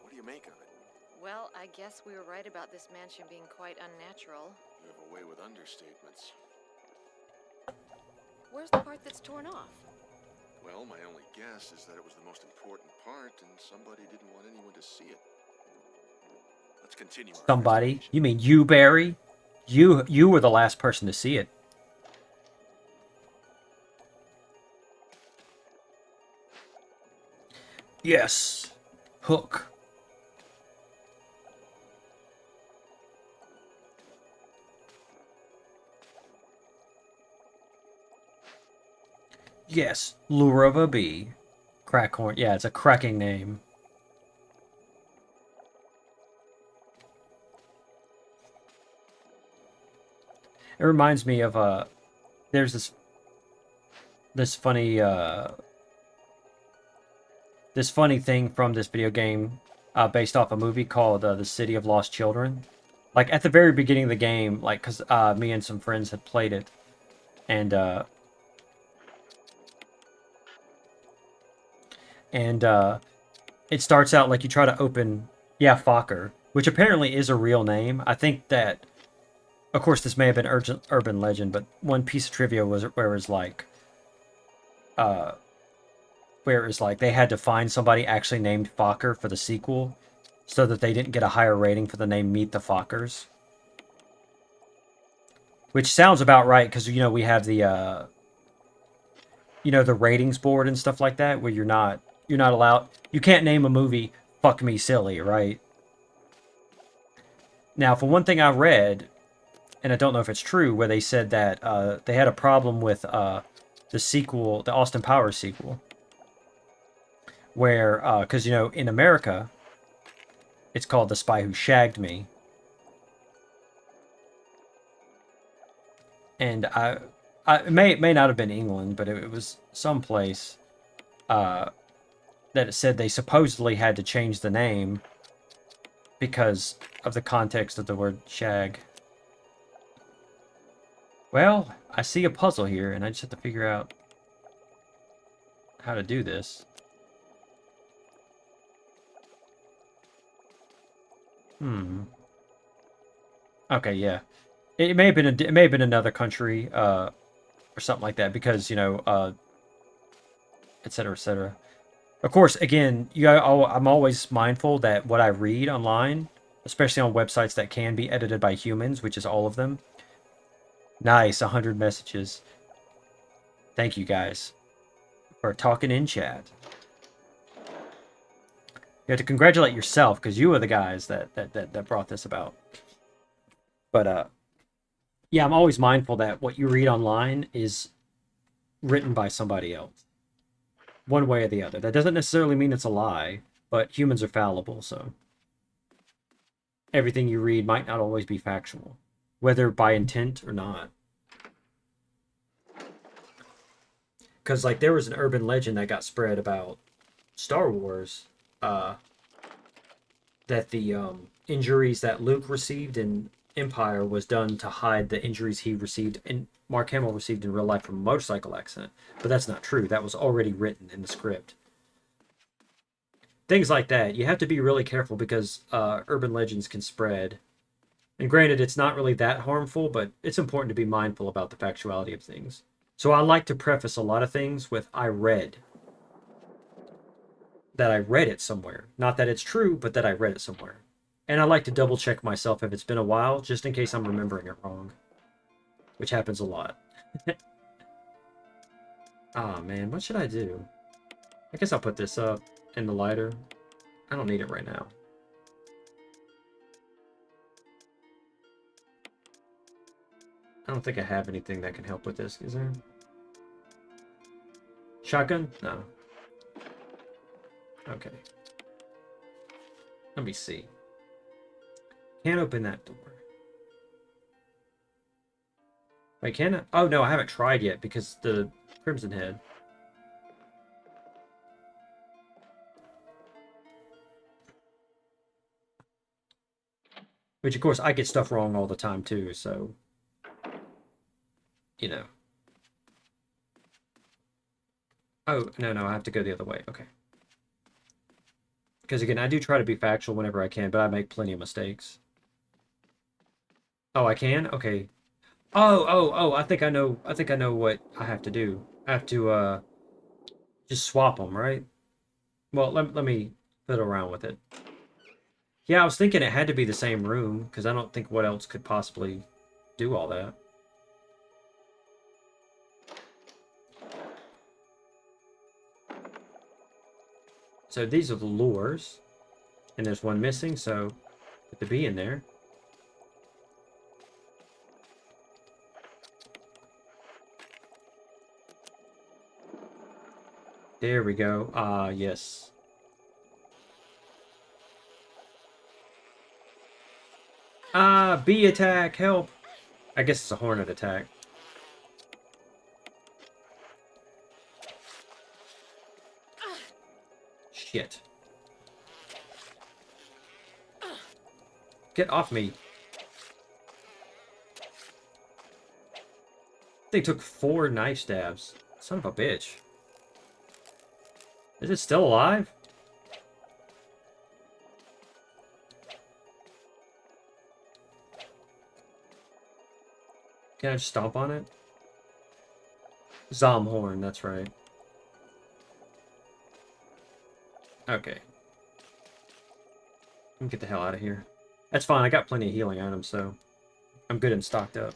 What do you make of it? Well, I guess we were right about this mansion being quite unnatural. You have a way with understatements. Where's the part that's torn off? Well, my only guess is that it was the most important part, and somebody didn't want anyone to see it. Let's continue. Somebody? You mean you, Barry? You were the last person to see it. Yes. Hook. Yes, lure of a bee. Crackhorn. Yeah, it's a cracking name. It reminds me of there's this funny thing from this video game based off a movie called The City of Lost Children. Like at the very beginning of the game, like cuz me and some friends had played it, and it starts out like you try to open, yeah, Fokker, which apparently is a real name. I think that, of course, this may have been urban legend, but one piece of trivia was where it's like they had to find somebody actually named Fokker for the sequel, so that they didn't get a higher rating for the name Meet the Fokkers. Which sounds about right, because you know we have the the ratings board and stuff like that, where you're not allowed, you can't name a movie Fuck Me Silly, right? Now, for one thing I read, and I don't know if it's true, where they said that they had a problem with the sequel, the Austin Powers sequel, where, because, in America, it's called The Spy Who Shagged Me. And it may not have been England, but it was someplace that it said they supposedly had to change the name because of the context of the word shag. Well, I see a puzzle here, and I just have to figure out how to do this. Okay, yeah. It may have been it may have been another country, or something like that, because et cetera, et cetera. Of course, again, I'm always mindful that what I read online, especially on websites that can be edited by humans, which is all of them. Nice, 100 messages. Thank you guys for talking in chat. You have to congratulate yourself because you are the guys that brought this about. But yeah, I'm always mindful that what you read online is written by somebody else, one way or the other. That doesn't necessarily mean it's a lie, but humans are fallible, so everything you read might not always be factual, whether by intent or not. Because like there was an urban legend that got spread about Star Wars, that the injuries that Luke received in Empire was done to hide the injuries he received and Mark Hamill received in real life from a motorcycle accident. But that's not true. That was already written in the script. Things like that. You have to be really careful because urban legends can spread. And granted, it's not really that harmful, but it's important to be mindful about the factuality of things. So I like to preface a lot of things with I read. That I read it somewhere. Not that it's true, but that I read it somewhere. And I like to double check myself if it's been a while, just in case I'm remembering it wrong. Which happens a lot. Ah, man, what should I do? I guess I'll put this up in the lighter. I don't need it right now. I don't think I have anything that can help with this, is there? Shotgun? No. Okay. Let me see. Can't open that door. Wait, can I? Oh, no, I haven't tried yet because the Crimson Head. Which, of course, I get stuff wrong all the time, too, so... You know. Oh, no, I have to go the other way. Okay. Because, again, I do try to be factual whenever I can, but I make plenty of mistakes. Oh, I can? Okay. Oh, I think I know what I have to do. I have to, just swap them, right? Well, let me fiddle around with it. Yeah, I was thinking it had to be the same room, because I don't think what else could possibly do all that. So these are the lures. And there's one missing, so put the bee in there. There we go. Ah, yes. Ah, bee attack, help! I guess it's a hornet attack. Shit. Get off me. They took 4 knife stabs. Son of a bitch. Is it still alive? Can I just stomp on it? Zomhorn, that's right. Okay. Let me get the hell out of here. That's fine, I got plenty of healing items, so I'm good and stocked up.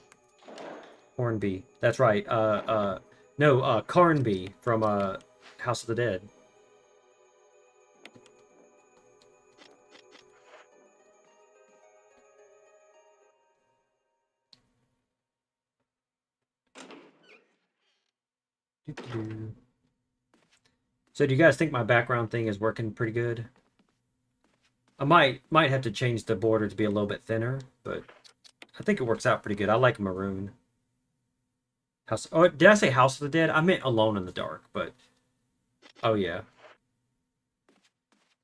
Hornby. That's right. No, Carnby from House of the Dead. So do you guys think my background thing is working pretty good? I might have to change the border to be a little bit thinner, but I think it works out pretty good. I like maroon. House. Oh, did I say House of the Dead? I meant Alone in the Dark, but oh yeah,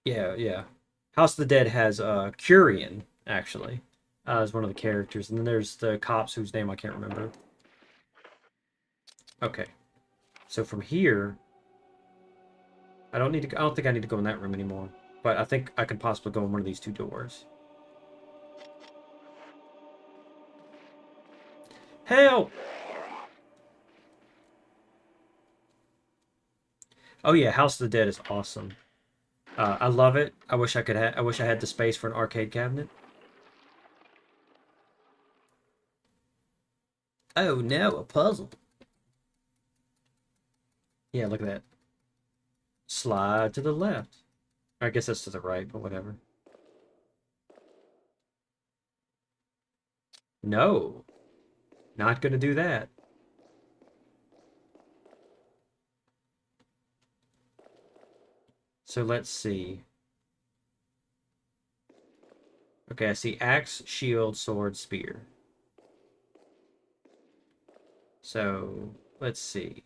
yeah. House of the Dead has Curian actually as one of the characters, and then there's the cops whose name I can't remember. Okay, so from here, I don't think I need to go in that room anymore, but I think I can possibly go in one of these 2 doors. Help! Oh yeah, House of the Dead is awesome. I love it. I wish I could. I wish I had the space for an arcade cabinet. Oh no, a puzzle. Yeah, look at that. Slide to the left. I guess that's to the right, but whatever. No, not gonna do that. So let's see. Okay, I see axe, shield, sword, spear. So let's see.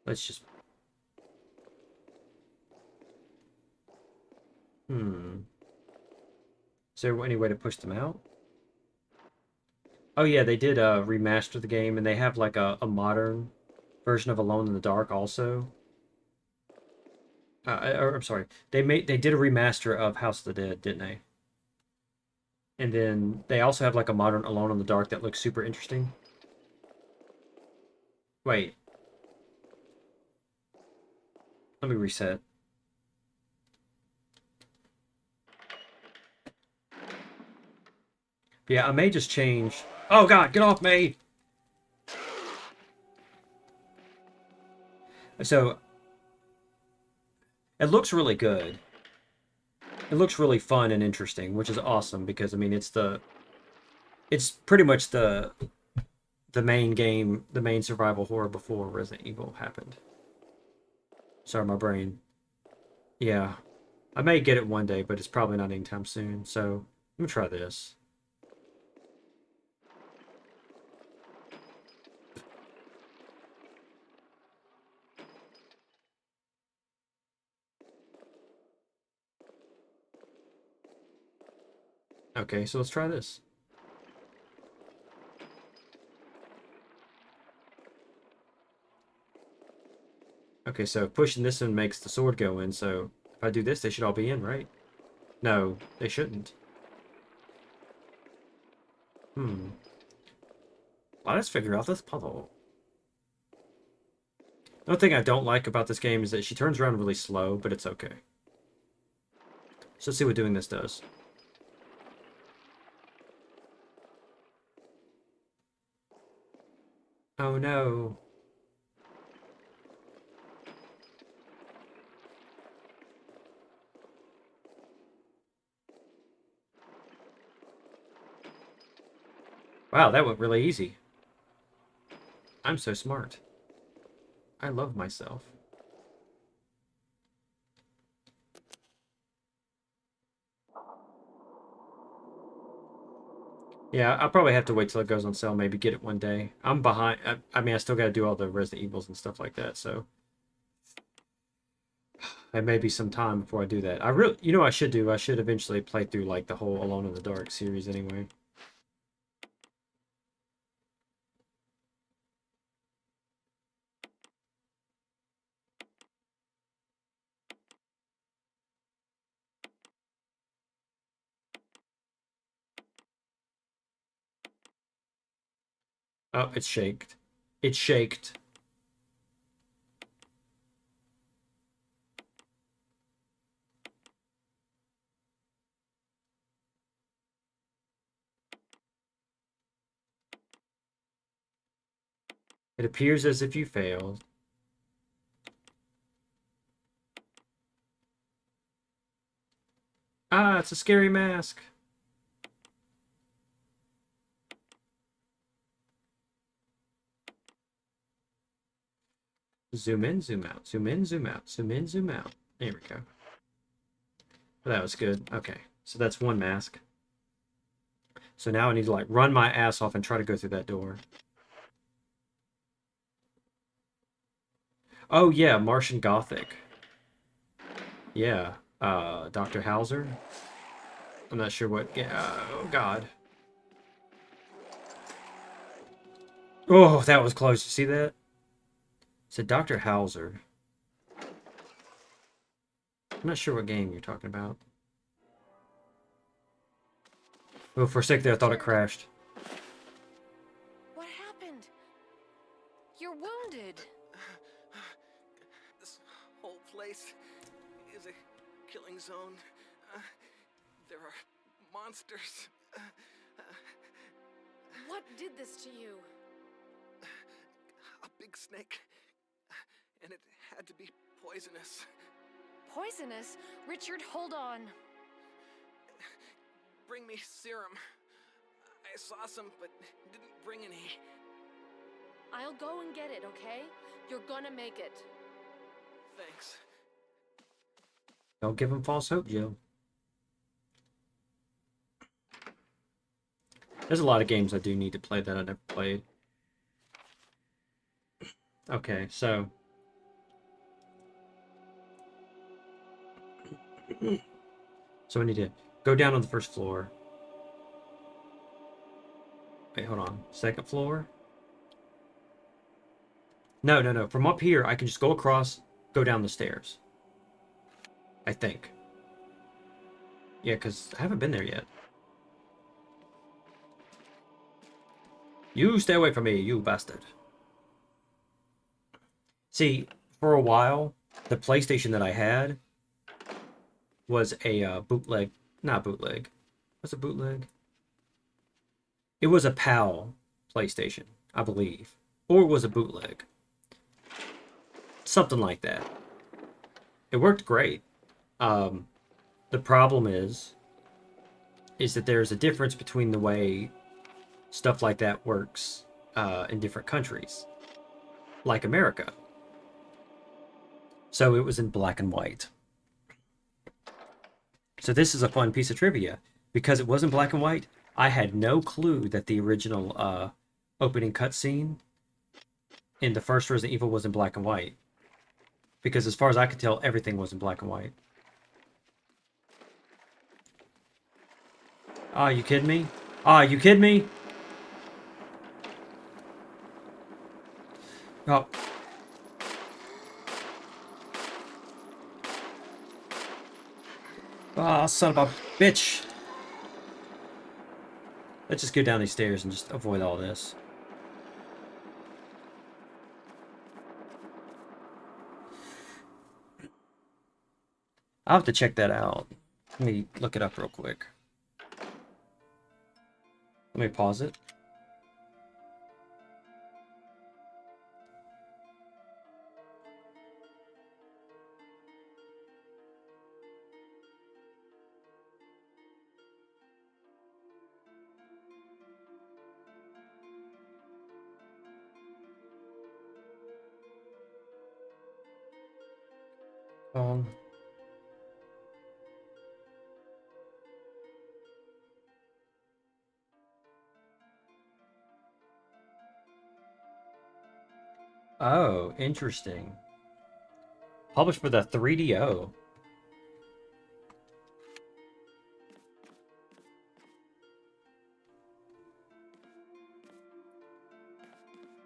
Let's just. Hmm. Is there any way to push them out? Oh yeah, they did remaster the game, and they have like a modern version of Alone in the Dark also. I'm sorry, they did a remaster of House of the Dead, didn't they? And then they also have like a modern Alone in the Dark that looks super interesting. Wait, let me reset. Yeah, I may just change. Oh God, get off me! So it looks really good. It looks really fun and interesting, which is awesome because I mean it's pretty much the main game, the main survival horror before Resident Evil happened. Sorry, my brain. Yeah, I may get it one day, but it's probably not anytime soon. So let me try this. Okay, so let's try this. Okay, so pushing this one makes the sword go in, so if I do this, they should all be in, right? No, they shouldn't. Hmm. Let us figure out this puzzle. The only thing I don't like about this game is that she turns around really slow, but it's okay. So let's see what doing this does. Oh no. Wow, that went really easy. I'm so smart. I love myself. Yeah, I'll probably have to wait till it goes on sale, maybe get it one day. I'm behind. I mean, I still got to do all the Resident Evils and stuff like that, so it may be some time before I do that. I really, you know, what I should do. I should eventually play through like the whole Alone in the Dark series anyway. Oh, it's shaked. It's shaked. It appears as if you failed. Ah, it's a scary mask. Zoom in, zoom out. Zoom in, zoom out. Zoom in, zoom out. There we go. That was good. Okay, so that's one mask. So now I need to like run my ass off and try to go through that door. Oh yeah, Martian Gothic. Yeah, Dr. Hauser. I'm not sure what. Oh God. Oh, that was close. You see that? It said Dr. Hauser. I'm not sure what game you're talking about. Oh, for a sec there, I thought it crashed. What happened? You're wounded. This whole place is a killing zone. There are monsters. What did this to you? A big snake. And it had to be poisonous. Poisonous? Richard, hold on. Bring me serum. I saw some, but didn't bring any. I'll go and get it, okay? You're gonna make it. Thanks. Don't give him false hope, Joe. There's a lot of games I do need to play that I never played. Okay, so... So we need to go down on the first floor. Wait, hold on. Second floor? No. From up here, I can just go across, go down the stairs. I think. Yeah, because I haven't been there yet. You stay away from me, you bastard. See, for a while, the PlayStation that I had was a bootleg. Not bootleg. What's a bootleg? It was a PAL PlayStation, I believe. Or it was a bootleg. Something like that. It worked great. The problem is that there's a difference between the way stuff like that works in different countries, like America. So it was in black and white. So this is a fun piece of trivia. Because it was in black and white, I had no clue that the original opening cutscene in the first Resident Evil was in black and white. Because as far as I could tell, everything was in black and white. Ah, you kidding me? Ah, you kidding me? Oh. Ah, son of a bitch. Let's just go down these stairs and just avoid all this. I'll have to check that out. Let me look it up real quick. Let me pause it. Um, oh, interesting. Published for the 3DO.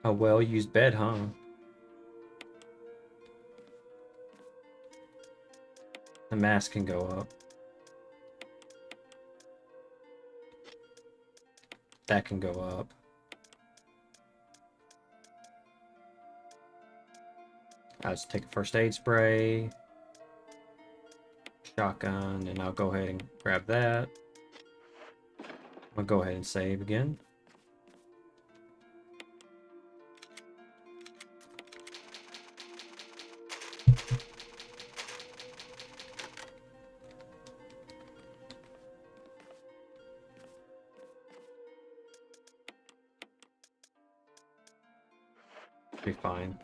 A well-used bed, huh? The mask can go up. That can go up. I'll just take a first aid spray. Shotgun, and I'll go ahead and grab that. I'll go ahead and save again. Be fine.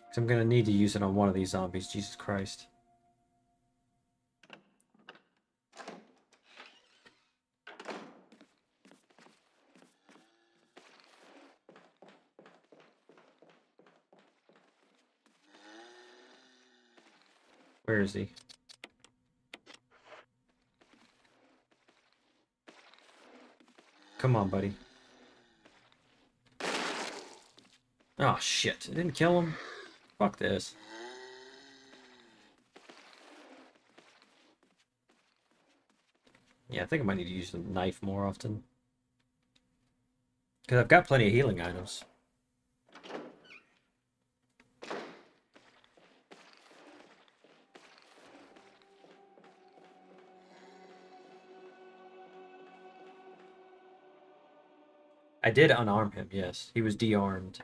Because I'm gonna need to use it on one of these zombies. Jesus Christ. Where is he? Come on, buddy. Oh, shit. It didn't kill him? Fuck this. Yeah, I think I might need to use the knife more often. Because I've got plenty of healing items. I did unarm him, yes. He was de-armed.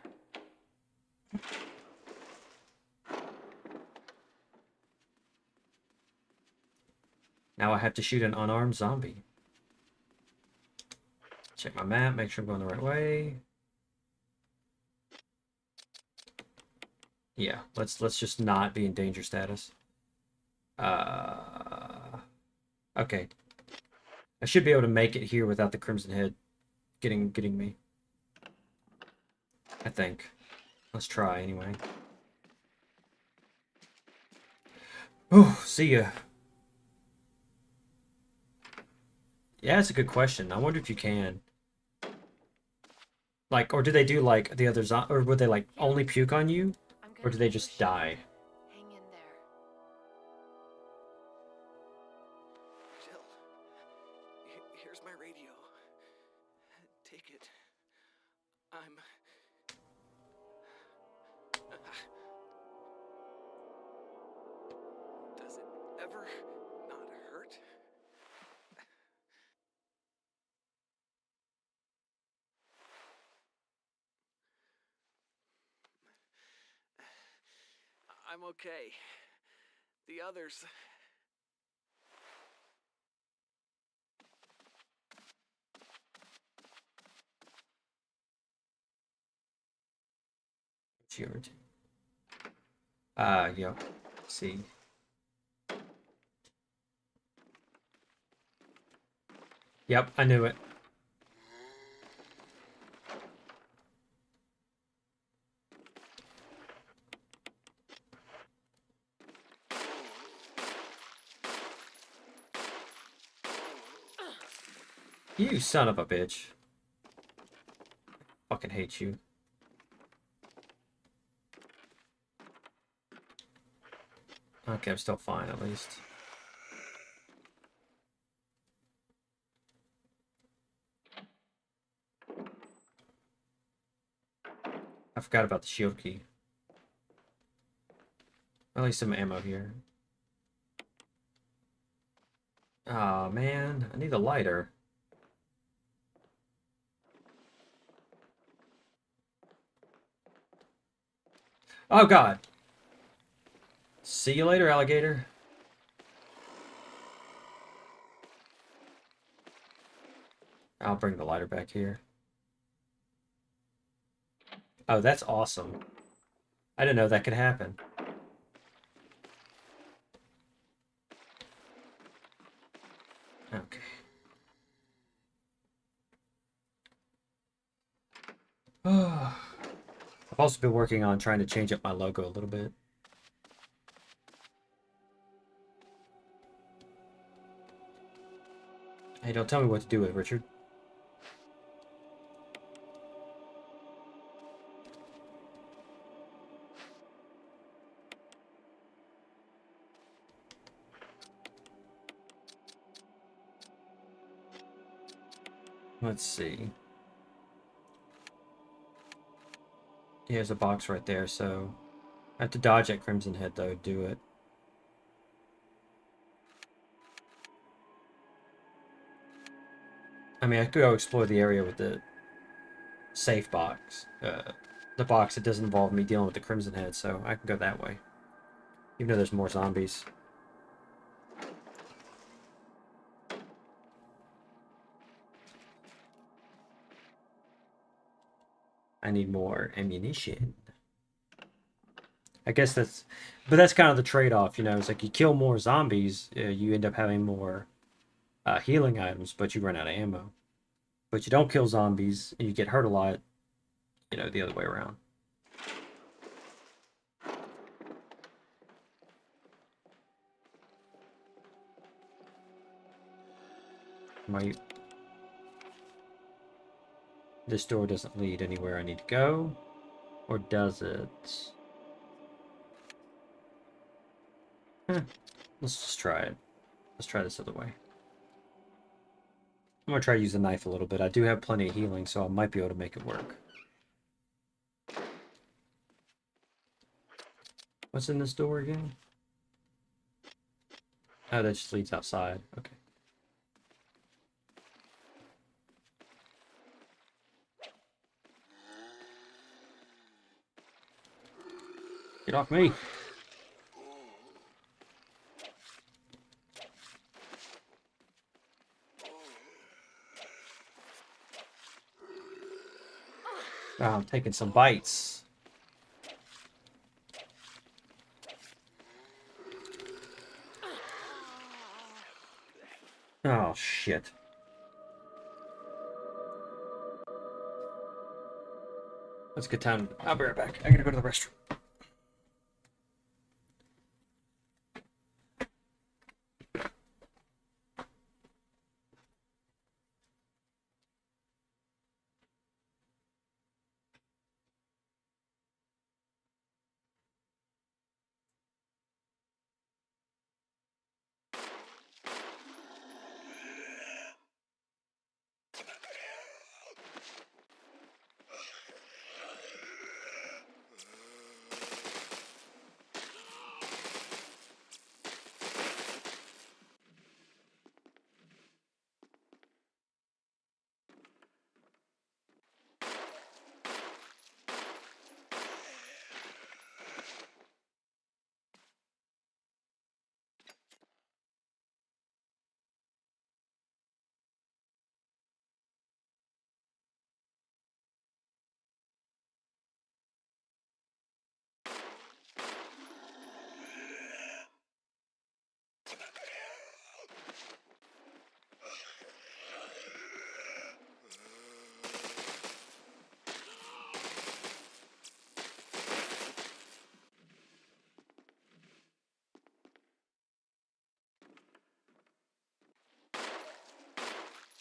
Now I have to shoot an unarmed zombie. Check my map, make sure I'm going the right way. Yeah, let's just not be in danger status. Okay. I should be able to make it here without the Crimson Head getting me. I think. Let's try anyway. Oh, see ya. Yeah, that's a good question. I wonder if you can. Like, or do they do like the others, or would they like only puke on you? Or do they just die? Hang in there. Jill, here's my radio. Take it. Does it ever not hurt? I'm okay. The others... Yeah. See. Yep, I knew it. You son of a bitch. Fucking hate you. Okay, I'm still fine at least. I forgot about the shield key. At least some ammo here. Oh man, I need a lighter. Oh god. See you later, alligator. I'll bring the lighter back here. Oh, that's awesome. I didn't know that could happen. Okay. I've also been working on trying to change up my logo a little bit. Hey, don't tell me what to do with it, Richard. Let's see. Here's a box right there, so... I have to dodge that Crimson Head, though, to do it. I mean, I could go explore the area with the safe box. The box that doesn't involve me dealing with the Crimson Head, so I can go that way. Even though there's more zombies. I need more ammunition. I guess that's... But that's kind of the trade-off, you know? It's like you kill more zombies, you end up having more healing items, but you run out of ammo. But you don't kill zombies, and you get hurt a lot, you know, the other way around. This door doesn't lead anywhere I need to go. Or does it? Let's just try it. Let's try this other way. I'm gonna try to use the knife a little bit. I do have plenty of healing, so I might be able to make it work. What's in this door again? Oh, that just leads outside. Okay. Get off me! Oh, I'm taking some bites. Oh, shit. That's a good time. I'll be right back. I gotta go to the restroom.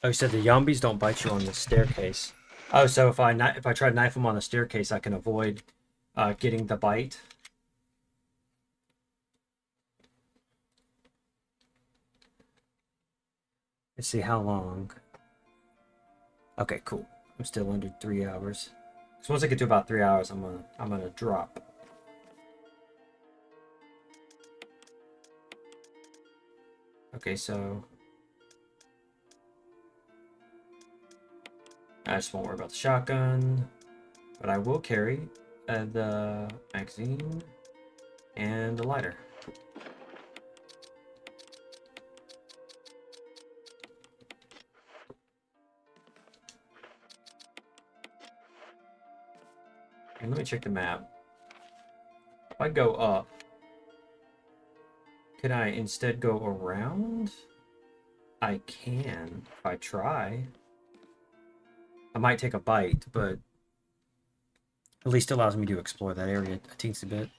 Oh, you said the zombies don't bite you on the staircase. Oh, so if I try to knife them on the staircase, I can avoid getting the bite. Let's see how long. Okay, cool. I'm still under 3 hours. So once I get to about 3 hours, I'm gonna drop. Okay, so I just won't worry about the shotgun, but I will carry the magazine and the lighter. And let me check the map. If I go up, can I instead go around? I can, if I try. I might take a bite, but at least it allows me to explore that area a teensy bit.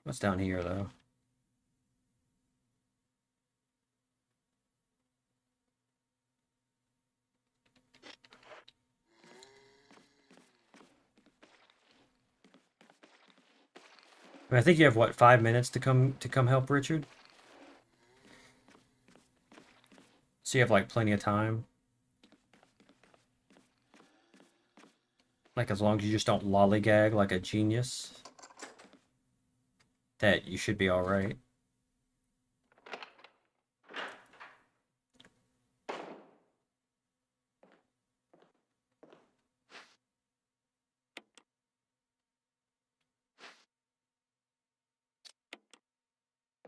What's down here, though? I think you have, what, 5 minutes to come help Richard? So you have, like, plenty of time. Like, as long as you just don't lollygag like a genius, that you should be alright.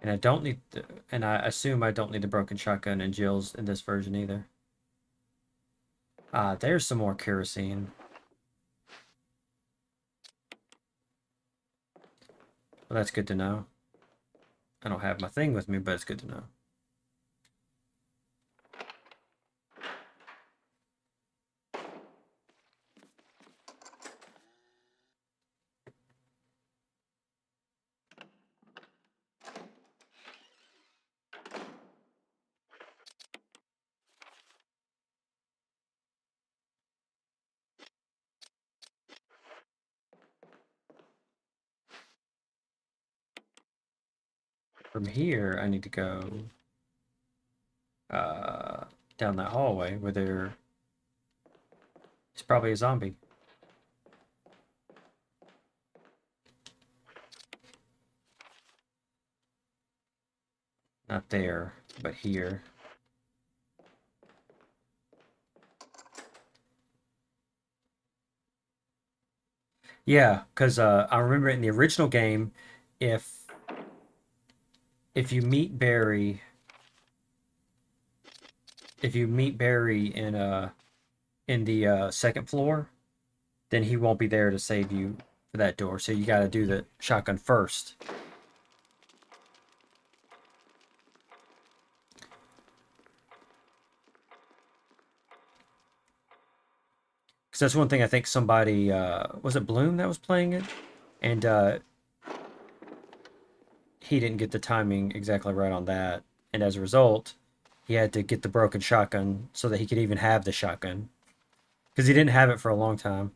And I don't need the, and I assume I don't need the broken shotgun and Jill's in this version either. There's some more kerosene. Well, that's good to know. I don't have my thing with me, but it's good to know. From here, I need to go down that hallway where there is probably a zombie. Not there, but here. Yeah, because I remember in the original game, if you meet Barry, in the second floor, then he won't be there to save you for that door. So you got to do the shotgun first. Because that's one thing I think somebody was it Bloom that was playing it, and he didn't get the timing exactly right on that, and as a result, he had to get the broken shotgun so that he could even have the shotgun because he didn't have it for a long time.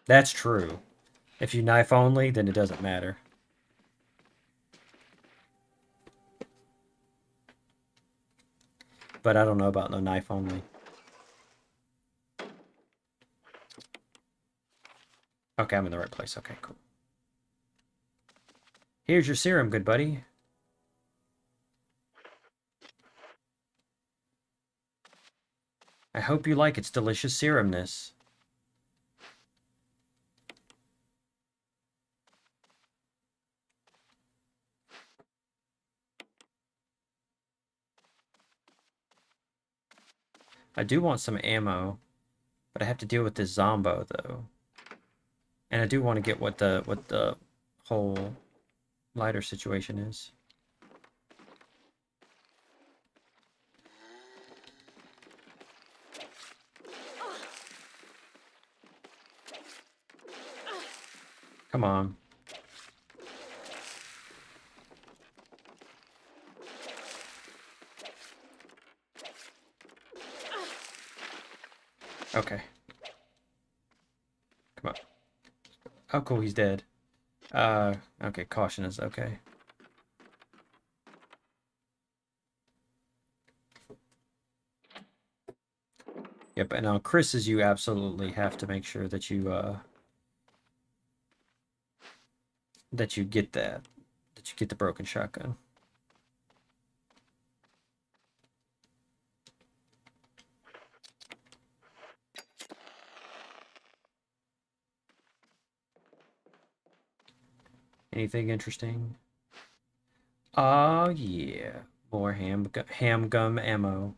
That's true. If you knife only, then it doesn't matter. But I don't know about no knife only. Okay, I'm in the right place. Okay, cool. Here's your serum, good buddy. I hope you like its delicious serumness. I do want some ammo, but I have to deal with this zombo though. And I do want to get what the whole lighter situation is. Come on. Okay. Come on. Oh, cool, he's dead. Okay, caution is okay. Yep, and on Chris's, you absolutely have to make sure that you get that you get the broken shotgun. Anything interesting? Oh yeah, more ham gum ammo.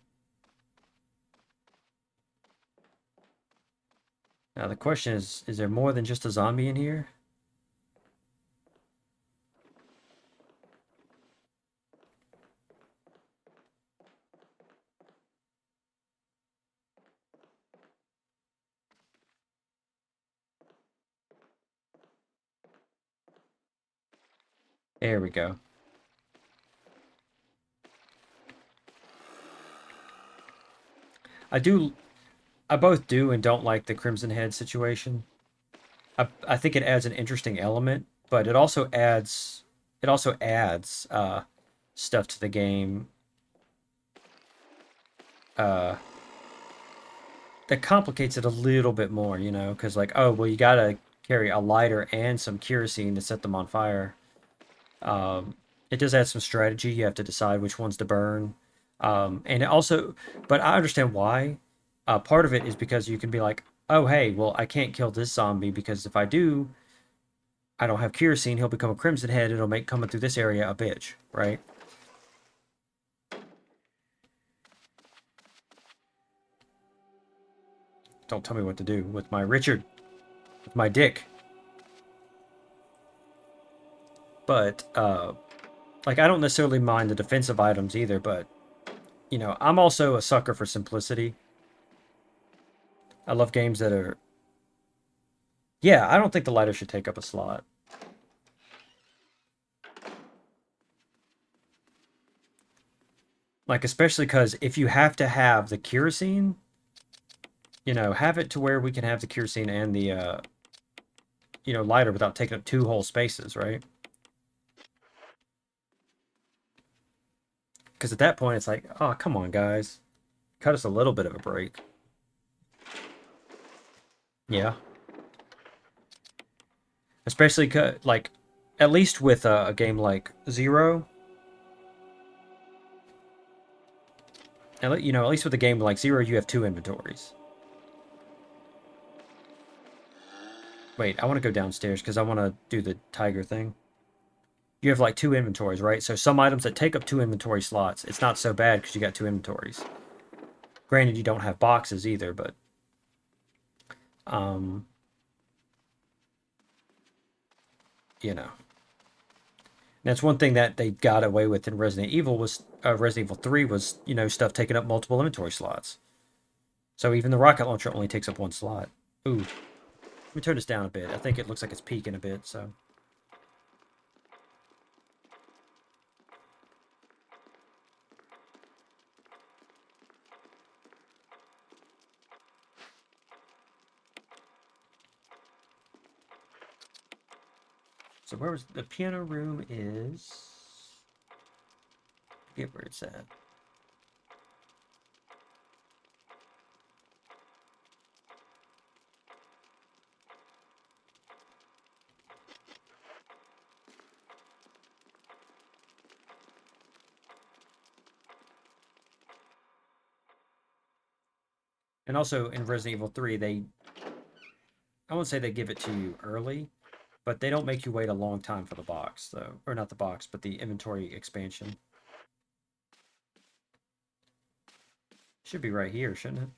Now the question is there more than just a zombie in here? There we go. I both do and don't like the Crimson Head situation. I think it adds an interesting element, but it also adds stuff to the game uh, that complicates it a little bit more, you know, because like, oh well, you gotta carry a lighter and some kerosene to set them on fire. It does add some strategy. You have to decide which ones to burn, and it also, but I understand why. Part of it is because you can be like, oh hey, well I can't kill this zombie because if I do, I don't have kerosene. He'll become a Crimson Head. It'll make coming through this area a bitch, right? Don't tell me what to do with my Richard, with my dick. But like I don't necessarily mind the defensive items either. But you know, I'm also a sucker for simplicity. I love games that are. Yeah, I don't think the lighter should take up a slot. Like especially because if you have to have the kerosene, you know, have it to where we can have the kerosene and the lighter without taking up 2 whole spaces, right? Because at that point, it's like, oh, come on, guys. Cut us a little bit of a break. Yeah. Especially, like, at least with a game like Zero, at least with a game like Zero, you have 2 inventories. Wait, I want to go downstairs because I want to do the tiger thing. You have like 2 inventories, right? So some items that take up 2 inventory slots, it's not so bad because you got 2 inventories. Granted, you don't have boxes either, but um, you know. That's one thing that they got away with in Resident Evil was Resident Evil 3 was, stuff taking up multiple inventory slots. So even the rocket launcher only takes up 1 slot. Ooh. Let me turn this down a bit. I think it looks like it's peaking a bit, so. So where was the piano room is? I forget where it's at. And also in Resident Evil 3, I won't say they give it to you early, but they don't make you wait a long time for the box, though. Or not the box, but the inventory expansion. Should be right here, shouldn't it?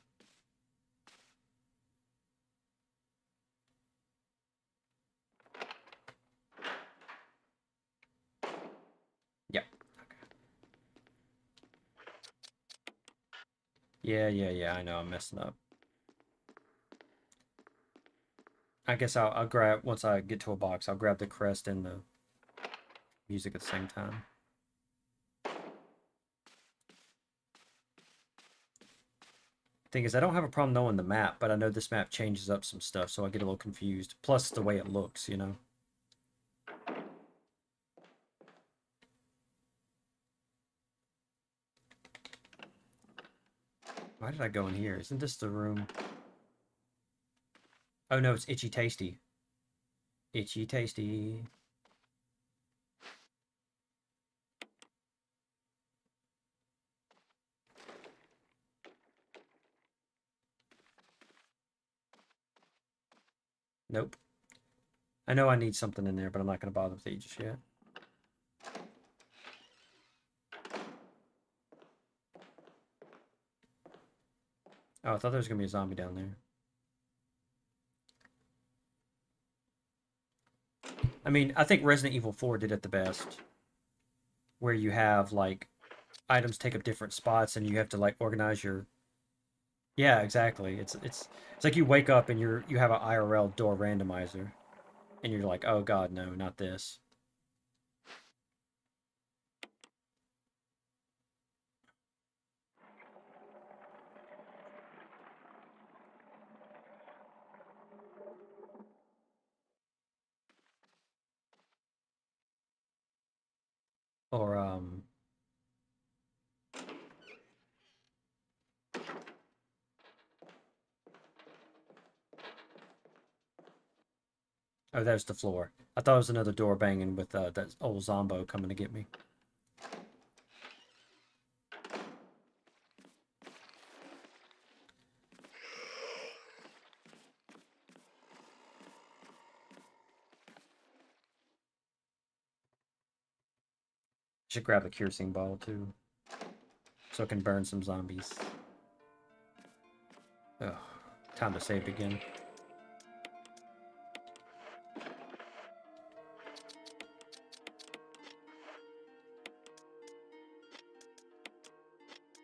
Yeah. Okay. Yeah, I know, I'm messing up. I guess I'll grab, once I get to a box, I'll grab the crest and the music at the same time. Thing is, I don't have a problem knowing the map, but I know this map changes up some stuff, so I get a little confused. Plus, the way it looks, Why did I go in here? Isn't this the room? Oh no, it's Itchy Tasty. Itchy Tasty. Nope. I know I need something in there, but I'm not going to bother with it just yet. Oh, I thought there was going to be a zombie down there. I mean, I think Resident Evil 4 did it the best. Where you have, like, items take up different spots and you have to, like, organize your... Yeah, exactly. It's like you wake up and you have an IRL door randomizer. And you're like, oh god, no, not this. Or, Oh, there's the floor. I thought it was another door banging with that old Zombo coming to get me. Should grab the kerosene bottle too. So I can burn some zombies. Ugh. Time to save again.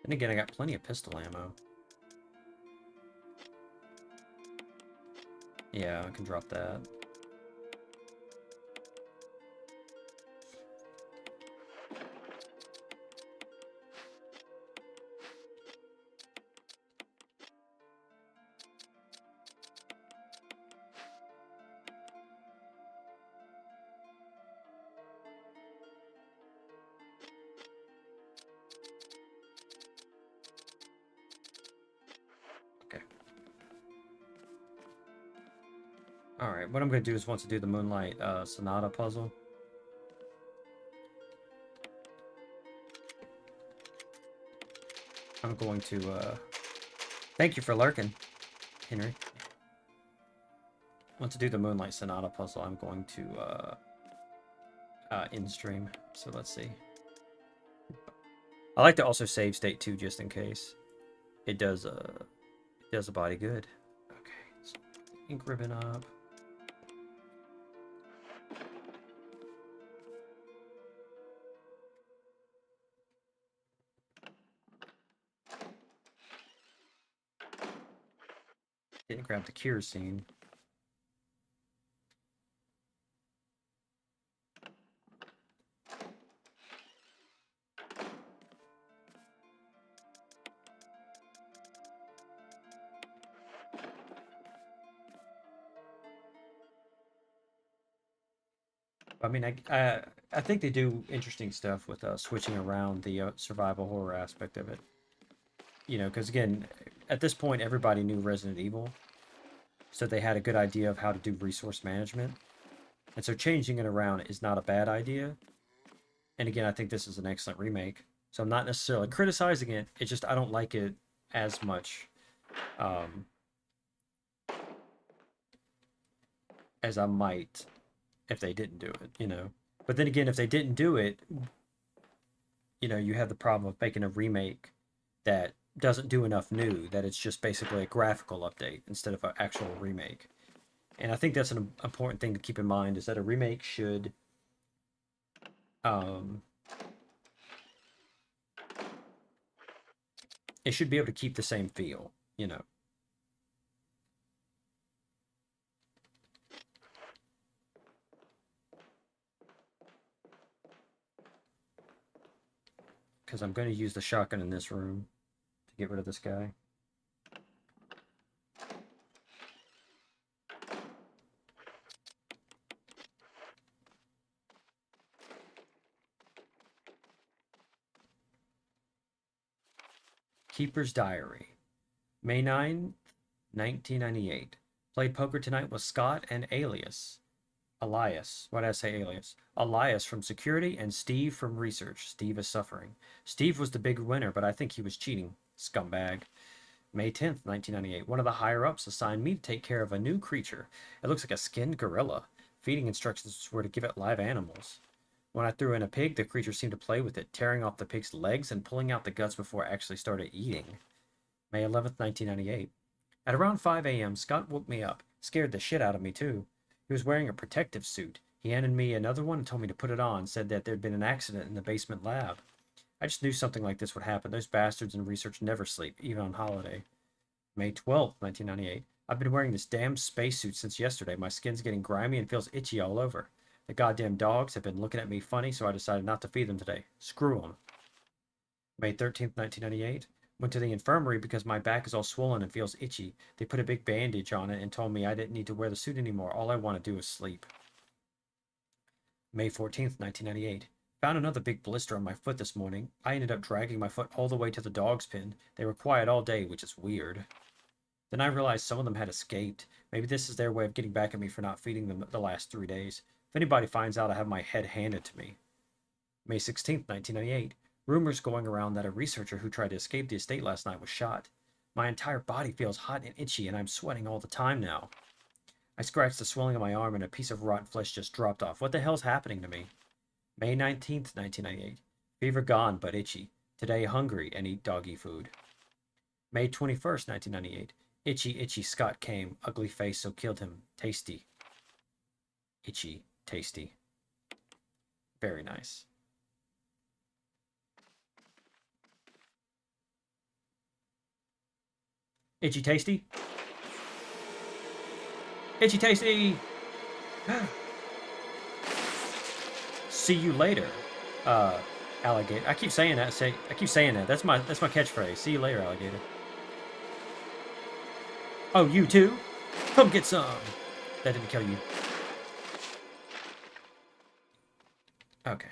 And again, I got plenty of pistol ammo. Yeah, I can drop that. Alright, what I'm going to do is want to do the Moonlight Sonata puzzle. I'm going to, thank you for lurking, Henry. Want to do the Moonlight Sonata puzzle, I'm going to, in stream. So let's see. I like to also save state too, just in case. It does a body good. Okay, so ink ribbon up. Didn't grab the kerosene. I mean, I think they do interesting stuff with switching around the survival horror aspect of it. You know, because again, at this point, everybody knew Resident Evil, so they had a good idea of how to do resource management. And so changing it around is not a bad idea. And again, I think this is an excellent remake. So I'm not necessarily criticizing it. It's just I don't like it as much as I might if they didn't do it, you know. But then again, if they didn't do it, you know, you have the problem of making a remake that doesn't do enough new, that it's just basically a graphical update instead of an actual remake. And I think that's an important thing to keep in mind, is that a remake should it should be able to keep the same feel, you know. Because I'm going to use the shotgun in this room to get rid of this guy. Keeper's Diary. May 9th, 1998. Played poker tonight with Scott and Elias. Why did I say alias? Elias from security and Steve from research. Steve is suffering. Steve was the big winner, but I think he was cheating. Scumbag. May 10th, 1998. One of the higher-ups assigned me to take care of a new creature. It looks like a skinned gorilla. Feeding instructions were to give it live animals. When I threw in a pig, the creature seemed to play with it, tearing off the pig's legs and pulling out the guts before it actually started eating. May 11th, 1998. At around 5 a.m., Scott woke me up. Scared the shit out of me, too. He was wearing a protective suit. He handed me another one and told me to put it on, said that there'd been an accident in the basement lab. I just knew something like this would happen. Those bastards in research never sleep, even on holiday. May 12th, 1998. I've been wearing this damn spacesuit since yesterday. My skin's getting grimy and feels itchy all over. The goddamn dogs have been looking at me funny, so I decided not to feed them today. Screw them. May 13th, 1998. Went to the infirmary because my back is all swollen and feels itchy. They put a big bandage on it and told me I didn't need to wear the suit anymore. All I want to do is sleep. May 14th, 1998. Found another big blister on my foot this morning. I ended up dragging my foot all the way to the dog's pen. They were quiet all day, which is weird. Then I realized some of them had escaped. Maybe this is their way of getting back at me for not feeding them the last 3 days. If anybody finds out, I have my head handed to me. May 16th, 1998. Rumors going around that a researcher who tried to escape the estate last night was shot. My entire body feels hot and itchy, and I'm sweating all the time now. I scratched the swelling on my arm, and a piece of rotten flesh just dropped off. What the hell's happening to me? May 19th, 1998. Fever gone, but itchy. Today hungry and eat doggy food. May 21st, 1998. Itchy Scott came. Ugly face, so killed him. Tasty. Itchy, tasty. Very nice. Itchy tasty? Itchy tasty! See you later, alligator. I keep saying that. I keep saying that. That's my catchphrase. See you later, alligator. Oh, you too? Come get some. That didn't kill you. Okay.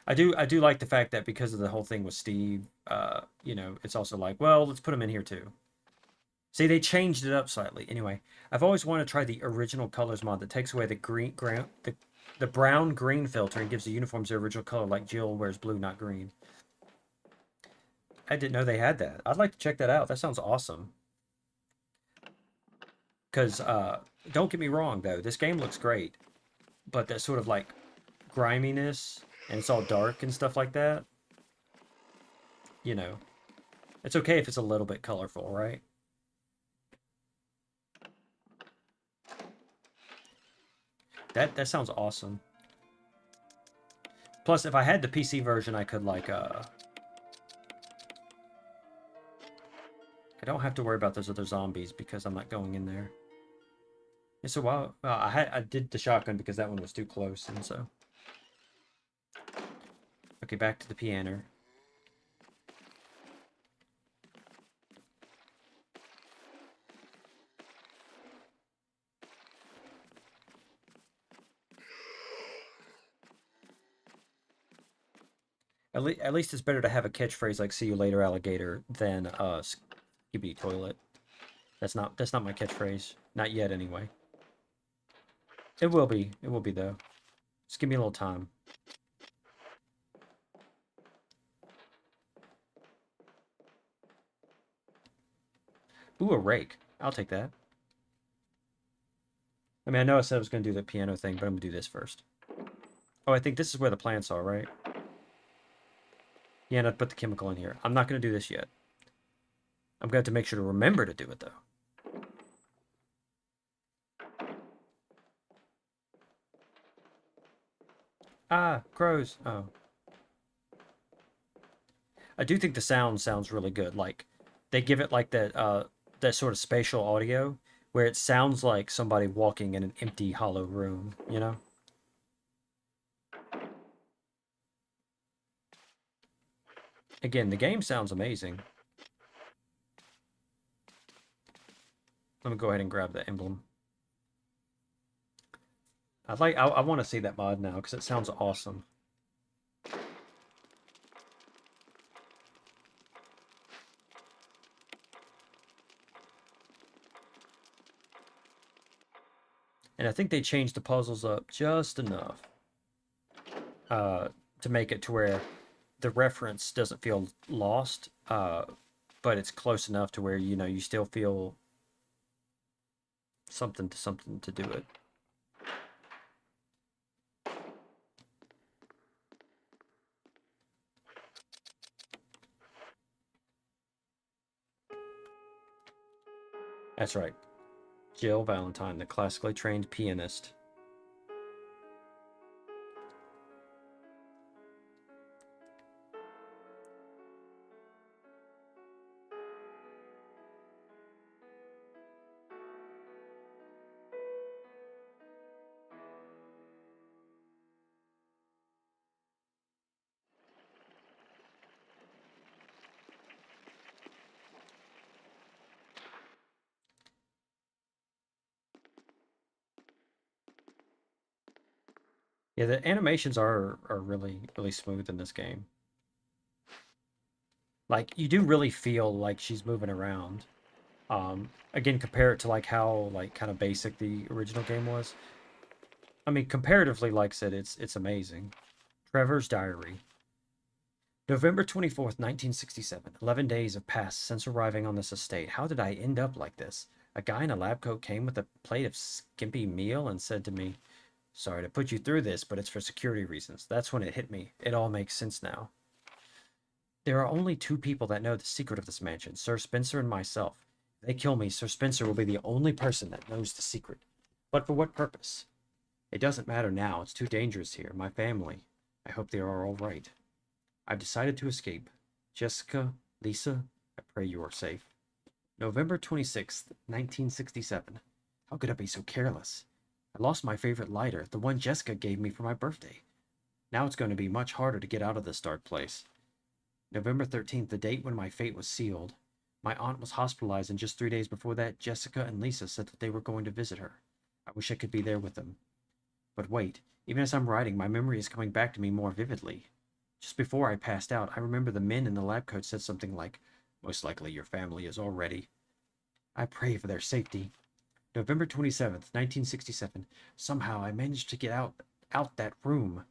I do like the fact that because of the whole thing with Steve, you know, it's also like, well, let's put him in here too. See, they changed it up slightly. Anyway, I've always wanted to try the original colors mod that takes away the the brown green filter and gives the uniforms their original color, like Jill wears blue, not green. I didn't know they had that. I'd like to check that out. That sounds awesome. Because, don't get me wrong, though, this game looks great, but that sort of like griminess and it's all dark and stuff like that, you know, it's okay if it's a little bit colorful, right? That sounds awesome. Plus, if I had the PC version, I could like I don't have to worry about those other zombies because I'm not going in there. And so while I did the shotgun because that one was too close, and so okay, back to the piano. At least it's better to have a catchphrase like "See you later, alligator" than "Skibidi toilet." That's not my catchphrase. Not yet, anyway. It will be. It will be though. Just give me a little time. Ooh, a rake. I'll take that. I mean, I know I said I was going to do the piano thing, but I'm going to do this first. Oh, I think this is where the plants are, right? Yeah, and I put the chemical in here. I'm not going to do this yet. I'm going to have to make sure to remember to do it, though. Ah, crows. Oh. I do think the sound sounds really good. Like, they give it like that sort of spatial audio where it sounds like somebody walking in an empty, hollow room, you know? Again, the game sounds amazing. Let me go ahead and grab the emblem. I want to see that mod now because it sounds awesome. And I think they changed the puzzles up just enough to make it to where the reference doesn't feel lost, but it's close enough to where, you know, you still feel something to do it. That's right. Jill Valentine, the classically trained pianist. Yeah, the animations are really smooth in this game. Like you do really feel like she's moving around. Again, compare it to like how like kind of basic the original game was. I mean, comparatively, like I said, it's amazing. Trevor's diary. November 24th, 1967. 11 days have passed since arriving on this estate. How did I end up like this? A guy in a lab coat came with a plate of skimpy meal and said to me, "Sorry to put you through this, but it's for security reasons." That's when it hit me. It all makes sense now. There are only two people that know the secret of this mansion, Sir Spencer and myself. If they kill me, Sir Spencer will be the only person that knows the secret. But for what purpose? It doesn't matter now. It's too dangerous here. My family. I hope they are all right. I've decided to escape. Jessica, Lisa, I pray you are safe. November 26th, 1967. How could I be so careless? I lost my favorite lighter, the one Jessica gave me for my birthday. Now it's going to be much harder to get out of this dark place. November 13th, the date when my fate was sealed. My aunt was hospitalized, and just 3 days before that, Jessica and Lisa said that they were going to visit her. I wish I could be there with them. But wait, even as I'm writing, my memory is coming back to me more vividly. Just before I passed out, I remember the men in the lab coat said something like, "Most likely your family is all ready." I pray for their safety. November 27th, 1967. Somehow I managed to get out that room.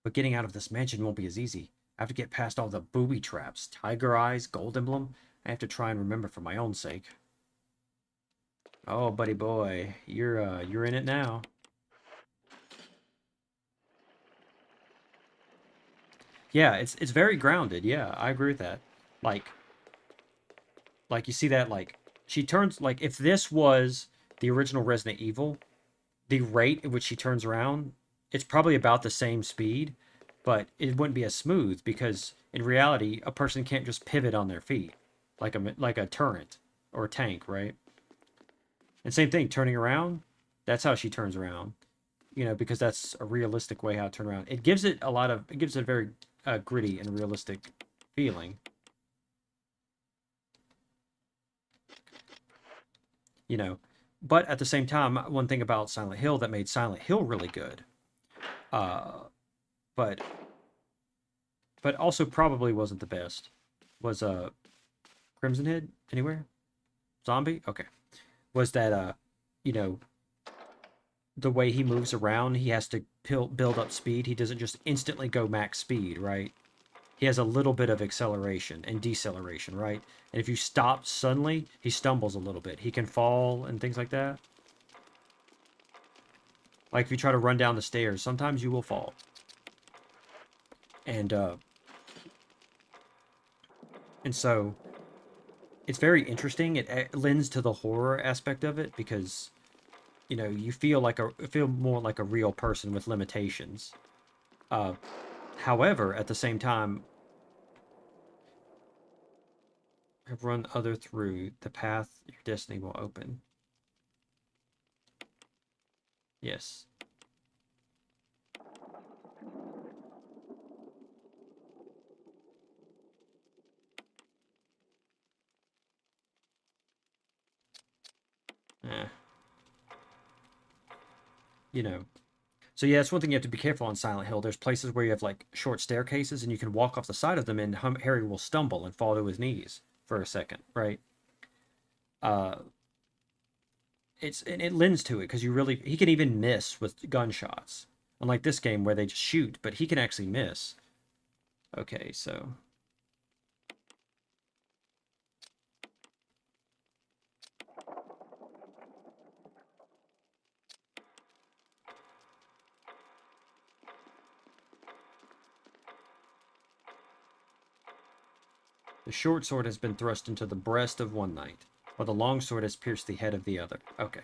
But getting out of this mansion won't be as easy. I have to get past all the booby traps, tiger eyes, gold emblem. I have to try and remember for my own sake. Oh, buddy boy, you're in it now. Yeah, it's very grounded. Yeah, I agree with that. Like you see that she turns if this was the original Resident Evil, the rate at which she turns around, it's probably about the same speed, but it wouldn't be as smooth because in reality, a person can't just pivot on their feet like a turret or a tank, right? And same thing, turning around, that's how she turns around. Because that's a realistic way how to turn around. It gives it a very gritty and realistic feeling. But at the same time, one thing about Silent Hill that made Silent Hill really good, but also probably wasn't the best, was Crimson Head. Anywhere? Zombie? Okay. Was that you know, the way he moves around, he has to build up speed. He doesn't just instantly go max speed, right? He has a little bit of acceleration and deceleration, right? And if you stop suddenly, he stumbles a little bit. He can fall and things like that. Like if you try to run down the stairs, sometimes you will fall. And so it's very interesting. It lends to the horror aspect of it because you feel more like a real person with limitations. However, at the same time, have run other through the path your destiny will open. Yes. Eh. So yeah, that's one thing you have to be careful on Silent Hill. There's places where you have short staircases and you can walk off the side of them and Harry will stumble and fall to his knees for a second, right? And it lends to it because he can even miss with gunshots. Unlike this game where they just shoot, but he can actually miss. Okay, so the short sword has been thrust into the breast of one knight, while the long sword has pierced the head of the other. Okay.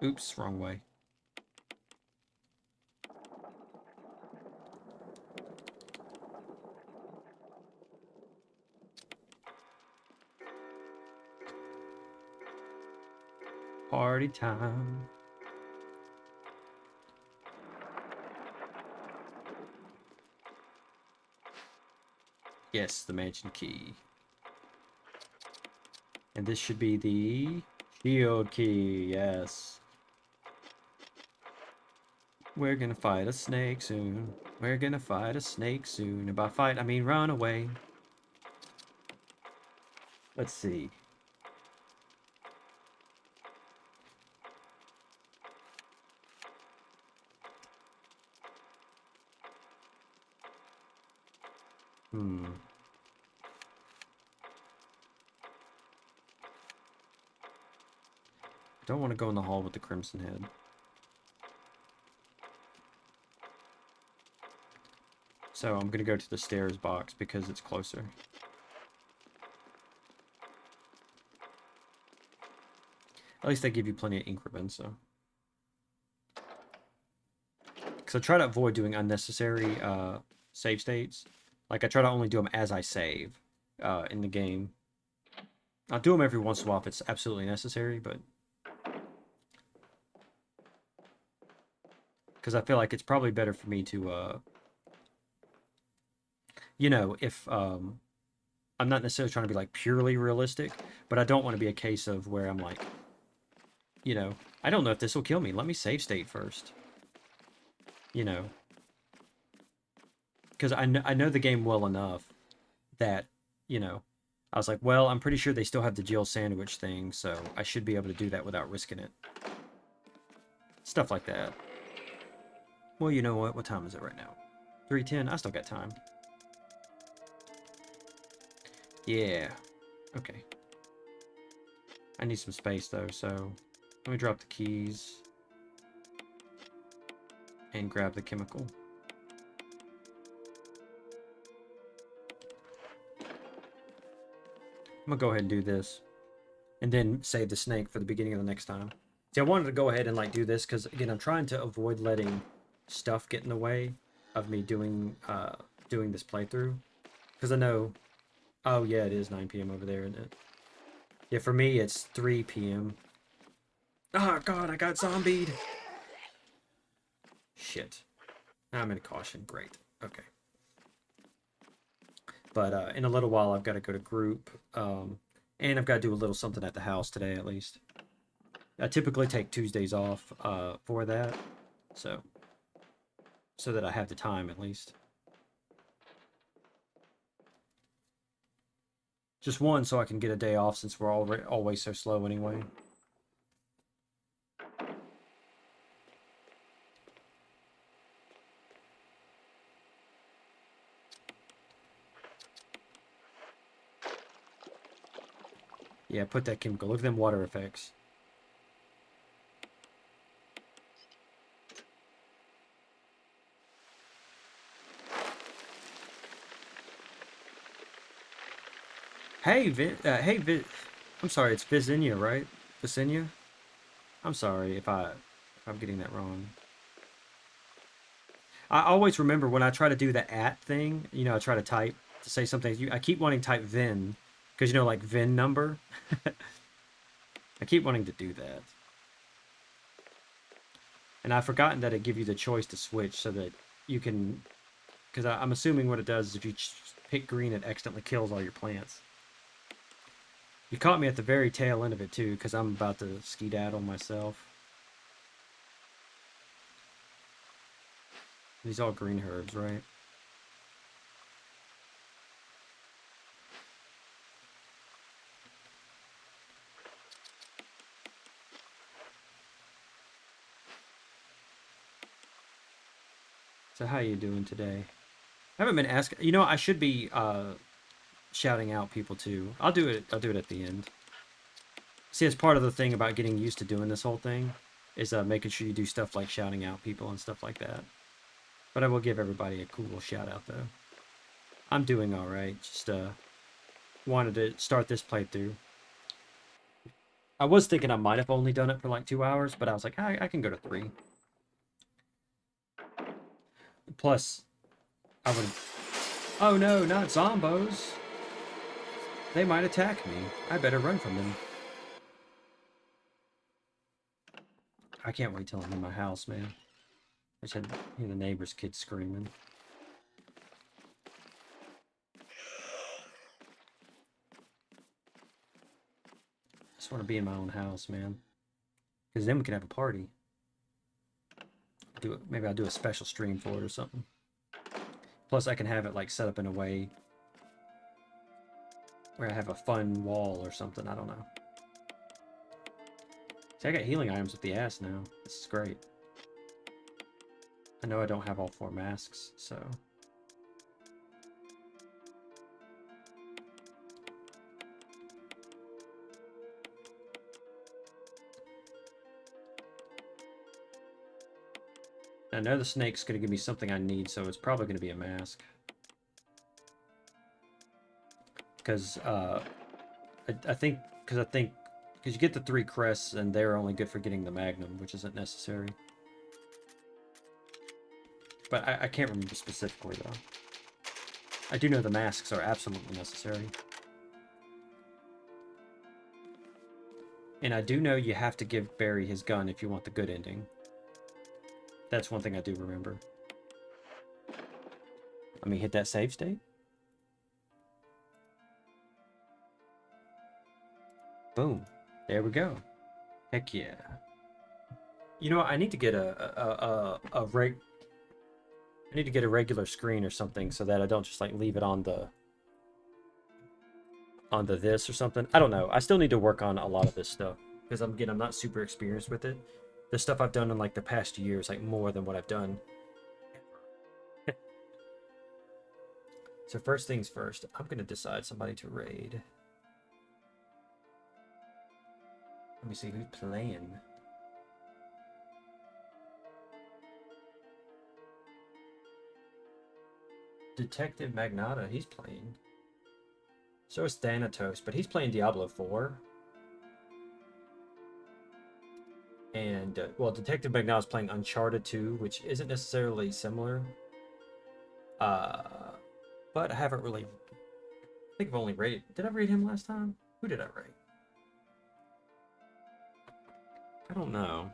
Oops, wrong way. Party time. Yes, the mansion key. And this should be the shield key, yes. We're gonna fight a snake soon. We're gonna fight a snake soon. And by fight, I mean run away. Let's see. I don't want to go in the hall with the Crimson Head. So I'm gonna go to the stairs box because it's closer. At least they give you plenty of increments, so. Because I try to avoid doing unnecessary save states. Like, I try to only do them as I save in the game. I'll do them every once in a while if it's absolutely necessary, but... Because I feel like it's probably better for me to... if I'm not necessarily trying to be like purely realistic, but I don't want to be a case of where I'm like, you know, I don't know if this will kill me. Let me save state first. You know, because I know the game well enough that, you know, I was like, well, I'm pretty sure they still have the Jill sandwich thing, so I should be able to do that without risking it. Stuff like that. Well, you know what? What time is it right now? 3:10. I still got time. Yeah. Okay. I need some space, though, so let me drop the keys and grab the chemical. I'm gonna go ahead and do this, and then save the snake for the beginning of the next time. See, I wanted to go ahead and like do this because again, I'm trying to avoid letting stuff get in the way of me doing this playthrough. Because I know, oh yeah, it is 9 p.m. over there, isn't it? Yeah, for me it's 3 p.m. Oh god, I got zombied. Shit. I'm in caution. Great. Okay. But in a little while, I've got to go to group, and I've got to do a little something at the house today, at least. I typically take Tuesdays off for that, so that I have the time, at least. Just one, so I can get a day off, since we're always so slow anyway. Yeah, put that chemical. Look at them water effects. Hey, I'm sorry, it's Visinia, right? Visinia? I'm sorry if I'm getting that wrong. I always remember when I try to do the @ thing, you know, I try to type to say something. I keep wanting to type VIN, because, you know, like VIN number. I keep wanting to do that. And I've forgotten that it gives you the choice to switch so that you can... Because I'm assuming what it does is if you pick green, it accidentally kills all your plants. You caught me at the very tail end of it, too, because I'm about to skedaddle myself. These all green herbs, right? So how you doing today? I haven't been asking. You know, I should be shouting out people too. I'll do it at the end. See, it's part of the thing about getting used to doing this whole thing is making sure you do stuff like shouting out people and stuff like that. But I will give everybody a cool shout out though. I'm doing all right. Just wanted to start this playthrough. I was thinking I might have only done it for like 2 hours, but I was like, I can go to 3. Plus, I would... Oh no, not zombos! They might attack me. I better run from them. I can't wait till I'm in my house, man. I just had hear the neighbor's kids screaming. I just want to be in my own house, man. Because then we can have a party. Maybe I'll do a special stream for it or something. Plus, I can have it like set up in a way where I have a fun wall or something. I don't know. See, I got healing items with the ass now. This is great. I know I don't have all 4 masks, so... I know the snake's going to give me something I need, so it's probably going to be a mask. Because, I think because you get the 3 crests, and they're only good for getting the magnum, which isn't necessary. But I can't remember specifically, though. I do know the masks are absolutely necessary. And I do know you have to give Barry his gun if you want the good ending. That's one thing I do remember. Let me hit that save state. Boom. There we go. Heck yeah. You know what? I need to get I need to get a regular screen or something so that I don't just like leave it on the this or something. I don't know. I still need to work on a lot of this stuff because I'm not super experienced with it. The stuff I've done in like the past year is like more than what I've done. So first things first, I'm gonna decide somebody to raid. Let me see who's playing. Detective Magnata, he's playing. So is Thanatos, but he's playing Diablo 4. And, well, Detective Magnata is playing Uncharted 2, which isn't necessarily similar. But I haven't really... I think I've only rated... Did I rate him last time? Who did I rate? I don't know.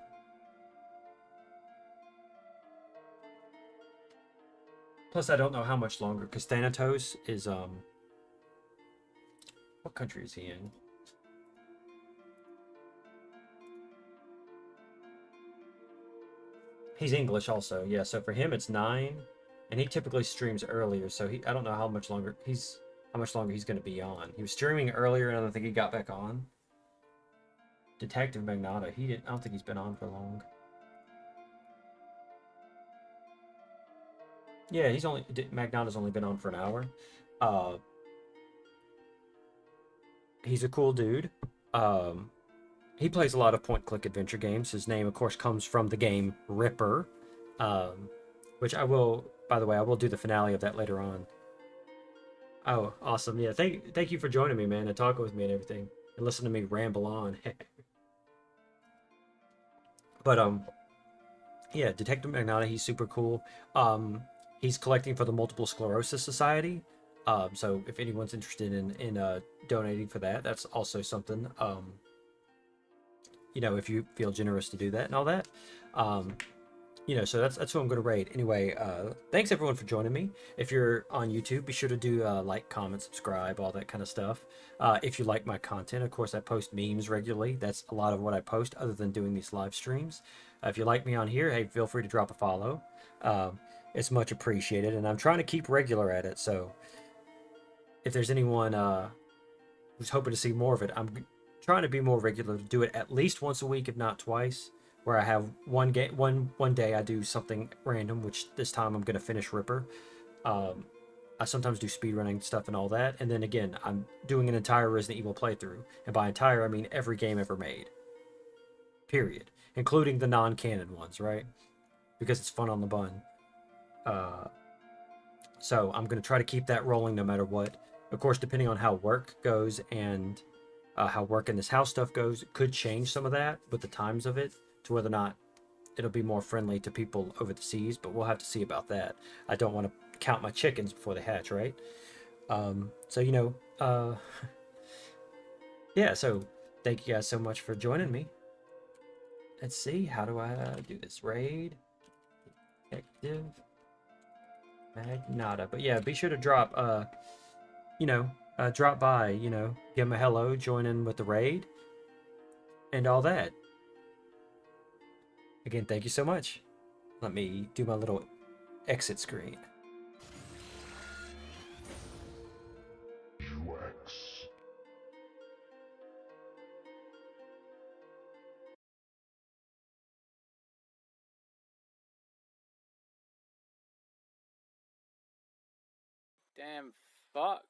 Plus, I don't know how much longer, because Thanatos is, what country is he in? He's English also, yeah. So for him, it's 9, and he typically streams earlier. So I don't know how much longer he's going to be on. He was streaming earlier, and I don't think he got back on. Detective Magnata, I don't think he's been on for long. Yeah, Magnata's only been on for an hour. He's a cool dude. He plays a lot of point-click adventure games. His name, of course, comes from the game Ripper, which I will, by the way, I will do the finale of that later on. Oh, awesome. Yeah, thank you for joining me, man, and talking with me and everything, and listen to me ramble on. But, yeah, Detective Magnata, he's super cool. He's collecting for the Multiple Sclerosis Society. So if anyone's interested in donating for that, that's also something, you know, if you feel generous to do that and all that. You know, so that's who I'm going to raid. Anyway, thanks everyone for joining me. If you're on YouTube, be sure to do like, comment, subscribe, all that kind of stuff. If you like my content, of course, I post memes regularly. That's a lot of what I post other than doing these live streams. If you like me on here, hey, feel free to drop a follow. It's much appreciated, and I'm trying to keep regular at it. So if there's anyone who's hoping to see more of it, I'm trying to be more regular, to do it at least once a week, if not twice, where I have one day I do something random, which this time I'm going to finish Ripper. I sometimes do speedrunning stuff and all that, and then again, I'm doing an entire Resident Evil playthrough, and by entire, I mean every game ever made. Period. Including the non-canon ones, right? Because it's fun on the bun. So I'm going to try to keep that rolling no matter what. Of course, depending on how work goes and how work in this house stuff goes, it could change some of that with the times of it, to whether or not it'll be more friendly to people over the seas, but we'll have to see about that. I don't want to count my chickens before they hatch, right? So, you know, yeah, so thank you guys so much for joining me. Let's see, how do I do this? Raid, Detective Magnata. But yeah, be sure to drop, you know, drop by, you know, give them a hello, join in with the raid, and all that. Again, thank you so much. Let me do my little exit screen. UX. Damn fuck.